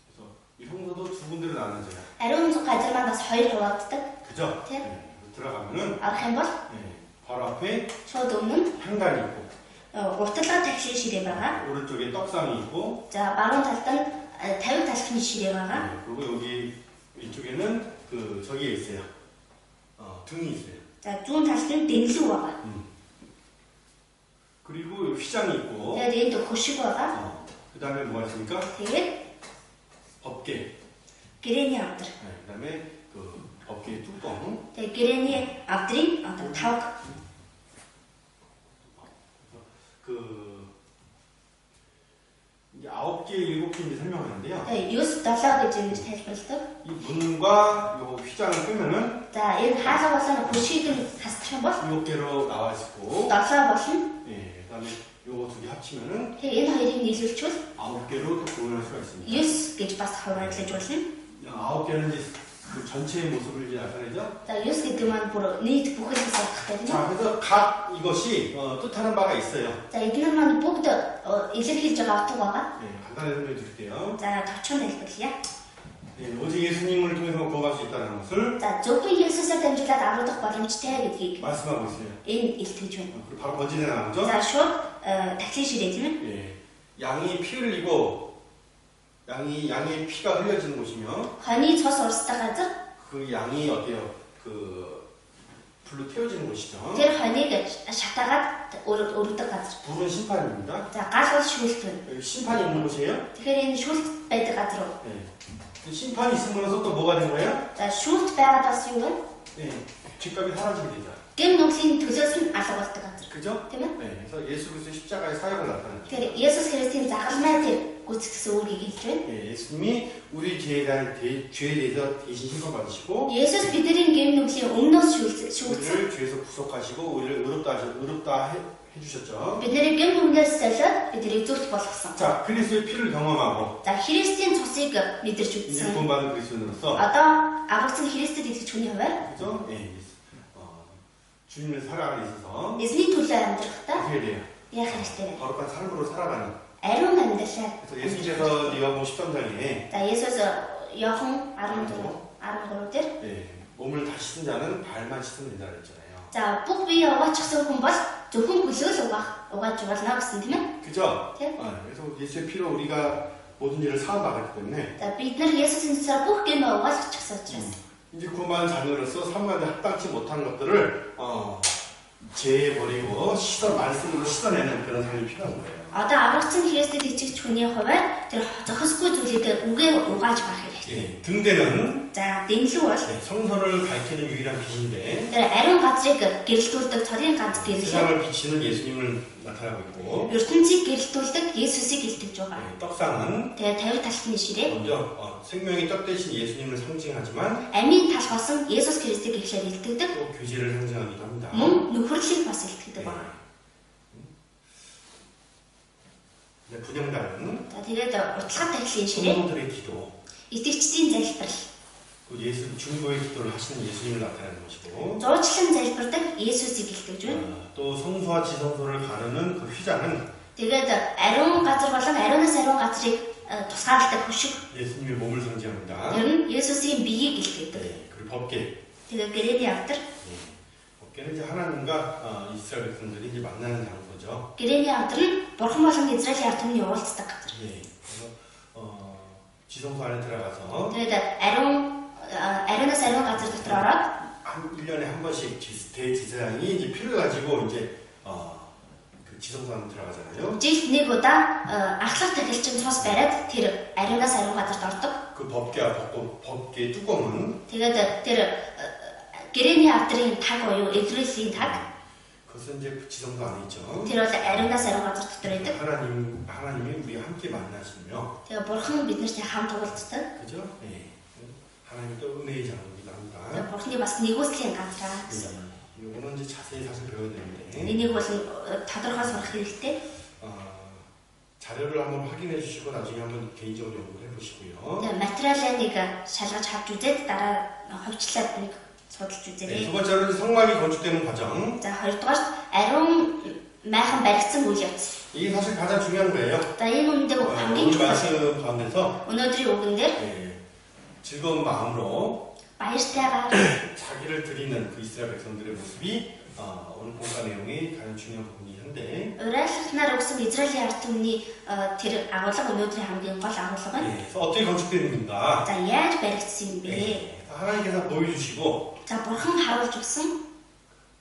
그래서 이 성소도 두 군데로 나눠져요. Ариун газар маань бас хоёр хуваагддаг. 그죠? 네. 들어가면은 Арах юм бол 바로 앞에 шууд өмнө нь 향단이 있고 урталгаа тахилын ширээ байгаа. 오른쪽에 떡상이 있고 За баруун талд нь 50 талхны ширээ байгаа. 그리고 여기 이쪽에는 그 저기에 있어요. 등이 있어요. За зүүн талд нь дэнлэг байгаа. 그리고 여기 휘장이 있고 Тэгээд энд хөшиг байгаа. 그다음에 뭐가 있습니까? Тэгээд 법계. гэрээний авдар. 그다음에 그 법계 뚜껑. Тэгээд гэрээний авдрын одоо тавг. 그 이제 9개, 7개인지 설명하는데요. Тэгээд 9 7 гэж ингэж тайлбарладаг. 이 문과 요 휘장을 빼면은 За энэ хаалга болон хөшгийг нь хасчих юм бол 7개로 나와 있고, 7 болно. 그다음에 요거 두 개 합치면은 Тэгээд энэ хоёрыг нийлүүлчихвэл 9개로 또 구분할 수가 있습니다. 9 гэж бас хуваарлаж болно. 9개는 이제 그 전체의 모습을 이제 나타내죠. За 9 гэдэг маань бүр нийт бүхэл хэсэгтэй тийм үү? 자, 그래서 각 이것이 뜻하는 바가 있어요. За эдгээр маань бүгд илэрхийлж байгаа утга байгаа. 간단히 설명해 드릴게요. За товчхон тайлбарлая. 오직 예수님을 통해서 구원할 수 있다는 것을 За зөвхөн Есүсээр дамжуулаад аврагдах боломжтой гэдгийг 말씀하고 있어요. энэ илтгэж байна. 그리고 바로 번진에 나오죠. За шууд тахилын ширээ тийм үү? 양이 피 흘리고 양의 피가 흘려지는 곳이며 Хоний цус урсдаг газар 그 양이 어때요? 그 불로 태워지는 곳이죠. тэр хонийг шатаагаад өргөдөг газар. 불은 심판입니다. За гал бол шүүлт байна. 여기 심판이 있는 곳이에요. Тэгэхээр энэ шүүлт байдаг газар уу? 그 심판이 있으면서 또 뭐가 된 거예요? За шүүлт байгаад бас юу вэ? 죄값이 사라지게 되죠. Гэм нүглийн төлөөс нь алга болдог газар. 그죠? Тийм үү? 그래서 예수 그리스도의 십자가의 사역을 나타내죠. Тэгэхээр Есүс Христийн загалмай тэр гүйцэтгэсэн үүргийг хэлж байна. 예수님이 우리 죄에 대해서 대신 희생받으시고 Есүс бидний гэм нүглийн өмнөөс шүүлсэн. 우리를 죄에서 구속하시고 우리를 의롭다 해주셨죠. Бидний гэм нүгнээс солиод бидний зөвхт болгосон. 자, 그리스도의 피를 경험하고 За Христийн цусыг мэдэрч 이제 үзсэн. 구원받은 그리스도인으로서 Одоо аврагдсан Христэд итгэж хүний хувьд 그죠? 주님의 살아가는 데 있어서 эзний төлөө амьдрахдаа 어떻게 돼요? яах хэрэгтэй вэ? 거룩한 삶으로 살아가는. Ариун амьдралаар. 그래서 예수님께서 요한복음 13장에 За Есүс Иохан 13 дээр 몸을 다 씻은 자는 발만 씻으면 된다 그랬잖아요. за бүх бие угаачсан хүн бол зөвхөн хөлөөл угааж болно гэсэн тийм ээ. 그죠? 네. 그래서 예수의 피로 우리가 모든 일을 사함받았기 때문에 За бид нар Есүсийн цэсээр бүх гэмээ угаалгачихсан учраас 이제 구원받은 자녀로서 삶 가운데 합당치 못한 것들을 제해버리고 말씀으로 씻어내는 그런 삶이 필요한 거예요. одоо аврагдсан Христэд итгэж хүний хувьд тэр зохисгүй зүйлийг үгээ угааж байх хэрэгтэй. 등대는 За дэнлэг бол 성서를 밝히는 유일한 빛인데 тэр ариун газрыг гэрэлтүүлдэг цорын ганц гэрэл. 세상을 비치는 예수님을 나타나고 있고 ертөнцийг гэрэлтүүлдэг Есүсийг илтгэж байгаа. 떡상은 Тэгээ 50 талхны ширээ 먼저 생명의 떡 대신 예수님을 상징하지만 амийн тал болсон Есүс Христийг ихээр илтгэдэг. 또 교제를 상징하기도 합니다. Мөн нөхөрлөлийг бас илтгэдэг байна. 분향단은 За тэгээд уртлагат тахилын ширээ 성도들의 기도, итгэгчдийн залбирал, 그 예수 중보의 기도를 하시는 예수님을 나타내는 것이고 зурчлан залбирдаг Есүсийг илтгэж байна. 또 성소와 지성소를 가르는 그 휘장은 Тэгээд ариун газар болон ариунаас ариун газрыг тусгаарладаг хөшиг. 예수님의 몸을 상징합니다. Тэр нь Есүсийн биеийг илтгэдэг. 그리고 법계. Тэгээд гэрээний авдар, 법계는 이제 하나님과 이스라엘 백성들이 이제 만나는 장소죠. гэрээний авдар нь Бурхан болон Израилийн ард түмний уулздаг газар. 그래서 지성소 안에 들어가서 Тэгээд ариунаас ариун газар дотор ороод 한 1년에 한 번씩 대제사장이 이제 피를 가지고 이제 그 지성소 안에 들어가잖아요. жилд нэг удаа ахлах тахилчин цус бариад тэр ариунаас ариун газарт ордог. 그 법계 뚜껑은 Тэгээд тэр гэрээний авдрын таг буюу эврээлийн таг 그것은 이제 지성소 안에 있죠. тэр бол ариунаас ариун газар дотор байдаг. 하나님이 우리와 함께 만나시며, Тэгээ Бурхан биднэртэй хамт уулздаг. 그죠? 하나님이 또 은혜의 장이기도 합니다. Бурханы бас нэгүслийн газраа гэсэн. 이거는 이제 자세히 사실 배워야 되는데, Энийг бол тодорхой сурах хэрэгтэй. 자료를 한번 확인해 주시고 나중에 한번 개인적으로 연구를 해보시고요. Тэгээ материалаа нэг шалгаж харж үзээд дараа хөвчлээд нэг судалж 네, үзээрэй. 두 번째로는 성막이 건축되는 과정. За хоёрдугаар ариун майхан баригдсан үйл явц. 이게 사실 가장 중요한 거예요. За энэ үнэндээ хамгийн 오늘 чухал. 말씀 가운데서 Өнөөдрийн үгэн дээр 즐거운 마음으로 баяртайгаар 자기를 드리는 그 이스라엘 백성들의 모습이 오늘 본과 내용이 가장 중요한 부분이긴 한데 урайлахнаар өгсөн Израилийн ард түмний тэр агуулга өнөөдрийн хамгийн гол агуулга байна. 그래서 어떻게 건축되는가 За яаж баригдсан юм бэ? 하나님께서 보여주시고 За бурхан харуулж өгсөн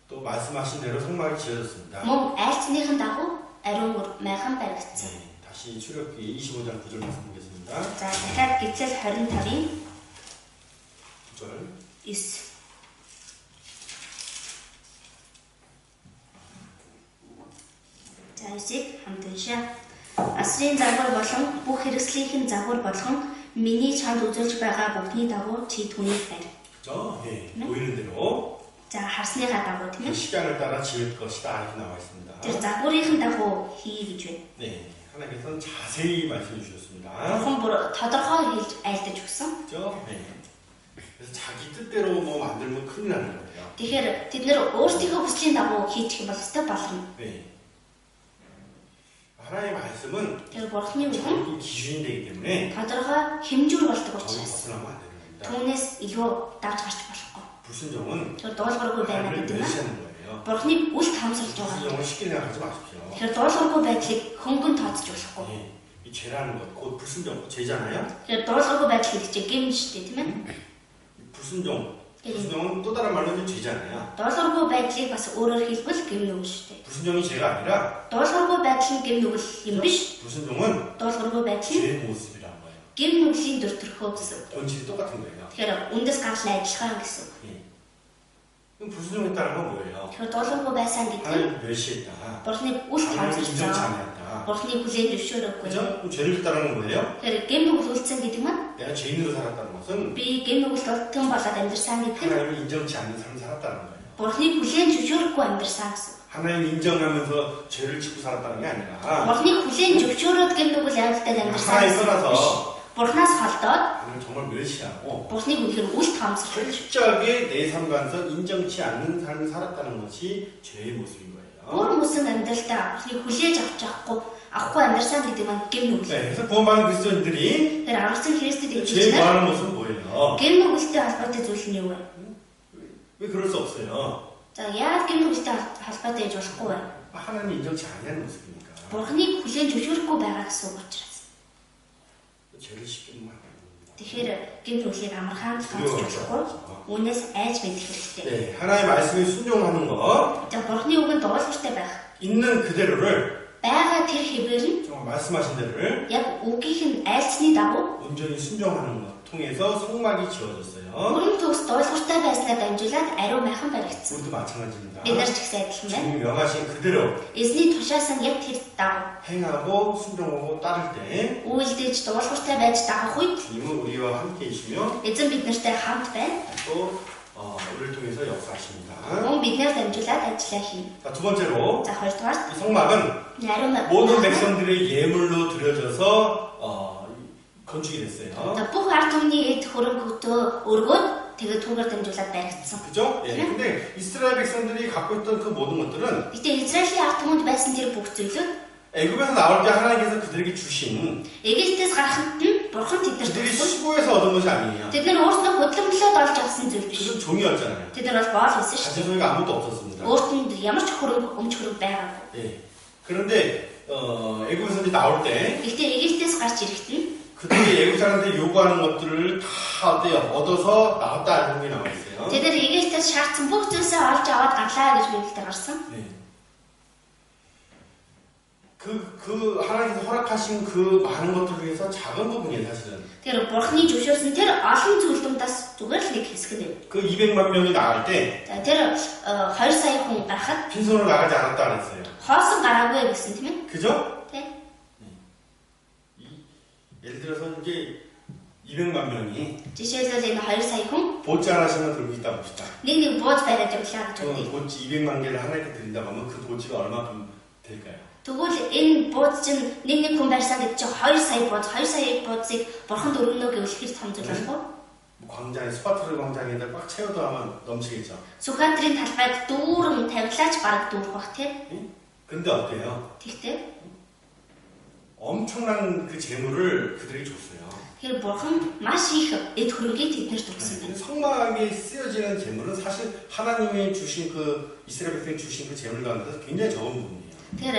또 말씀하신 대로 성막이 지어졌습니다. мөн айлцныхын дагуу ариун майхан баригдсан. 다시 출애굽기 25장 9절 말씀 보겠습니다. За дахиад Гитлэл 25-ийн 9절 9. За эсийг хамт уншаа. Асрын загвар болон бүх хэрэгслийнхэн загвар болгон миний чанд үзүүлж байгаа бүгдний дагуу чи түүнийг барь. 그죠? 예, 네? 보이는 대로 За харсныхаа дагуу тийм 그 ээ. 식양을 따라 지을 것이다 이렇게 나와 있습니다. Тэр загварынхын дагуу хий гэж байна. 네, 하나님께서는 자세히 말씀해 주셨습니다. Бурхан бүр тодорхой хэлж айлдаж өгсөн. 그죠? 네. 그래서 자기 뜻대로 뭐 만들면 큰일 나는 거예요. Тэгэхээр тэд нэр өөрсдийнхөө хүслийн дагуу хийчих юм бол өстой болно. 네. 하나님의 말씀은 Тэр бурханы үгэн 정확히 기준이 되기 때문에 тодорхой хэмжүүр болдог 거기 учраас 벗어나면 안 되는 겁니다. түүнээс илүү давж гарч болохгүй. 불순종은 Тэр дуулуургүй байна 하나님을 гэдэг нь 멸시하는 거예요. бурханыг үл таамсалж байгаа. 불순종을 쉽게 생각하지 마십시오. Тэгэхээр дуулуургүй байдлыг хөнгөн тооцож болохгүй. 예, 이 죄라는 것, 곧 불순종, 죄잖아요. Тэгэхээр дуулуургүй байдал гэдэг чинь гэмн шүү дээ, тийм ээ? 불순종, 불순종은 또 다른 말로 죄잖아요. Дуулуургүй байдлыг бас өөрөөр хэлбэл гэмн үгэл шүү дээ. 불순종이 죄가 아니라 Дуулуургүй байдал нь гэмн үгэл юм биш. 불순종은 Дуулуургүй байдал нь 죄의 모습이란 거예요. гэмн үглийн дөр төрхөө гэсэн үг. 본질이 똑같은 거예요. Тэгэхээр үндэс гарал адилхан гэсэн үг. 예. 그럼 불순종했다는 건 뭐예요? Тэгэхээр дуулуургүй байсан гэдэг нь 하나님을 멸시했다. бурханыг үл 하나님을 таамсалж 인정치 байгаа. 않았다. бурханыг хүлээн зөвшөөрөөгүй. 그죠? 그럼 죄를 했다는 건 뭐예요? Тэгэхээр гэмн үгэл үлдсэн гэдэг нь 내가 죄인으로 살았다는 것은 би гэмн үгэлд олдсон болоод амьдарсан гэдэг нь 하나님을 인정치 않는 삶을 살았다는 거예요. бурханыг хүлээн зөвшөөрөхгүй амьдарсан гэсэн. 하나님 인정하면서 죄를 짓고 살았다는 게 아니라 бурханыг хүлээн зөвшөөрөөд гэмн үгэл амьдардаг амьдарсан 하나님 гэсэн. 떠나서 бурханаас холдоод 하나님을 정말 멸시하고 бурханыг үнэхээр үл таамсалж 철저하게 내 삶과서 인정치 않는 삶을 살았다는 것이 죄의 모습인 거예요. өөр мөсөн амьдралдаа бурханыг хүлээж авахгүй амьдарсан гэдэг нь гэмн үгэл. 네, 그래서 구원받은 그리스도인들이 Тэр аргасан Христэд 죄에 итгэж байна. 구하는 모습은 뭐예요? Гэмн үгэлтэй холбоотой зүйл нь юу вэ? 왜 그럴 수 없어요? За яагаад гэмн үгэлтэй холбоотой гэж болохгүй вэ? 하나님 인정치 않는 모습이니까 Бурханыг хүлээн зөвшөөрөхгүй байгаа гэсэн үг учраас. 죄를 쉽게 보면 안 됩니다. Тэгэхээр гэмн үглийг амархан тооцож болохгүй. Үүнээс айж мэдэх хэрэгтэй. 네, 하나님의 말씀에 순종하는 것, За бурханы үгэнд дуулууртай байх. 있는 그대로를 Байгаа тэр хэвээр нь 정말 말씀하신 대로를 яг үгийнх нь айлцны дагуу 온전히 순종하는 것 통해서 성막이 지어졌어요. бүрэн төгс дуулууртай байснаар дамжуулаад ариун майхан баригдсан. 우리도 마찬가지입니다. Бид нар ч гэсэн адилхан байна. 주님이 명하신 그대로 Эзний тушаас нь яг тэр дагуу 행하고 순종하고 따를 때 үйлдэж дуулууртай байж дагах үед 주님은 우리와 함께이시며 эзэн бид нартай хамт байна. 또 우리를 통해서 역사하십니다. Мөн биднээр дамжуулаад ажиллаа хийнэ. 자, 두 번째로 За хоёрдугаар 이 성막은 ариун 모든 백성들의 예물로 드려져서 건축이 됐어요. За бүх ард түмний эд хөрөнгөдөө өргөөд тэгээд түүгээр дамжуулаад баригдсан. 그죠? 예. 근데 이스라엘 백성들이 갖고 있던 그 모든 것들은 Гэтэ Израилийн ард түмэнд байсан тэр бүх зүйлүүд 애굽에서 나올 때 하나님께서 그들에게 주신 Египтээс гарахад нь бурхан тэднэрт 그들이 өгсөн. 수고해서 얻은 것이 아니에요. Тэд нар өөрсдөө хөдөлмөрлөөд олж авсан зүйл биш. 그들은 종이었잖아요. Тэд нар бол боол байсан шүү 가진 소유가 아무도 없었습니다. дээ. Өөрт нь ямар ч хөрөнгө өмч хөрөнгө байгаагүй. 예. 그런데 애굽에서 이제 나올 때 Гэхдээ Египтээс гарч ирэхэд нь 그들이 애굽 사람들이 요구하는 것들을 다 어때요? 얻어서 나왔다 이런 게 나와 있어요. тэд нар Египтээс шаардсан бүх зүйлсээ олж аваад гарлаа гэж Библиэд гарсан. 네. 그 하나님께서 허락하신 그 많은 것들 중에서 작은 부분이에요, 사실은. Тэр бурханы зөвшөөрсөн тэр олон зүйлдумдаас зүгээр л нэг хэсэг нь. 그 200만 명이 나갈 때 За тэр 2 сая хүн гарахад 빈손으로 나가지 않았다 그랬어요. хоосон гараагүй гэсэн тийм ээ. 그죠? Тэ. 예를 들어서 이제 200만 명이 Жишээлбэл энэ 2 сая хүн 보지 하나씩만 들고 있다 봅시다. нэг бууз бариад явлаа гэж 그럼 бодъё. 보지 200만 개를 하나님께 드린다고 하면 그 보지가 얼마큼 될까요? Тэгвэл энэ бууз чинь нэг хүн барьсан гэдэг чинь 2 сая буудзыг бурханд өргөнө гэвэл хэр том зүйл болох вэ? 광장에 스파트르 광장에다 꽉 채워도 넘치겠죠. Сүхбаатарын талбайд дүүрэн тавилаач бараг дүүрэх бах тий. 근데 어때요? Тэгтээ 엄청난 그 재물을 그들에게 줬어요. тэр бурхан маш их эд хөрөнгийг тэднэрт өгсөн байна. 성막에 쓰여지는 재물은 사실 하나님이 주신 그 이스라엘 백성이 주신 그 재물 가운데서 굉장히 적은 부분이에요. Тэр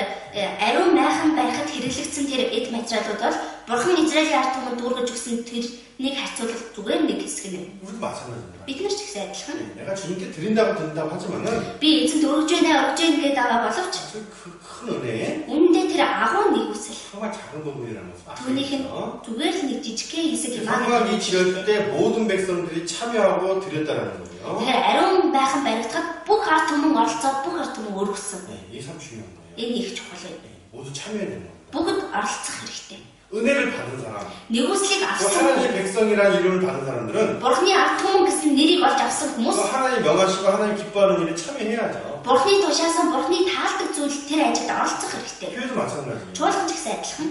ариун майхан байхад хэрэглэгдсэн тэр эд материалууд бол бурхан Израилийн ард түмэнд дүүргэж өгсөн тэрнийг харьцуулах зүгээр нэг хэсэг нь. 우리도 마찬가지입니다. Бид нар ч гэсэн адилхан. 내가 주님께 드린다고 하지만은 Би эзэнт өргөж байна гэдэг байгаа боловч 사실 그 큰 은혜에 үүндээ тэр агуу нэг үсэл. 정말 작은 부분이라는 것을 түүнийх нь 아시죠? зүгээр л нэг жижигхэн хэсэг юм 성막이 지을 때 모든 백성들이 참여하고 드렸다라는 거예요. Тэгэхээр ариун майхан баригдахад бүх ард түмэн оролцоод бүх ард түмэн өргөсөн. 이게 참 중요한 거예요. Энэ их чухал юм. 모두 참여해야 되는 겁니다. Бүгд оролцох хэрэгтэй. 은혜를 받은 사람, Нэгүслийг 또 авсан 하나님의 백성이라는 이름을 받은 사람들은 Бурхны ард түмэн гэсэн нэрийг олж авсан 또 хүмүүс 하나님 명하시고 하나님 기뻐하는 일에 참여해야죠. Бурхны тушаасан Бурхны таалдаг зүйл тэр ажилд оролцох хэрэгтэй. 교회도 마찬가지예요. Чуулган ч гэсэн адилхан.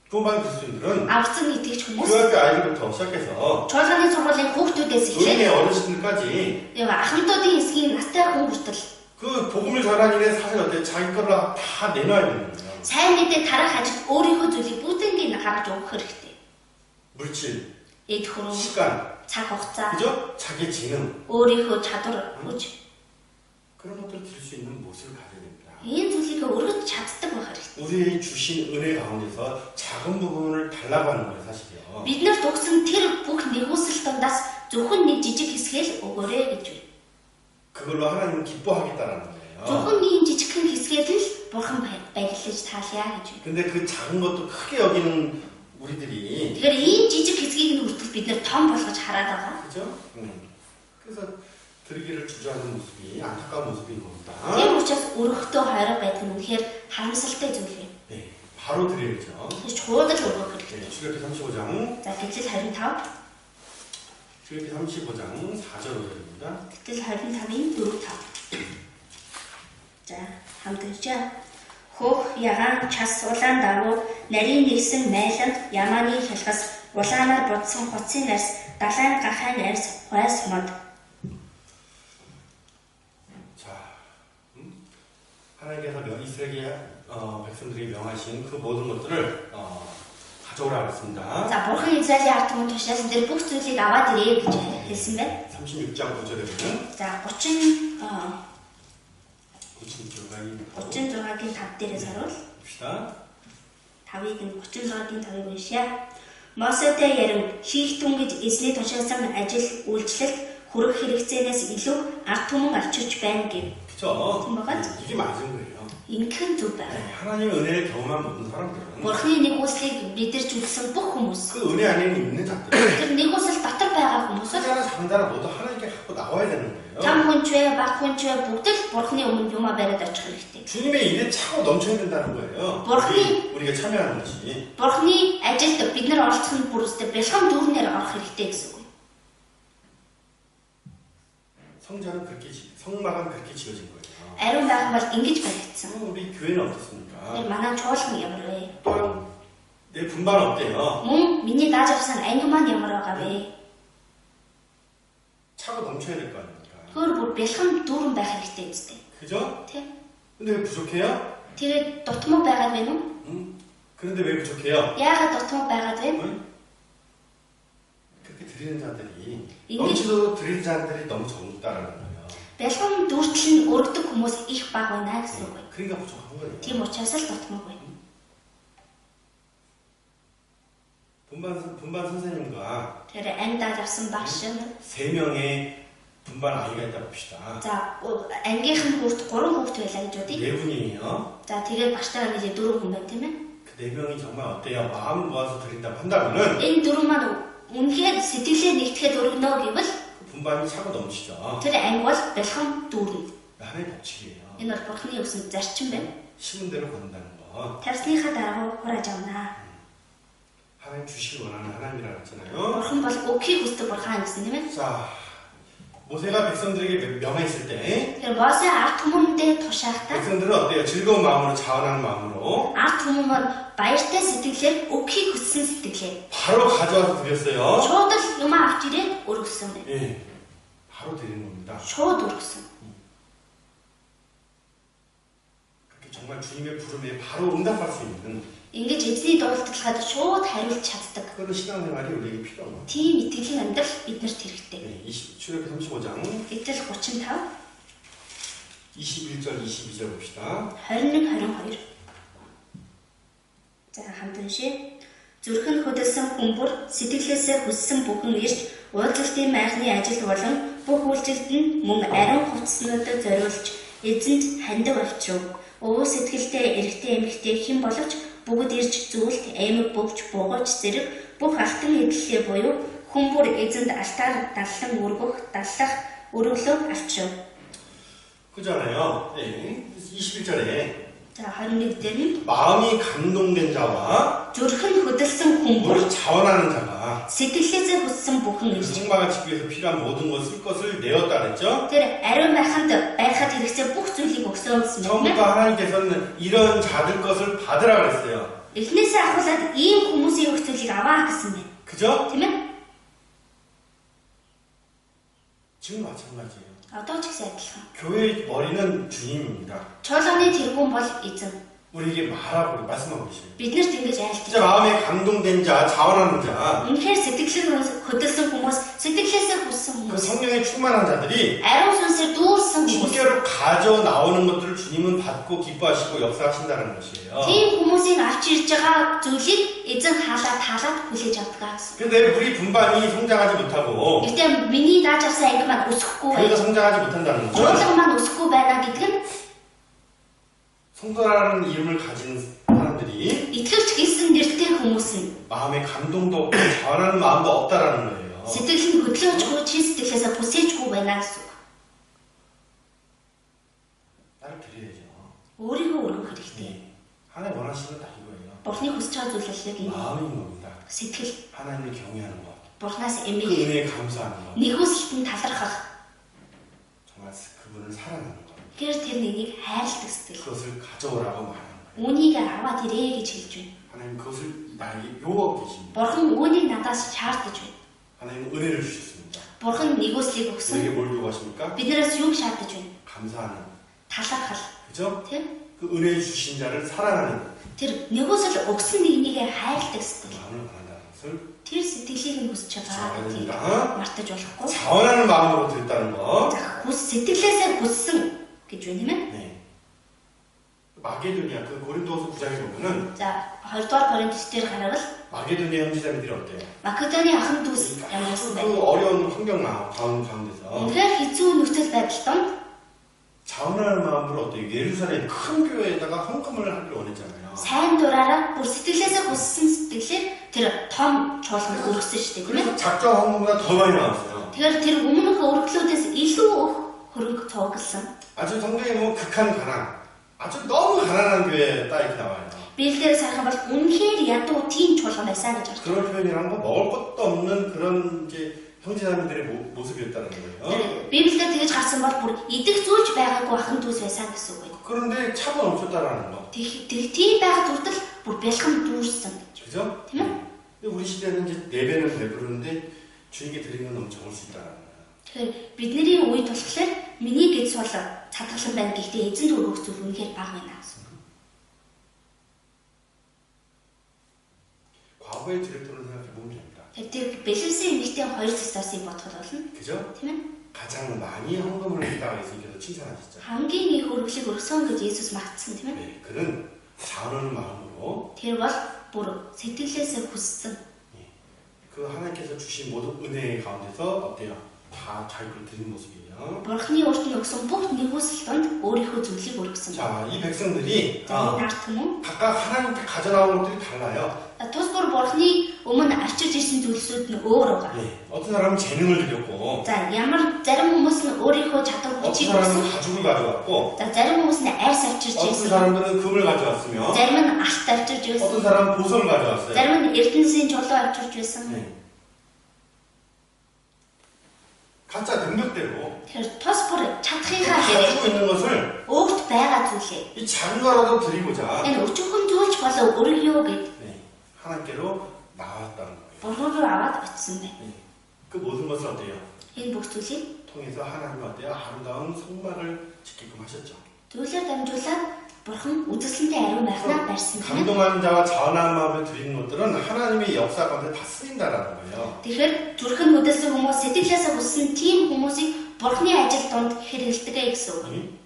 부모반 그리스도인들은 Авсан итгэж хүмүүс 교회학교 아이들부터 시작해서 чуулганы сургуулийн хүүхдүүдээс 은혜 эхлээд 어르신들까지 ахмадуудын хэсгийн настай хүн хүртэл 그 복음을 전하는 일에 사실 어때요? 자기 거를 다 내놔야 되는 거예요. сайн мэдээ тарах ажил өөрийнхөө зүйлийг бүгднийг гаргаж өгөх хэрэгтэй. 물질, Эд хөрөн, 시간, цаг хугацаа, 그죠? 자기 재능 өөрийнхөө чадвар, хүч 그런 것들을 드릴 수 있는 모습을 가져야 됩니다. энэ зүйлийг өргөж чаддаг байх хэрэгтэй. 우리의 주신 은혜 가운데서 작은 부분을 달라고 하는 거예요, 사실이요. Бид нарт өгсөн тэр бүх нэгүсэл дундаас зөвхөн нэг жижиг хэсгээ л өгөөрэй гэж байна. 그걸로 하나님은 기뻐하겠다라는 거예요. Зөвхөн нэг жижигхэн хэсгээд л бурхан баярлаж таалъя гэж байна. 근데 그 작은 것도 크게 여기는 우리들이 Тэгэхээр энэ жижиг хэсгийг нь хүртэл бид нэр том болгож хараад байгаа. 그죠? 그래서 드리기를 주저하는 모습이 안타까운 모습인 겁니다. Тийм учраас өргөхдөө хайраа байдаг нь үнэхээр харамсалтай зүйл юм. 네, 바로 드려야죠. Тэгэхээр чуулгад л өргөх хэрэгтэй. 네, 출애굽기 35장, За гэтэл 25. 출애굽기 35장 4절 5절입니다. Гэтэл 25-ийн 4-5. За хамт уншаа. Хөөх ягаан час улаан давуу нарийн нэгсэн майланд ямааны хялгас улаанаар будсан хуцын арьс далайн гахайн арьс хойс мод. 자, 하나님께서 이스라엘 백성들이 명하신 그 모든 것들을 가져오라 그랬습니다. За бурхан Израилийн ард түмэн тушаасан дээр бүх зүйлийг аваад ирээ гэж хэлсэн байна. 36장 9절에 보면 За 36-гийн 5 дээрээс харуул. 봅시다. 5-ыг нь 36-гийн 5-ыг уншъя. Мосетэй ярин хийх түн гэж эзний тушаасан ажил үйлчлэлд хүрэх хэрэгцээнээс илүү ард түмэн авчирч байна гэв. 그죠? 뭐가? 이게 맞은 거예요. Ингэн зүг байна. 네, 하나님의 은혜를 경험한 모든 사람들은 Бурхны нэгүслийг бидэрч үлдсэн бүх хүмүүс. 그 은혜 안에 있는 자들 Тэр нэгүсэл дотор байгаа хүмүүс 사자나 장자나 모두 하나님께 갖고 나와야 되는 거예요. том хүнч вэ, бага хүнч вэ бүгд л Бурхны өмнө юмаа бариад очих хэрэгтэй. 주님의 일에 차고 넘쳐야 된다는 거예요. 우리가 참여하는 것이. Бурхны ажилд бид нар оролцох нь бүр өстэй бэлхэн дүүрнээр орох хэрэгтэй гэсэн үг. 성막은 그렇게 지어진 거예요. Ариун байх бол ингэж баригдсан. 우리 교회는 어떻습니까? Тэр манай чуулган ямар вэ? 또한 내 분반 어때요? Мөн миний дааж авсан анги маань ямар байгаа вэ? 차고 넘쳐야 될 거 아닙니까? Тэр бүр бэлхэн дүүрэн байх хэрэгтэй үстэй. 그죠? Тэ? 근데 왜 부족해요? Тэр дутмаг байгаад байна уу? 그런데 왜 부족해요? Яагаад дутмаг байгаад вэ? 그렇게 드리는 자들이 이게- 넘치도록 드리는 자들이 너무 적다라는 거예요. Бэлхэн дүүртэл нь өргөдөг хүмүүс их бага байна гэсэн үг. 그러니까 부족한 거예요. Тийм учраас л дутмаг байна. 분반 선생님과 Тэр анги дааж авсан багш нь 3명의 분반 아이가 있다 봅시다. за ангийнхан хүүхд 3 хүүхд байлаа гэж бодъё. 4분이에요. За тэгээд багштайгаа нэг 4 хүн байна тийм ээ. 그 4명이 정말 어때요? 마음을 모아서 드린다고 한다면은 Энэ 4 маань үнэхээр сэтгэлээ нэгтгэхэд өргөнө гэвэл 그 분반이 차고 넘치죠. тэр анги бол бэлхэн дүүрнэ. 하나의 법칙이에요. Энэ бол Бурхны өгсөн зарчим байна. 심은 대로 걷는다는 거. Тарсныхаа дараагаар хурааж авнаа. 하나님 주시길 원하는 하나님이라고 했잖아요. Бурхан бол өгөхийг хүсдэг бурхан гэсэн тийм ээ. 자, 모세가 백성들에게 명했을 때 Тэр Мосе ард түмэндээ тушаахтаа 백성들은 어때요? 즐거운 마음으로 자원하는 마음으로 ард түмэн бол баяртай сэтгэлээр өгөхийг хүссэн сэтгэлээр 바로 가져와서 드렸어요. шууд л юм авч ирээд өргөсөн байна. 예, 바로 드리는 겁니다. Шууд өргөсөн. 그렇게 정말 주님의 부름에 바로 응답할 수 있는 Ингэж эзний дуулалтад шууд хариулж чаддаг. 그런 신앙생활이 우리에게 필요한 거예요. Тийм итгэлийн амьдрал биднэрт хэрэгтэй. 예, 출애굽기 35장 Гэтэл 35 21절 22절 봅시다. 21 22. За хамт уншъя. Зүрхэн хөдөлсөн хүмүүр сэтгэлээсээ хүссэн бүхэн ирж уулзалтын майхны ажил болон бүх үйлчлэлд нь мөн ариун хувцснуудад зориулж эзэнт хандив авчив. Өвөө сэтгэлтэй эрэгтэй эмэгтэй хэн боловч бүгд ирж зүйлт аймаг бөгж буугач зэрэг бүх алтан эдлээ буюу хүмүүр эзэнд алтаар даллан өргөх даллах өргөлөө авчив. 그잖아요. 예, 21절에 За 21 дээр нь 마음이 감동된 자와 зүрхэн хөдөлсөн хүмүүр 뭘 자원하는 자가 сэтгэлээсээ хүссэн бүхэн 그 ирж 성막을 짓기 위해서 필요한 모든 것을 내었다 그랬죠. тэр ариун байхад хэрэгцээ бүх зүйлийг өгсөн гэсэн 처음부터 юм. 하나님께서는 이런 자들 것을 받으라 그랬어요. Эхнээсээ ахуулаад ийм хүмүүсийн өгөх зүйлийг аваа гэсэн байна. 그죠? Тийм ээ? 지금 마찬가지예요. Одоо ч гэсэн адилхан. 교회의 머리는 주님입니다. Чуулганы тэргүүн бол эзэн. 우리에게 말하고 말씀하고 계시죠. Биднэрт ингэж айлтж 진짜 마음에 감동된 자, 자원하는 자, үнэхээр сэтгэлээр хөдөлсөн хүмүүс, сэтгэлээсээ хүссэн 그 хүмүүс, 성령에 충만한 자들이 ариун сүнсээр дүүрсэн хүмүүс. 주께로 가져 나오는 것들을 주님은 받고 기뻐하시고 역사하신다는 것이에요. Тийм хүмүүсийн авч ирж байгаа зүйлийг эзэн хаалаад хүлээж авдаг гэсэн. 근데 우리 분반이 성장하지 못하고 Гэхдээ миний дааж авсан анги маань өсөхгүй 교회가 байна. 성장하지 못한다는 것은 Чуулга маань өсөхгүй байна гэдэг нь 성도라는 이름을 가진 사람들이 итгэвч гэсэн нэртэй хүмүүс нь 마음에 감동도 없고 자원하는 마음도 없다라는 거예요. сэтгэл нь хөдлөөжгүй чи сэтгэлээсээ бүсээжгүй байна гэсэн үг. 나를 드려야죠. Өөрийгөө өргөх хэрэгтэй. 네. 하나님 원하시는 건 다 이거예요. Бурхны хүсэж байгаа зүйл л яг энэ. 마음인 겁니다. Сэтгэл, 하나님을 경외하는 것, Бурхнаас 그 эмээх, 은혜에 감사하는 것, нэгүсэлтэнд талархах. 정말 그분을 사랑하는 것, Тэгэхээр тэр нэгийг хайрладаг сэтгэл. 그것을 가져오라고 말하는 거예요. Үүнийг аваад ирээ гэж хэлж байна. 하나님 그것을 나에게 요구하고 계십니다. Бурхан үүнийг надаас шаардаж байна. 하나님은 은혜를 주셨습니다. Бурхан нэгүслийг 우리에게 өгсөн. 뭘 요구하십니까? Биднээс юу шаардаж байна? 감사하는, Талархал. 그죠? Тийм? 그 은혜 주신 자를 사랑하는 Тэр нэгүсэл өгсөн нэгнийгээ хайрладаг сэтгэл. 마음을 바란다는 것을 Тэр сэтгэлийг нь хүсэж байгаа гэдгийг мартаж болохгүй. 자원하는 마음으로 드렸다는 거. За сэтгэлээсээ хүссэн гэж байна юм ээ. 네. 마게도니아 그 고린도서 9장에 보면은 За 2 дугаар Коринт дээр гаравал 마게도니아 형제자매들이 어때요? Македоны ахын дүүс амьдсан 그 байна. 어려운 환경 가운데서 Үнэхээр хэцүү нөхцөл байдал донд 자원하는 마음으로 어때요? 예루살렘 큰 교회에다가 헌금을 하기를 원했잖아요. сайн дураараа бүр сэтгэлээсээ хүссэн сэтгэлээр тэр том чуулганд өргөсөн шүү дээ, тийм ээ? 그래서 작정 헌금보다 더 많이 나왔어요. Тэгэхээр тэр өмнөх өргөлөөдөөс илүү хөрөнгө цугласан. 아주 성경에 뭐 극한 가난, 아주 너무 가난한 교회 딱 이렇게 나와요. Библиэр харах бол үнэхээр ядуу тийм чуулган байсан гэж байна. 그런 표현이란 건 먹을 것도 없는 그런 이제 형제자매들의 모습이었다는 거예요. Библиэр тэгэж гарсан бол бүр идэх зүйлч байгаагүй ахын дүүс байсан гэсэн үг байна. 그런데 차가 넘쳤다라는 거. Тийм байхад хүртэл бүр бэлхэн дүүрсэн гэж. 그죠? Тийм ээ? 근데 우리 시대는 이제 내배는 배부르는데 주님께 드리는 건 너무 적을 수 있다는 거예요. Тэгэхээр бидний үед болохоор миний гэж бол цадгалан байна гэхдээ эзэнд өргөх зүйл үнэхээр бага байна гэсэн. 과거의 디렉터를 생각해 보면 됩니다. Тэгэхээр бэлэнсэн эмэгтэй хоёр зэстасыг бодоход болно. 그죠? Тийм ээ? 가장 많이 헌금을 했다고 예수님께서 칭찬하셨죠. Хамгийн их хөрөглийг өргсөн гэж Есүс магтсан тийм ээ? 네, 그는 자원하는 마음으로 Тэр бол бүр сэтгэлээсээ хүссэн. 그 하나님께서 주신 모든 은혜 가운데서 어때요? 다 자기를 드리는 모습이에요. Бурхны өөртөө өгсөн бүх нэгүсэл донд өөрийнхөө зүйлийг өргөсөн. 자, 이 백성들이 За энэ ард түмэн 각각 하나님께 가져나온 것들이 달라요. тус бүр Бурхны өмнө авчирж ирсэн зүйлсүүд нь өөр байгаа. 네, 어떤 사람은 재능을 드렸고, За ямар зарим хүмүүс нь өөрийнхөө чадвар 어떤 хүчийг 사람은 өгсөн. 가죽을 가져왔고, За зарим хүмүүс нь арьс авчирж 어떤 ирсэн. 사람들은 금을 가져왔으며, Зарим нь алт авчирж 어떤 ирсэн. 사람은 보석을 가져왔어요. Зарим нь эрдэнэсийн жолоо авчирж байсан. 네. 가짜 능력대로 Тэгэхээр тус бүр чадхыгаа 가지고 хэрэглэж 있는 것을 өөрт байгаа зүйлээ 이 작은 거라도 드리고자 энэ өчүүхэн зүйлч болоо өргөё гэд 네, 하나님께로 나왔다는 거예요. бурхан руу аваад очсон байна. 네. 그 모든 것을 어때요? Энэ бүх зүйлийг 통해서 하나님은 어때요? 아름다운 성막을 짓게끔 하셨죠. зүйлээр дамжуулаад бурхан үзэсгэлэнтэй ариун байхнаа барьсан байна. 감동하는 자와 자원하는 마음을 드리는 것들은 하나님의 역사 가운데 다 쓰인다라는 거예요. Тэгэхээр зүрхэн үдэлсэн хүмүүс сэтгэлээсээ хүссэн тийм хүмүүсийг бурханы ажил донд хэрэгэлдэг гэсэн үг.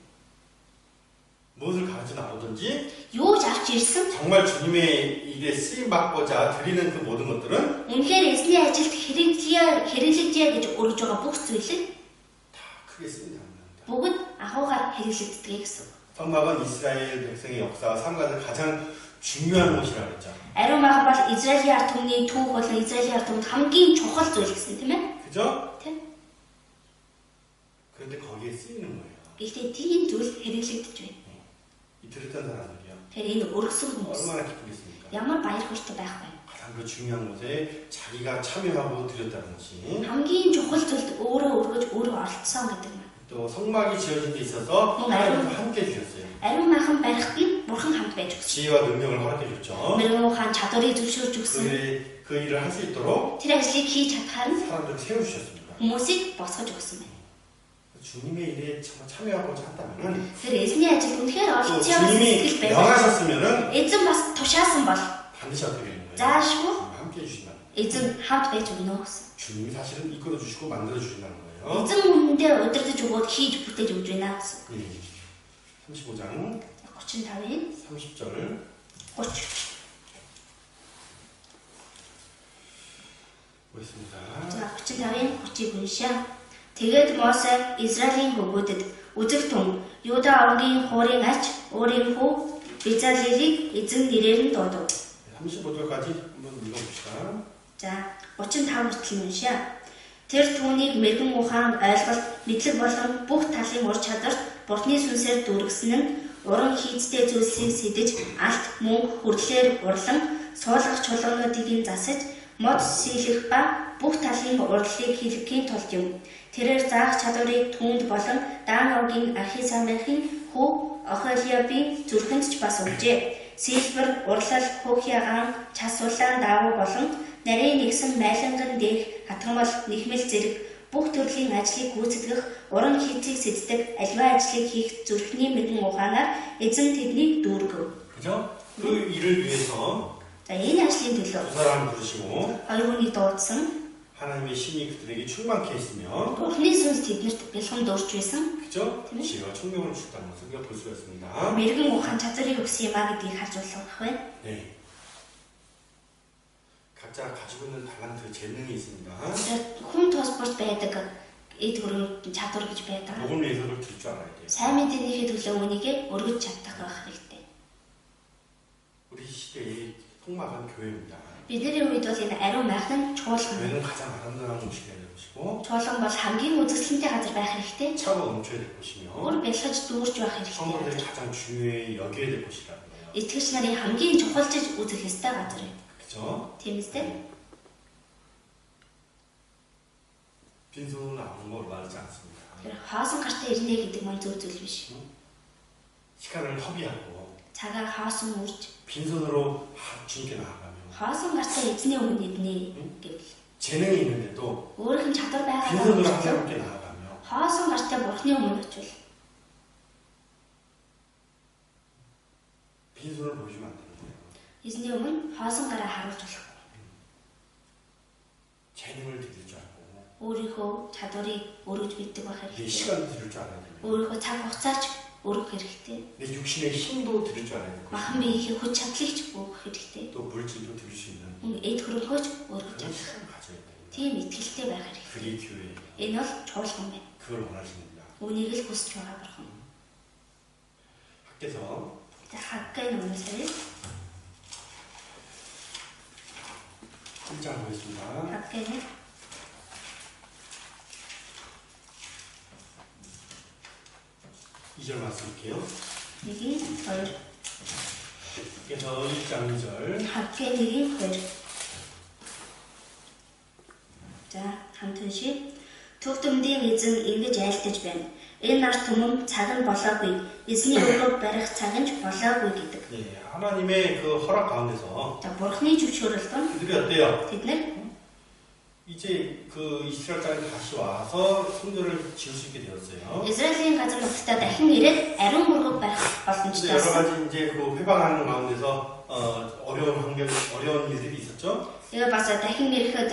무엇을 가져 나오든지 Юу ч авч ирсэн 정말 주님의 일에 쓰임 받고자 드리는 그 모든 것들은 үнэхээр эзний ажилд хэрэглэжээ гэж өргөж байгаа бүх зүйлийг 다 크게 쓰인다는 겁니다. бүгд агуугаар хэрэглэгддэг гэсэн үг. 성막은 이스라엘 백성의 역사와 삶 가운데 가장 중요한 곳이라고 했죠. Ариун махан бол Израилийн ард түмний түүх болон Израилийн ард түмэнд хамгийн чухал зүйл гэсэн тийм ээ. 그죠? Тийм. 그런데 거기에 쓰이는 거예요. Гэхдээ тийм зүйл хэрэглэгдэж байна. 이 들었던 사람들이요. Тэгэхээр энэ өргөсөн хүмүүс 얼마나 기쁘겠습니까? ямар баяр хүртэл байх вэ? 가장 그 중요한 곳에 자기가 참여하고 드렸다는 것이 Хамгийн чухал зүйлд өөрөө өргөж өөрөө оролцсон гэдэг нь. 또 성막이 지어진 데 있어서 하나님도 함께 해주셨어요. Ариун махан барихт нь бурхан хамт байж өгсөн. 지혜와 능력을 허락해 줬죠. Мэргэн ухаан чадварыг зөвшөөрж өгсөн. 그 일을 할 수 있도록 Тэр ажлыг хийж чадхаар нь 사람들을 세워주셨습니다. хүмүүсийг босгож өгсөн байна. 주님의 일에 정말 참여하고자 한다면 Тэр эзний ажилд үнэхээр 또 оролцох сэтгэл 주님이 байж 명하셨으면은 эзэн бас тушаасан бол 반드시 어떻게 되는 거예요? заашгүй 주님과 함께 해주신다. эзэн хамт байж өгнө гэсэн. 주님이 사실은 이끌어 주시고 만들어 주신다는 거예요. Эзэн үнэндээ удирдах өгөөд хийж бүтээж өгж байна гэсэн. 35장 35-ийн 30절 30. 보겠습니다. За 35-ийн 30-ыг уншаа. Тэгээд Мосе Израилийн хөвгүүдэд үзэл тун Юда овгийн хуурын ач өөрийн хүү Безалелийг эзэн нэрээр нь дуудав. 35절까지 한번 읽어봅시다. За 35 хүртэл уншаа. Тэр түүнийг мэрэгэн ухаан ойлголт мэдлэг болон бүх талын ур чадвар бурхны сүнсээр дүүргэсэн нь уран хийцтэй зүйлсийг сэдэж алт мөнгө хүрлээр урлан суулгах чулуунуудыг засаж мод сийлэх ба бүх талын урдлыг хийлгэхийн тулд юм. Тэрээр заах чадварыг түүнд болон Даановгийн Ахисамахын хүү Охолиабын зүрхэнд ч бас өгжээ. Силбэр, урлал, хөөхягаан, час улаан даавуу болон нарийн нэгсэн майланган дэх хатгамал нэхмэл зэрэг бүх төрлийн ажлыг гүйцэтгэх, уран хийцийг сэддэг аливаа ажлыг хийх зүрхний мэрэгэн ухаанаар эзэн тэднийг дүүргэв. 그죠? 그 일을 위해서 За энэ ажлын төлөө 두 사람을 부르시고 хоёр хүний дуудсан 하나님의 신이 그들에게 충만케 했으면 бурхны сүнс тэднэрт бэлхэн дөрж байсан. 그죠? 지혜와 총명을 주셨다는 것을 우리가 볼 수가 있습니다. Мэрэгэн ухаан чадварыг өгсөн юм а гэдгийг харж болох байна. 네. 각자 가지고 있는 달란트 재능이 있습니다. Хүн тус бүрт байдаг эд хөрөнгө чадвар гэж байдаг. 복음 예서를 들 줄 알아야 돼요. Сайн мэдээний төлөө үнийг өргөж чадах байх хэрэгтэй. 우리 시대의 통막한 교회입니다. Бидний үед бол энэ ариун майхан чуулган. 교회는 가장 아름다운 곳이 되는 곳이고 Чуулган бол хамгийн үзэсгэлэнтэй газар байх хэрэгтэй. 차고 넘쳐야 될 곳이며 Өөр бэлхэж дүүрж байх 성도들이 хэрэгтэй. 가장 중요히 여겨야 될 곳이라는 거예요. Итгэгч нарын хамгийн чухалчиж үзэх ёстой газар юм. 그죠? Тийм үстэй. 빈손으로 나오는 거 올바르지 않습니다. Тэр хоосон гартаа ирнэ гэдэг маань зөв зүйл биш. 시간을 허비하고 Цагаа хоосон үрж 빈손으로 주님께 나아가며 хоосон гартаа эзний өмнө иднэ гэвэл 재능이 있는데도 өөрийнх нь чадвар байгаа 빈손으로 бол 하나님께 나아가며 хоосон гартаа бурхны өмнө очивол 빈손을 보여주면 안 되는 거예요. эзний өмнө хоосон гараа харуулж болохгүй. 재능을 드릴 줄 알고 Өөрийнхөө чадварыг өргөж биддэг байх 내 хэрэгтэй. 시간을 드릴 줄 알아야 되고 Өөрийнхөө цаг хугацаач өргөх хэрэгтэй. 내 육신의 힘도 드릴 줄 알아야 되고 Махан биеийн хүч чадлыг ч өгөх хэрэгтэй. 또 물질도 드릴 수 있는 Эд хөрөнгөөч өргөж 그런 чадах. 시간을 가져야 돼요. Тийм итгэлтэй байх хэрэгтэй. 그게 교회예요. Энэ бол чуулган байна. 그걸 원하십니다. Үнийг л хүсэж байгаа бурхан. 학께서 За хаггай нүмсээ 1장 보겠습니다. хаггай 2절 말씀할게요. нэгийн 2 그래서 1장 2절 хаггай нэгийн 2 За хамт уншия. Төв төмдийн эзэн ингэж айлтаж байна. Энэ нар түмэн цаг нь болоогүй. Эзний өргөг барих цаг нь болоогүй гэдэг. 예, 하나님의 그 허락 가운데서 За бурхны зөвшөөрлөнд 그들이 어때요? тэд нар 이제 그 이스라엘 땅에 다시 와서 성전을 지을 수 있게 되었어요. Израилийн газар нутагтаа дахин ирээд ариун өргөг барих 근데 боломжтой 여러 болсон. 가지 이제 그 회방하는 가운데서 어려운 일들이 있었죠. Тэгээ бас дахин ирэхэд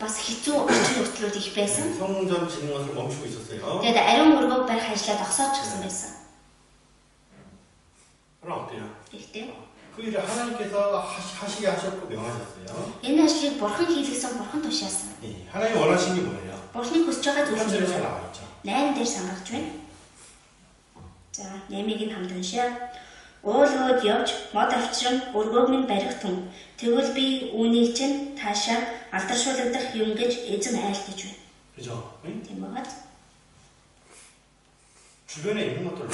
бас хэцүү орчин нөхцлүүд их байсан. 성전 짓는 것을 멈추고 있었어요. Тэгээд ариун өргөг барих ажлаа зогсоочихсан байсан. 그럼 어때요? Тэгтээ 그 일을 하나님께서 하시게 하셨고 명하셨어요. энэ ажлыг бурхан хийлгэсэн бурхан тушаасан. 예, 하나님 원하신 게 뭐예요? Бурханы хүсэж байгаа зүйл 3절에 잘 нь 나와 있죠. 8 дээр сангаж байна. За, 8-ыг нь хамт уншъя. Уулууд явж мод авчран өргөөг минь барих түн. Тэгвэл би үүнийг чинь таашаа алдаршуулгадах юм гэж эзэн айлтаж байна. 그죠? 응? Тийм байгаад. 주변에 있는 것들로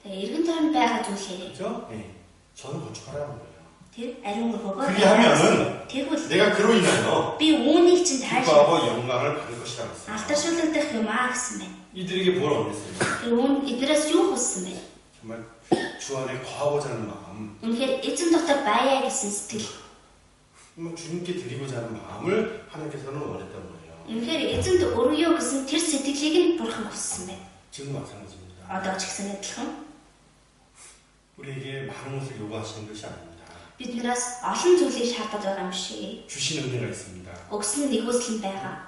Тэгээ эргэн тойронд байгаа зүйлээ 그죠? 예, 저는 건축하라는 거예요. тэр ариун өргөөгөө 그게 하면은 тэгвэл 내가 그로 인하여 би үүнийг чинь таашаа 기뻐하고 영광을 받을 것이라고 했어요. алдаршуулгадах юм аа гэсэн байна. 이들에게 뭘 원했어요? Тэр үүн эднээс юу хүссэн бэ? 정말 주 안에 거하고자 하는 마음, Үнэхээр эзэн дотор байя гэсэн сэтгэл. 주님께 드리고자 하는 마음을 하나님께서는 원했던 거예요. Үнэхээр эзэнд өргөё гэсэн тэр сэтгэлийг нь бурхан хүссэн байна. 지금 마찬가지입니다. Одоо ч гэсэн адилхан 우리에게 많은 것을 요구하시는 것이 아닙니다. биднээс олон зүйлийг шаардаад байгаа юм шиг. 주신 은혜가 있습니다. Өгсөн нэгүсэл нь байгаа.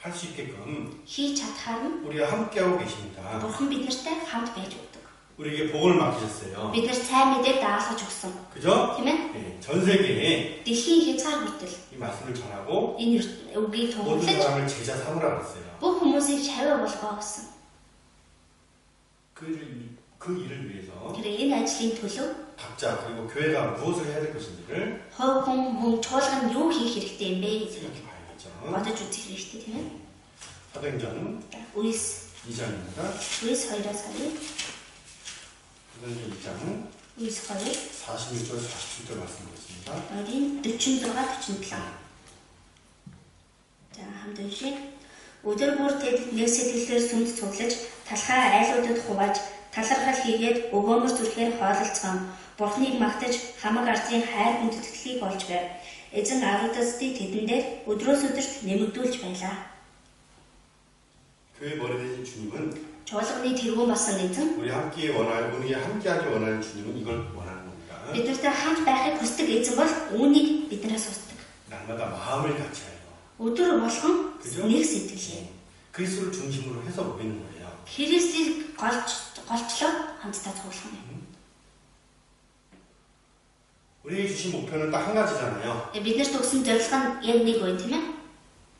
할 수 있게끔 Хийж чадхаар нь 우리가 함께하고 계십니다. бурхан биднэртэй хамт байж өгдөг. 우리에게 복을 맡기셨어요. Бид нар сайн мэдээг даалгаж өгсөн. 그죠? Тийм ээ? 예, 전 세계에 Дэлхийн хязгаар хүртэл 이 말씀을 전하고 энэ үгийг 모든 тунхаглаж 사람을 제자 삼으라고 했어요. бүх хүмүүсийг шавь болгоо гэсэн. 그 일을 위해서 Тэр энэ ажлын төлөв 각자 그리고 교회가 무엇을 해야 될 것인지를 хувь хүн мөн чуулган юу хийх хэрэгтэй юм бэ гэж 생각해 봐야겠죠. бодож үзэх хэрэгтэй тийм ээ? 사도행전 Үес 2장입니다. 2-оос харъя. 사도행전 2장 Үес 2 46절 47절 말씀드렸습니다. Орын 46-47. За хамт уншия. Өдөр бүр тэд нэг сэтгэлээр сүмд цуглаж, талхаа айлуудад хувааж, талархал хийгээд өгөөмөр зүрхээр хоололцгоон. Бурхныг магтаж, хамаг ардын хайр хүндэтгэлийг олж байв. Эзэн аврагдсдыг тэдэндээ өдрөөс өдөрт нэмэгдүүлж байлаа. 교회 머리 대신 주님은 Чуулганы тэргүүн басан эзэн 우리가 함께하기 원하는 주님은 이걸 원하는 겁니다. биднэртэй хамт байхыг хүсдэг эзэн бол үүнийг биднээс хүсдэг. 날마다 마음을 같이 하여 Өдөр болгон 그죠? нэг сэтгэлээ. 그리스도를 중심으로 해서 모이는 거예요. Христийг голчлоо хамтдаа цуглах юм. 우리에게 주신 목표는 딱 한 가지잖아요. Биднэрт өгсөн зорилго нь яг нэг үе тийм ээ?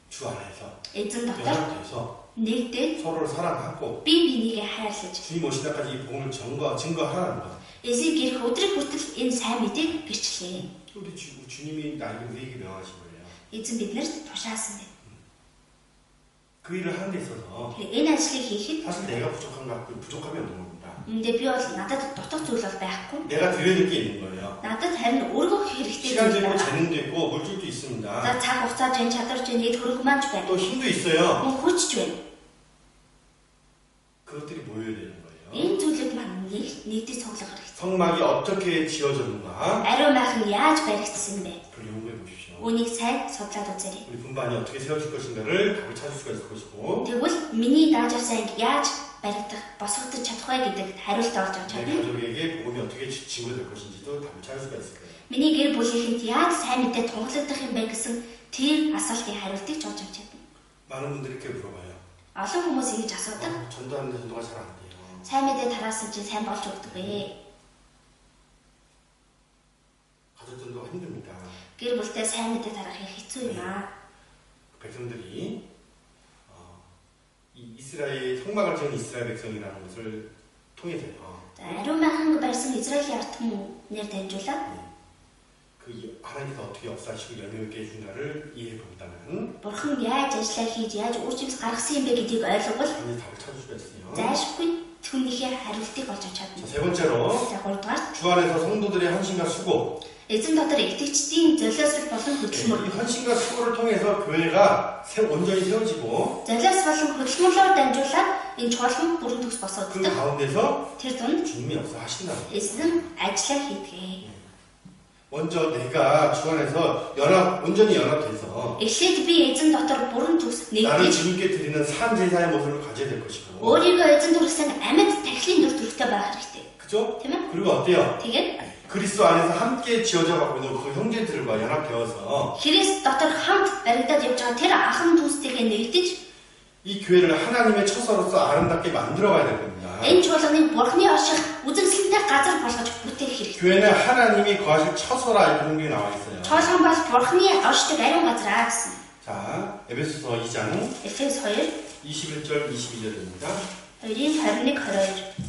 주 안에서 Эзэн дотор 연합돼서 нэгдээд 서로를 사랑하고 бие биенийгээ хайрлаж 주님 오신 날까지 이 복음을 증거하라는 것. эзэг ирэх өдрийг хүртэл энэ сайн мэдээг гэрчлээ. 우리 주님이 우리에게 명하신 거예요. Эзэн биднэрт тушаасан байна. 그 일을 하는 데 있어서 Тэгэхээр энэ ажлыг хийхэд 사실 내가 부족함이 없는 겁니다. би бол надад дутах зүйл бол байхгүй. 내가 드려야 될 게 있는 거예요. Надад харин өргөх хэрэгтэй зүйл 시간도 있고 байна. 재능도 있고 물질도 있습니다. За цаг хугацаа жин чадвар жин эд хөрөнгө маань ч байна. 또 힘도 있어요. Мөн хүч ч байна. 그것들이 모여야 되는 거예요. Энэ зүйлүүд маань нэгдэж цуглах хэрэгтэй. 성막이 어떻게 지어졌는가 Ариун майх нь яаж баригдсан бэ? 그걸 연구해 보십시오. Үүнийг сайн судлаад үзээрэй. 우리 분반이 어떻게 세워질 것인가를 답을 찾을 수가 있을 것이고 Тэгвэл миний даажарсан анги яаж баригдах, босгогдож чадах вэ гэдэг хариулт олж авч 내 чадна. 가족에게 복음이 어떻게 증거될 것인지도 답을 찾을 수가 있을 거예요. Миний гэр бүлийнхэнд яаж сайн мэдээ тунгалагдах юм бэ гэсэн тэр асуултын хариултыг ч олж авч чадна. 많은 분들이 이렇게 물어봐요. Олон хүмүүс ингэж асуудаг. 전도하는데 전도가 잘 안 돼요. Сайн мэдээ тараасан чинь сайн болж өгдөг вэ? 가족 전도가 힘듭니다. Гэр бүлтэй сайн мэдээ тарахыг хэцүү юм аа. 백성들이 이 이스라엘 성막을 지은 이스라엘 백성이라는 것을 통해서요. За ариун майхан барьсан Израилийн ард түмнээр дамжуулаад 그 하나님께서 어떻게 역사하시고 열매 있게 해준가를 이해해 본다면 Бурхан яаж ажиллаа хийж яаж үр жимс гаргасан юм бэ гэдгийг ойлгол 당연히 답을 찾을 수가 있어요. зайлшгүй түүнийхээ хариултыг олж авч чадна. 자, 세 번째로 За 3 дугаар 주 안에서 성도들의 헌신과 수고 эзэн дотор итгэгчдийн золиосрол болон хөдөлмөр. 이 헌신과 수고를 통해서 교회가 온전히 세워지고 Золиос болон хөдөлмөрлөөр дамжуулаад энэ чуулган бүрэн төгс 그 босооддаг. 가운데서 Тэр дунд 주님이 역사하신다고. эзэн ажиллаа хийдэг. 먼저 내가 주 안에서 온전히 연합돼서 Эхлээд би эзэн дотор бүрэн төгс 나를 нэгдэж 주님께 드리는 산 제사의 모습을 가져야 될 것이고, өөрийгөө эзэн төрсөн амьд тархилын дүр төрхтэй байх хэрэгтэй. 그죠? Тийм ээ? 그리고 어때요? Тэгээд 그리스도 안에서 함께 지어져 가고 있는 그 형제들과 연합되어서 Христ дотор хамт баригдаад явж байгаа тэр ахын дүүстэйгээ нэгдэж 이 교회를 하나님의 처소로서 아름답게 만들어가야 될 겁니다. энэ чуулганыг бурхны орших үзэгсэлтэй газар болгож бүтээх хэрэгтэй. 교회는 하나님이 거하실 처소라 이렇게 성경에 나와 있어요. Чуулган бол бурхны оршдог ариун газраа гэсэн. 자, 에베소서 2장 Эфес 2 21절 22절입니다. 2:21-22.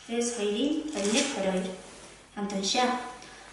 Эфес 2:21-22. Хамт уншаа.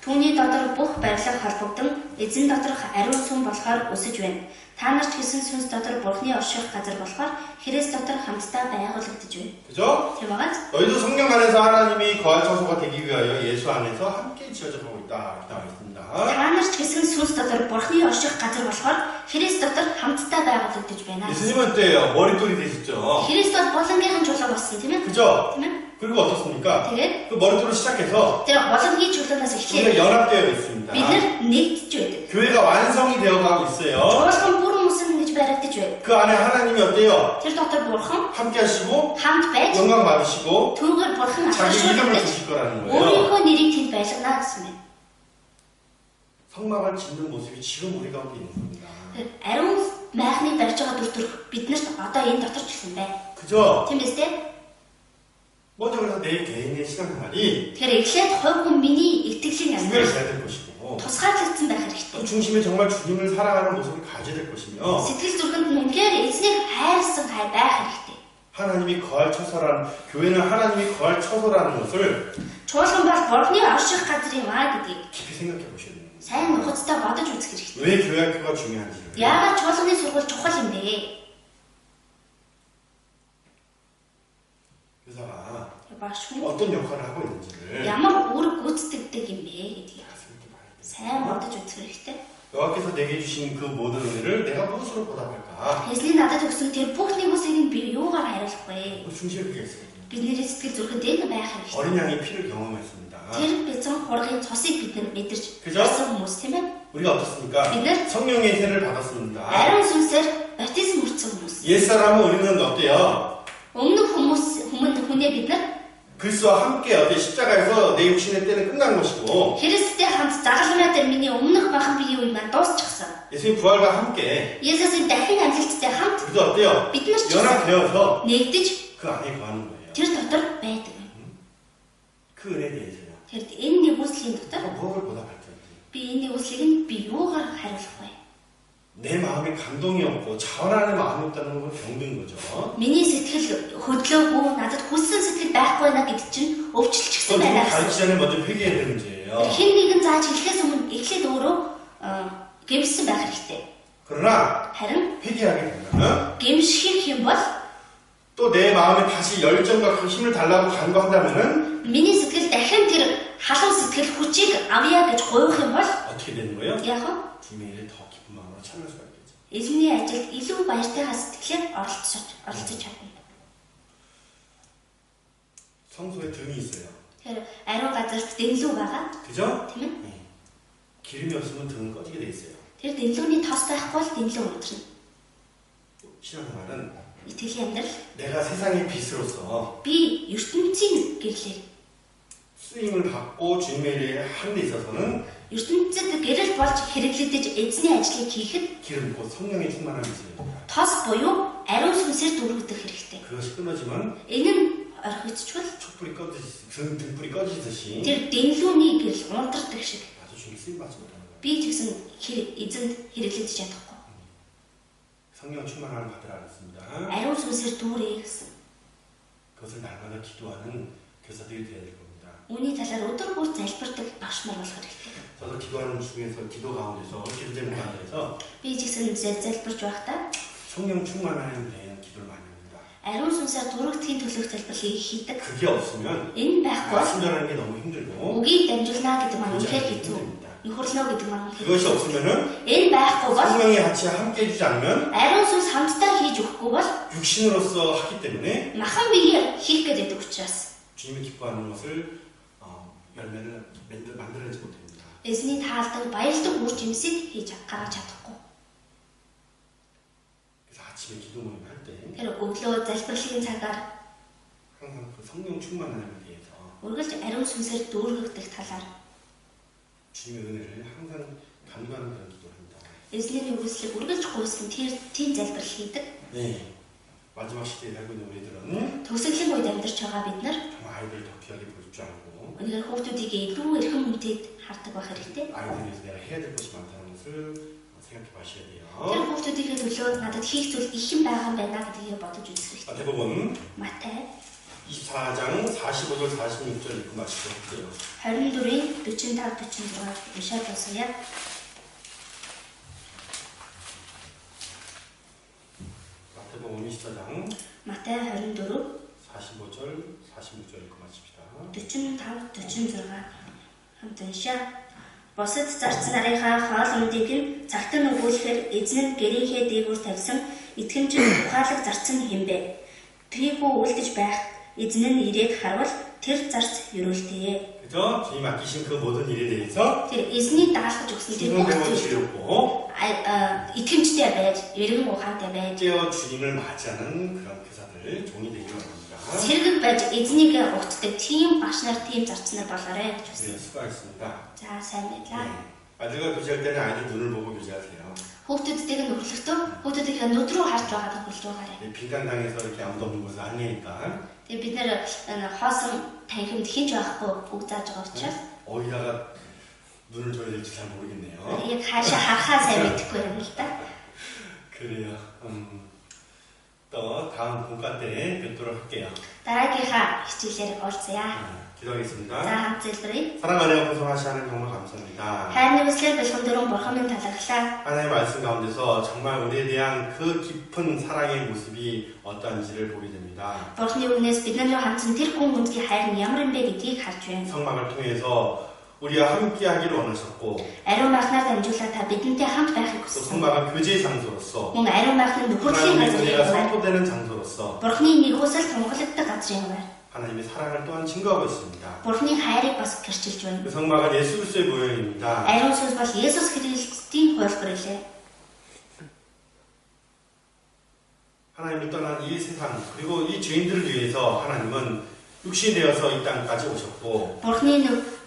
Түүний дотор бүх барилга холбогдсон эзэн доторх ариун сүм болохоор өсөж байна. Та нар ч гэсэн сүнс дотор бурхны орших газар болохоор Христ дотор хамтдаа байгуулагдаж байна. 그죠? Тийм байгаа. 너희도 성령 안에서 하나님이 거할 처소가 되기 위하여 예수 안에서 함께 지어져 가고 있다. 이렇게 나와 있습니다. Та нар ч гэсэн сүнс дотор бурхны орших газар болохоор Христ дотор хамтдаа байгуулагдаж байна. 예수님은 때예요. 머리돌이 되셨죠. Христ бол булангийн чуулган болсон тийм ээ? 그죠? Тийм ээ? 그리고 어떻습니까? Тэгээд 그 머리돌을 시작해서 тэр булангийн чуулганаас эхлээд 우리가 연합되어 있습니다. бид нар нэгдэж байдаг. 교회가 완성이 되어 가고 있어요. Чуулган бүрэн усан гэж баригдаж байна. 그 안에 하나님이 어때요? Тэр дотор бурхан 함께 하시고 хамт байж 영광 받으시고 түүгээр бурхан 자기 이름을 ашиглаж 주실 거라는 거예요. өөрийнхөө нэрийг тэнд байлгана гэсэн байна. 성막을 짓는 모습이 지금 우리 가운데 있는 겁니다. Тэр ариун майхныг барьж байгаа дүр төрх биднэрт одоо энэ дотор ч гэсэн байна. 그죠? Тийм биз дээ? 먼저 그래서 내 개인의 신앙생활이 Тэгэхээр эхлээд хувь хүн миний итгэлийн амьдрал 구별돼야 될 것이고 тусгаарлагдсан байх 그 хэрэгтэй. 중심에 정말 주님을 사랑하는 모습을 가져야 될 것이며 Сэтгэл зүрхэнд нь үнээр эзнийг хайрлсан хай байх хэрэгтэй. 하나님이 거할 처소라는 교회는 하나님이 거할 처소라는 것을 Чуулган бол бурхны орших газар юм аа гэдгийг 깊이 생각해 보셔야 됩니다. сайн нухацтай бодож үзэх хэрэгтэй. 왜 교회 학교가 중요한지를. Яагаад чуулганы сургууль чухал юм бэ? 교사가 Багш хүн 어떤 역할을 하고 있는지를 ямар үүрэг гүйцэтгэдэг юм бэ гэдгийг 가슴 깊이 봐야 돼요. сайн бодож үзэх хэрэгтэй. 여호와께서 내게 주신 그 모든 은혜를 내가 무엇으로 보답할까? Эзний надад өгсөн тэр бүх нэгүсийг би юугаар хариулах вэ? 그 중심에 그게 있어요. Бидний сэтгэл зүрхэнд энэ байх хэрэгтэй. 어린 양의 피를 경험했습니다. Тэр бяцхан хургийн цусыг бид нар мэдэрч 그죠? ирсэн хүмүүс тийм ээ? 우리가 어떻습니까? бид нар 성령의 세를 받았습니다. ариун сүнсээр баптизм хүртсэн хүмүүс. 옛사람은 우리는 어때요? Өмнөх хүнээ бид нар 그리스도와 함께 어때 십자가에서 내 육신의 때는 끝난 것이고 Христтэй хамт загалмай дээр миний өмнөх бахан биеийн үе маань дуусчихсан. 예수님 부활과 함께 Есүсийн дахин амжилттай хамт 우리도 어때요? бид нар ч 연합되어서 нэгдэж 그 안에 거하는 거예요. тэр дотор байдаг. 그 은혜에 대해서요. Тэр энэ нэгүслийн дотор 무엇을 보답할지. би энэ нэгүслийг нь би юугаар хариулах вэ? 내 마음에 감동이 없고 자원하는 마음이 없다는 건 병든 거죠. Миний сэтгэл хөдлөөгүй надад хүссэн сэтгэл байхгүй байна гэдэг чинь өвчлөлчихсэн 그건 байна. 가르치기 전에 먼저 회개해야 되는 문제예요. Хэн нэгэн зааж хэлэхээс өмнө эхлээд өөрөө гэмшсэн байх хэрэгтэй. 그러나 Харин 회개하게 되면 гэмших юм бол 또 내 마음에 다시 열정과 그 힘을 달라고 간구한다면은 миний сэтгэл дахин тэр халуун сэтгэл хүчийг авъя гэж гуйх юм бол 어떻게 되는 거예요? яг нь 주님의 일에 더 기쁜 마음으로 참여할 수가 있겠죠. эзний ажилд илүү баяртайгаа сэтгэлээр оролцож чадна. 성소에 등이 있어요. Тэр ариун газарт дэнлүү байгаа. 그죠? Тийм ээ? 네. 기름이 없으면 등은 꺼지게 돼 있어요. Тэр дэнлүүний тос байхгүй бол дэнлүү унтрна. 신앙생활은 Итгэлийн амьдрал 내가 세상의 빛으로서 би ертөнцийн гэрлээ. 쓰임을 받고 주님의 일에 하는 데 있어서는 ертөнцид гэрэл болж хэрэглэгдэж эзний ажлыг хийхэд 기름 곧 성령의 충만함이 있어야 됩니다. тос буюу ариун сүнсээр дүүргэх хэрэгтэй. 그것이 끊어지면 Энэ нь орхигдчихвол 촛불이 꺼지듯이 등불이 꺼지듯이 тэр дэнлүүний гэрэл унтардаг шиг 나도 주님 쓰임 받지 못하는 거예요. би ч гэсэн эзэнд хэрэглэж чадахгүй. 성령 충만함을 받으라 그랬습니다. Ариун сүнсээр дүүрээ гэсэн. 그것을 날마다 기도하는 교사들이 되어야 될 겁니다. Үүний талаар өдөр бүр залбирдаг багш нар болох хэрэгтэй. 저도 기도하는 중에서 기도 가운데서 기도 가운데서 Би ч гэсэн залбирж байхдаа 성령 충만함에 대한 기도를 많이 합니다. Ариун сүнсээр дүүрэгдэхийн төлөөх залбирлыг хийдэг. 그게 없으면 Энэ байхгүй бол 순전하는 게 너무 힘들고 үгийг дамжуулна гэдэг маань үнэхээр хэцүү. Нөхөрлөө гэдэг маань үнэхээр 그것이 хэцүү. 없으면은 Энэ байхгүй бол 성령이 같이 함께 해주지 않으면 ариун сүнс хамтдаа хийж өгөхгүй бол 육신으로서 하기 때문에 махан биеэр хийх гэдэг учраас 주님이 기뻐하는 것을 열매를 만들어내지 못합니다. эзний таалдаг баярлаг үр жимсийг хийж гаргаж чадахгүй. 그래서 아침에 기도 모임 할 때 Тэр өглөө залбирлын цагаар 항상 그 성령 충만함에 대해서 үргэлж ариун сүнсээр дүүргэгдэх талаар 주님의 은혜를 항상 간구하는 그런 기도합니다. эзний үгслийг үргэлж гуйсан тийм залбирал хийдэг. 네, 마지막 시대에 살고 있는 우리들은 Төгсгөлийн үед амьдарч байгаа бид нар 정말 아이들을 더 귀하게 볼 줄 알고 өнөөдөр хүүхдүүдийг илүү эрхэм үнэтэд хардаг байх хэрэгтэй. 아이들에 대해서 내가 해야 될 것이 많다는 것을 생각해 보셔야 돼요. Тэр хүүхдүүдийнхээ төлөө надад хийх зүйл их юм байгаа юм байна гэдгийг бодож үзэх хэрэгтэй. 마태복음 Матай 24장 45절 46절 읽고 마치도록 할게요. 24-ийн 45-46 уншаад босгоё. 마태복음 24장 Матай 24 45절 46절 읽고 마칩시다. 45-46 хамт уншаа. Босод зарц нарынхаа хоол ундыг нь цагтан өгүүлэхээр эзэн нь гэрийнхээ дээгүүр тавьсан итгэмжид ухаалаг зарцсан хэмбэ. Тэрийгөө үлдэж байх эзэн нь ирээд харвал тэр зарц юрүүлтэе. 그죠? 주님 맡기신 그 모든 일에 대해서 Тэр эзний даалгаж өгсөн тэр бүх 신공됨을 зүйл 지르고 итгэмжтэй байж, эргэн ухаантай байж, 깨어 주님을 맞이하는 그런 교사들 종이 되기를 원합니다. сэргэг байж эзнийг угтдаг тийм багш нар, тийм зарц нар болоорой гэж 네, хүсье. 수고하셨습니다. За сайн байлаа. 네. 아들과 교제할 때는 아이들 눈을 보고 교제하세요. Хүүхдүүдтэйг нөхөрлөхдөө хүүхдүүдийнхээ нүд рүү харж байгааг хөлж байгаарай. 네, 빈강당에서 이렇게 아무도 없는 곳을 하니까 Тэгээ бид нэр хоосон танхимд хинж байхгүй үг зааж байгаа учраас 어디다가 눈을 줘야 될지 잘 모르겠네요. яг хаашаа харахаа сайн мэдэхгүй юм л да. 그래요. 또 다음 분과 때 뵙도록 할게요. Дараагийнхаа хичээлээр уулзъя. 기도하겠습니다. За хамт залбирая. 사랑하여 풍성하시 하나님 정말 감사합니다. Хайрны үслээр бэлхэн дөрөв бурхан минь талархлаа. 하나님의 말씀 가운데서 정말 우리에 대한 그 깊은 사랑의 모습이 어떠한지를 보게 됩니다. Бурхны үгнээс бид нар руу хандсан тэр хүн хүндний хайр нь ямар юм бэ гэдгийг харж байна. 성막을 통해서 우리와 함께 하기를 원하셨고 Ариун байхнаар дамжуулаад та бидэнтэй хамт байхыг 또 хүссэн. 성막은 교제의 장소로서 Мөн ариун байх нь нөхөрлийн 하나님의 은혜가 газар. 선포되는 장소로서 Бурхны нэгүсэл тунгалагддаг газар юм байна. 하나님의 사랑을 또한 증거하고 있습니다. Бурхны хайрыг бас гэрчилж байна. 그 성막은 예수 그리스도의 모형입니다. Ариун сүнс бол Есүс Христийн хувилбар илээ. 하나님을 떠난 이 세상 그리고 이 죄인들을 위해서 하나님은 육신이 되어서 이 땅까지 오셨고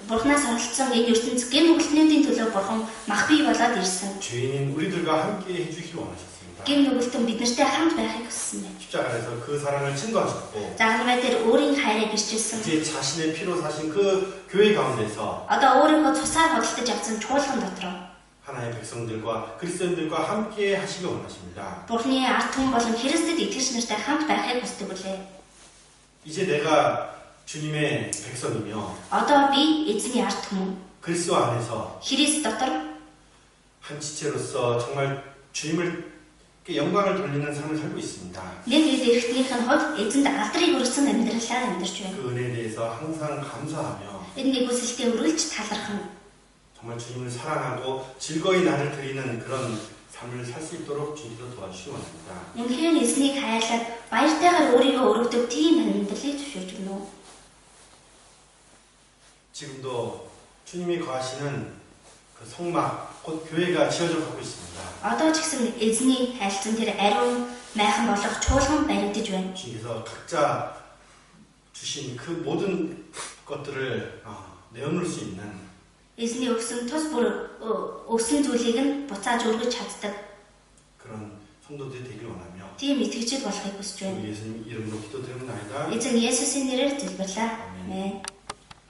Бурхнаас оролцсон энэ ертөнц гэм нүгэлтнүүдийн төлөө Бурхан мах бий болоод ирсэн. 죄인인 우리들과 함께 해주기를 원하셨습니다. Гэм нүгэлтэн бид нартай хамт байхыг хүссэн байна. 십자가에서 그 사랑을 증거하셨고 Загнамай дээр өөрийн хайрыг гэрчилсэн. 이제 자신의 피로 사신 그 교회 가운데서 Одоо өөрийнхөө цусаар хөдөлтөж авсан чуулган дотор 하나님의 백성들과 그리스도인들과 함께 하시길 원하십니다. Бурхны ард түмэн болон Христэд итгэж нартай хамт байхыг хүсдэг билээ. 이제 내가 주님의 백성이며 Одоо би эзний ард түмэн 그리스도 안에서 Христ дотор 한 지체로서 정말 주님을 영광을 돌리는 삶을 살고 있습니다. нэг ил эрхтнийх нь хувьд эзэнд алдрыг өргөсөн амьдралаар амьдарч байна. 그 은혜에 대해서 항상 감사하며 Энэ нэгүсэлтэд үргэлж талархан 정말 주님을 사랑하고 즐거이 나를 드리는 그런 삶을 살 수 있도록 주님께서 도와주시기 원합니다. үнэхээр эзнийг хайрлаад баяртайгаар өөрийгөө өргөдөг тийм амьдралыг зөвшөөрч өгнө үү? 지금도 주님이 거하시는 그 성막, 곧 교회가 지어져 가고 있습니다. Одоо ч гэсэн эзний хайлтсан тэр ариун майхан болох чуулган баригдаж байна. 주님께서 각자 주신 그 모든 것들을 내어놓을 수 있는 Эзний өгсөн тус бүр өгсөн зүйлийг нь буцааж өргөж чаддаг 그런 성도들이 되길 원하며 тийм итгэгчд болохыг хүсэж байна. 우리 예수님 이름으로 기도드립니다. Эзэн Есүсийн нэрээр залбирлаа. Амен.